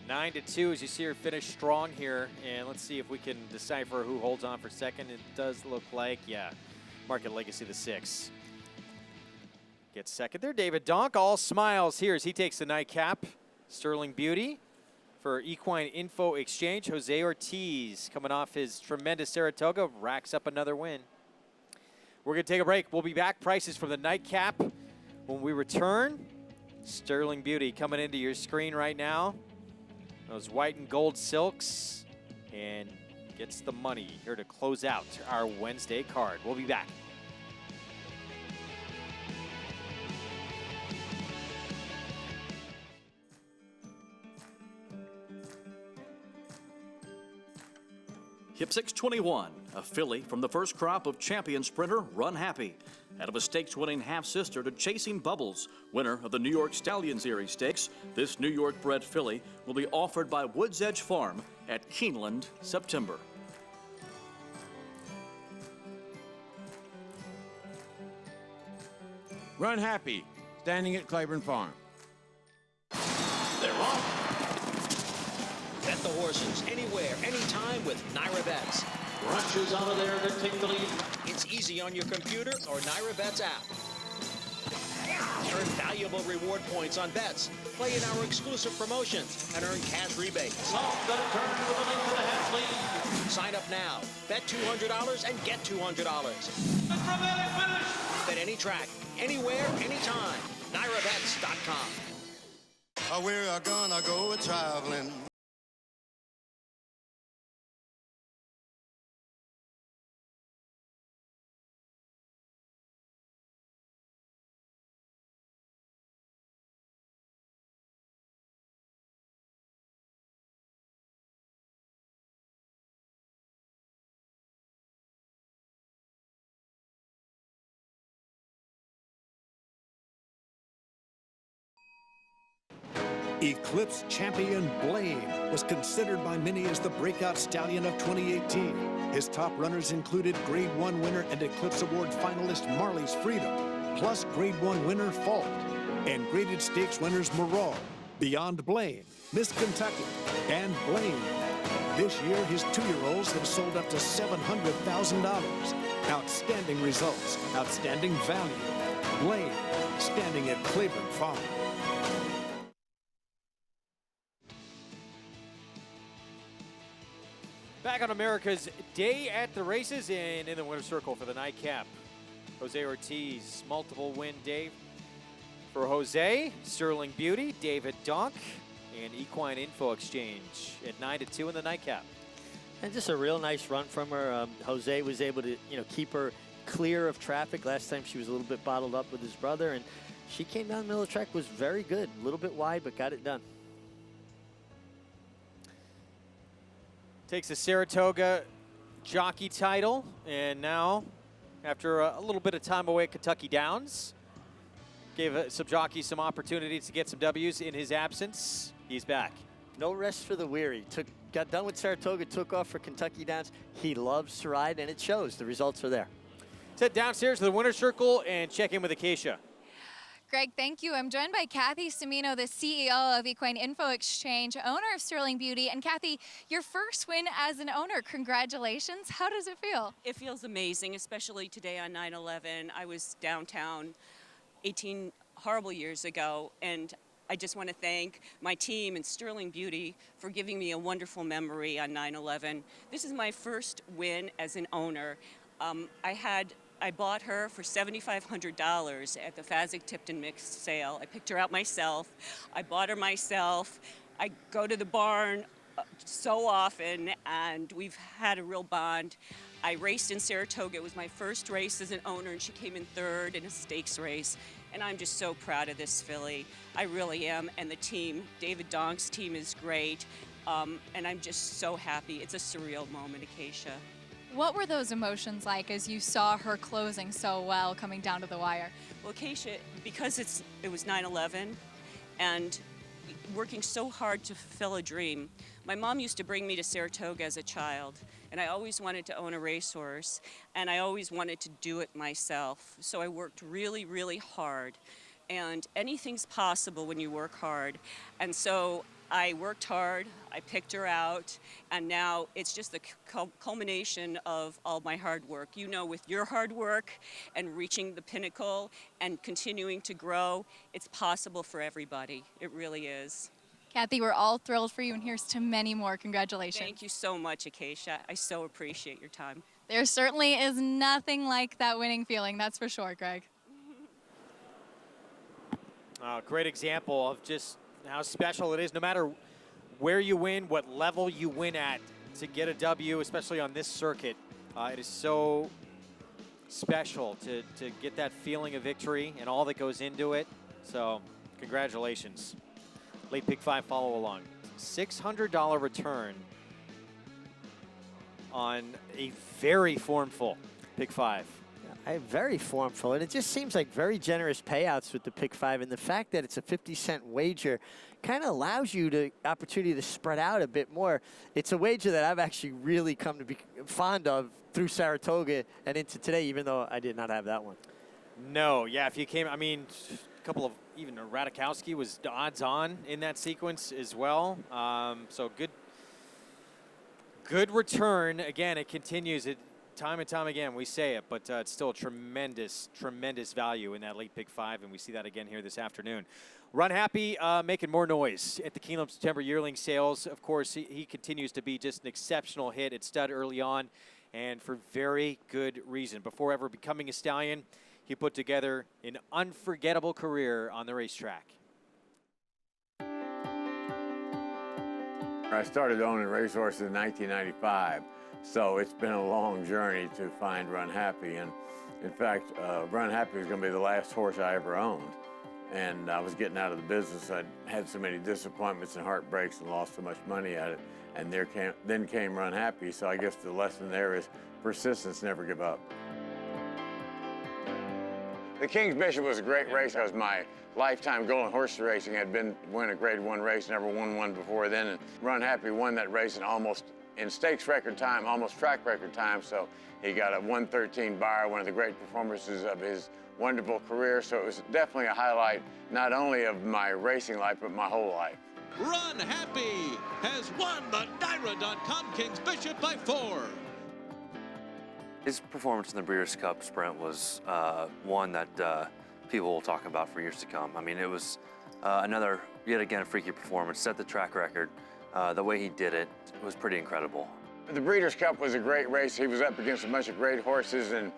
9-2 as you see her finish strong here. And let's see if we can decipher who holds on for second. It does look like, yeah, Market Legacy the 6. Gets second there. David Donk, all smiles here as he takes the nightcap. Sterling Beauty for Equine Info Exchange. Jose Ortiz, coming off his tremendous Saratoga, racks up another win. We're going to take a break. We'll be back. Prices from the nightcap when we return. Sterling Beauty coming into your screen right now. Those white and gold silks, and gets the money here to close out our Wednesday card. We'll be back. Hip 621, a filly from the first crop of champion sprinter Run Happy, out of a stakes-winning half-sister to Chasing Bubbles, winner of the New York Stallion Series Stakes. This New York-bred filly will be offered by Woods Edge Farm at Keeneland, September. Run Happy, standing at Claiborne Farm. They're off. Bet the horses anywhere, anytime with Naira Bets. Rushes out of there to take the lead. It's easy on your computer or Naira Bets app. Earn valuable reward points on bets. Play in our exclusive promotions and earn cash rebates. Off the turn with a length and a half lead. Sign up now. Bet $200 and get $200. Bet any track, anywhere, anytime. NairaBets.com. We're gonna go traveling. Eclipse champion Blade was considered by many as the breakout stallion of 2018. His top runners included Grade 1 winner and Eclipse Award finalist Marley's Freedom, plus Grade 1 winner Fault, and graded stakes winners Morale, Beyond Blaine, Miss Kentucky, and Blaine. This year, his 2-year-olds have sold up to $700,000. Outstanding results, outstanding value. Blaine, standing at Claiborne Farm. Back on America's Day at the Races and in the winner's circle for the nightcap. Jose Ortiz, multiple win day for Jose, Sterling Beauty, David Donk, and Equine Info Exchange at 9-2 in the nightcap. And just a real nice run from her. Jose was able to, keep her clear of traffic. Last time she was a little bit bottled up with his brother, and she came down the middle of the track, was very good. A little bit wide, but got it done. Takes the Saratoga jockey title, and now, after a little bit of time away at Kentucky Downs, gave some jockeys some opportunity to get some W's in his absence. He's back. No rest for the weary. Got done with Saratoga, took off for Kentucky Downs. He loves to ride, and it shows. The results are there. Let's head downstairs to the winner's circle and check in with Acacia. Greg, thank you. I'm joined by Kathy Cimino, the CEO of Equine Info Exchange, owner of Sterling Beauty. And Kathy, your first win as an owner. Congratulations. How does it feel? It feels amazing, especially today on 9/11. I was downtown 18 horrible years ago, and I just want to thank my team and Sterling Beauty for giving me a wonderful memory on 9/11. This is my first win as an owner. I bought her for $7,500 at the Fazig-Tipton mixed sale. I picked her out myself. I bought her myself. I go to the barn so often, and we've had a real bond. I raced in Saratoga. It was my first race as an owner, and she came in third in a stakes race. And I'm just so proud of this filly. I really am. And the team, David Donk's team, is great. And I'm just so happy. It's a surreal moment, Acacia. What were those emotions like as you saw her closing so well coming down to the wire? Well, Acacia, because it was 9/11 and working so hard to fulfill a dream. My mom used to bring me to Saratoga as a child, and I always wanted to own a racehorse, and I always wanted to do it myself. So I worked really, really hard, and anything's possible when you work hard. And so I worked hard, I picked her out, and now it's just the culmination of all my hard work. With your hard work and reaching the pinnacle and continuing to grow, it's possible for everybody. It really is. Kathy, we're all thrilled for you, and here's to many more. Congratulations. Thank you so much, Acacia. I so appreciate your time. There certainly is nothing like that winning feeling, that's for sure, Greg. Great example of just how special it is, no matter where you win, what level you win at, to get a W, especially on this circuit. It is so special to get that feeling of victory and all that goes into it. So, congratulations. Late Pick 5 follow along. $600 return on a very formful Pick 5. Very formful, and it just seems like very generous payouts with the Pick 5, and the fact that it's a 50-cent wager kind of allows you the opportunity to spread out a bit more. It's a wager that I've actually really come to be fond of through Saratoga and into today, even though I did not have that one. No, yeah, if you came, a couple of, even Radikowski was odds on in that sequence as well. So good return. Again, it continues. Time and time again, we say it, but it's still a tremendous, tremendous value in that late Pick 5, and we see that again here this afternoon. Run Happy making more noise at the Keeneland September yearling sales. Of course, he continues to be just an exceptional hit at stud early on, and for very good reason. Before ever becoming a stallion, he put together an unforgettable career on the racetrack. I started owning racehorses in 1995. So it's been a long journey to find Run Happy, and in fact, Run Happy was going to be the last horse I ever owned. And I was getting out of the business. I'd had so many disappointments and heartbreaks and lost so much money at it. And then came Run Happy. So I guess the lesson there is persistence, never give up. The King's Bishop was a great race. It was my lifetime goal in horse racing. I'd win a Grade 1 race, never won one before then. And Run Happy won that race in stakes record time, almost track record time. So he got a 113 bar, one of the great performances of his wonderful career. So it was definitely a highlight, not only of my racing life, but my whole life. Run Happy has won the NYRA.com Kings Bishop by 4. His performance in the Breeders' Cup Sprint was one that people will talk about for years to come. I mean, it was another, yet again, freaky performance, set the track record. The way he did it was pretty incredible. The Breeders' Cup was a great race. He was up against a bunch of great horses and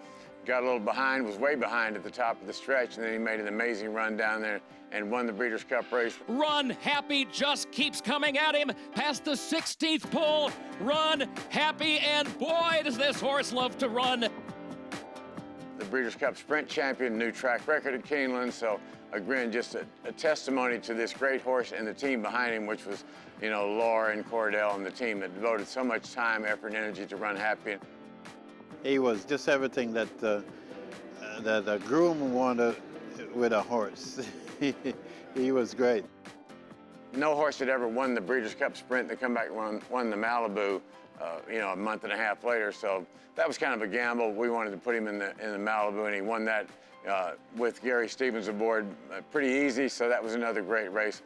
got a little behind, was way behind at the top of the stretch, and then he made an amazing run down there and won the Breeders' Cup race. Run Happy just keeps coming at him past the 16th pole. Run Happy, and boy, does this horse love to run. The Breeders' Cup Sprint champion, new track record at Keeneland, so again, just a testimony to this great horse and the team behind him, which was, you know, Laura and Cordell and the team that devoted so much time, effort, and energy to Run Happy. He was just everything that a groom wanted with a horse. He was great. No horse had ever won the Breeders' Cup Sprint. They come back and won the Malibu, you know, a month and a half later. So that was kind of a gamble. We wanted to put him in the Malibu, and he won that with Gary Stevens aboard pretty easy. So that was another great race.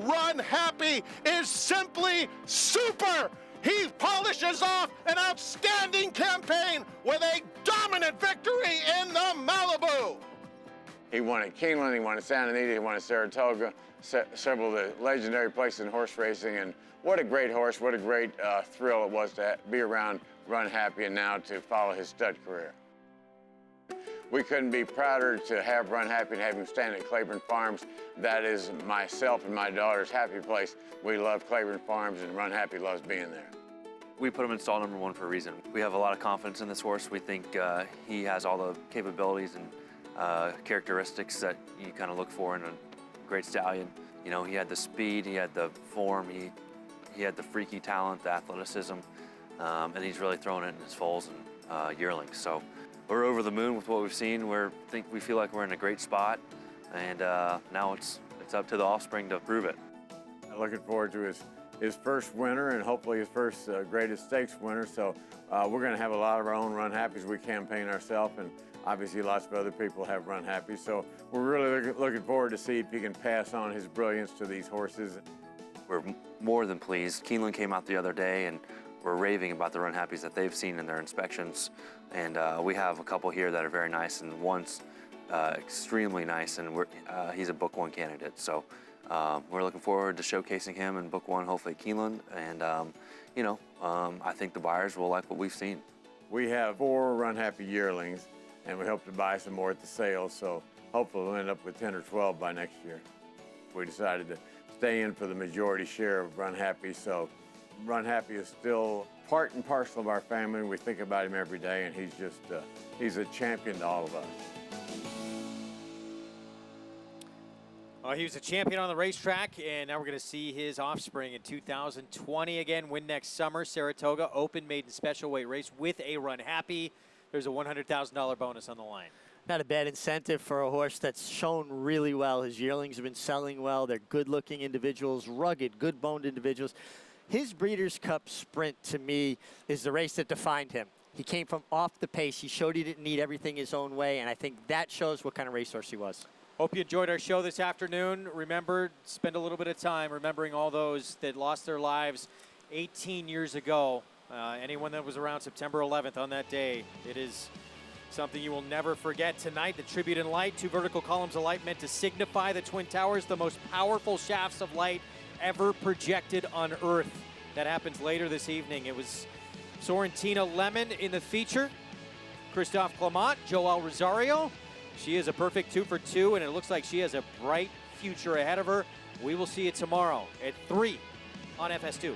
Run Happy is simply super. He polishes off an outstanding campaign with a dominant victory in the Malibu. He won at Keeneland, he won at Santa Anita, he won at Saratoga, several of the legendary places in horse racing, and what a great horse, what a great thrill it was to be around Run Happy and now to follow his stud career. We couldn't be prouder to have Run Happy and have him stand at Claiborne Farms. That is myself and my daughter's happy place. We love Claiborne Farms, and Run Happy loves being there. We put him in stall number 1 for a reason. We have a lot of confidence in this horse. We think he has all the capabilities and characteristics that you kind of look for in a great stallion. You know, he had the speed, he had the form, he had the freaky talent, the athleticism, and he's really thrown it in his foals and yearlings. So we're over the moon with what we've seen. We feel like we're in a great spot, and now it's up to the offspring to prove it. Looking forward to his first winner and hopefully his first greatest stakes winner. So we're going to have a lot of our own Run Happies. We campaign ourselves, and obviously lots of other people have Run Happy. So we're really looking forward to see if he can pass on his brilliance to these horses. We're more than pleased. Keeneland came out the other day and we're raving about the Run Happies that they've seen in their inspections. And we have a couple here that are very nice, and one's extremely nice, and he's a Book 1 candidate. So we're looking forward to showcasing him in Book 1, hopefully at Keeneland. And, you know, I think the buyers will like what we've seen. We have 4 Run Happy yearlings, and we hope to buy some more at the sale. So hopefully we'll end up with 10 or 12 by next year. We decided to stay in for the majority share of Run Happy. So Run Happy is still part and parcel of our family. We think about him every day, and he's just, he's a champion to all of us. Well, he was a champion on the racetrack, and now we're going to see his offspring in 2020 again. Win next summer, Saratoga Open maiden special weight race with a Run Happy. There's a $100,000 bonus on the line. Not a bad incentive for a horse that's shown really well. His yearlings have been selling well. They're good-looking individuals, rugged, good-boned individuals. His Breeders' Cup Sprint, to me, is the race that defined him. He came from off the pace. He showed he didn't need everything his own way, and I think that shows what kind of racehorse he was. Hope you enjoyed our show this afternoon. Remember, spend a little bit of time remembering all those that lost their lives 18 years ago. Anyone that was around September 11th on that day, it is something you will never forget. Tonight, the tribute in light, 2 vertical columns of light meant to signify the Twin Towers, the most powerful shafts of light ever projected on Earth. That happens later this evening. It was Sorrentina Lemon in the feature, Christophe Clement, Joel Rosario. She is a perfect 2 for 2, and it looks like she has a bright future ahead of her. We will see you tomorrow at 3 on FS2.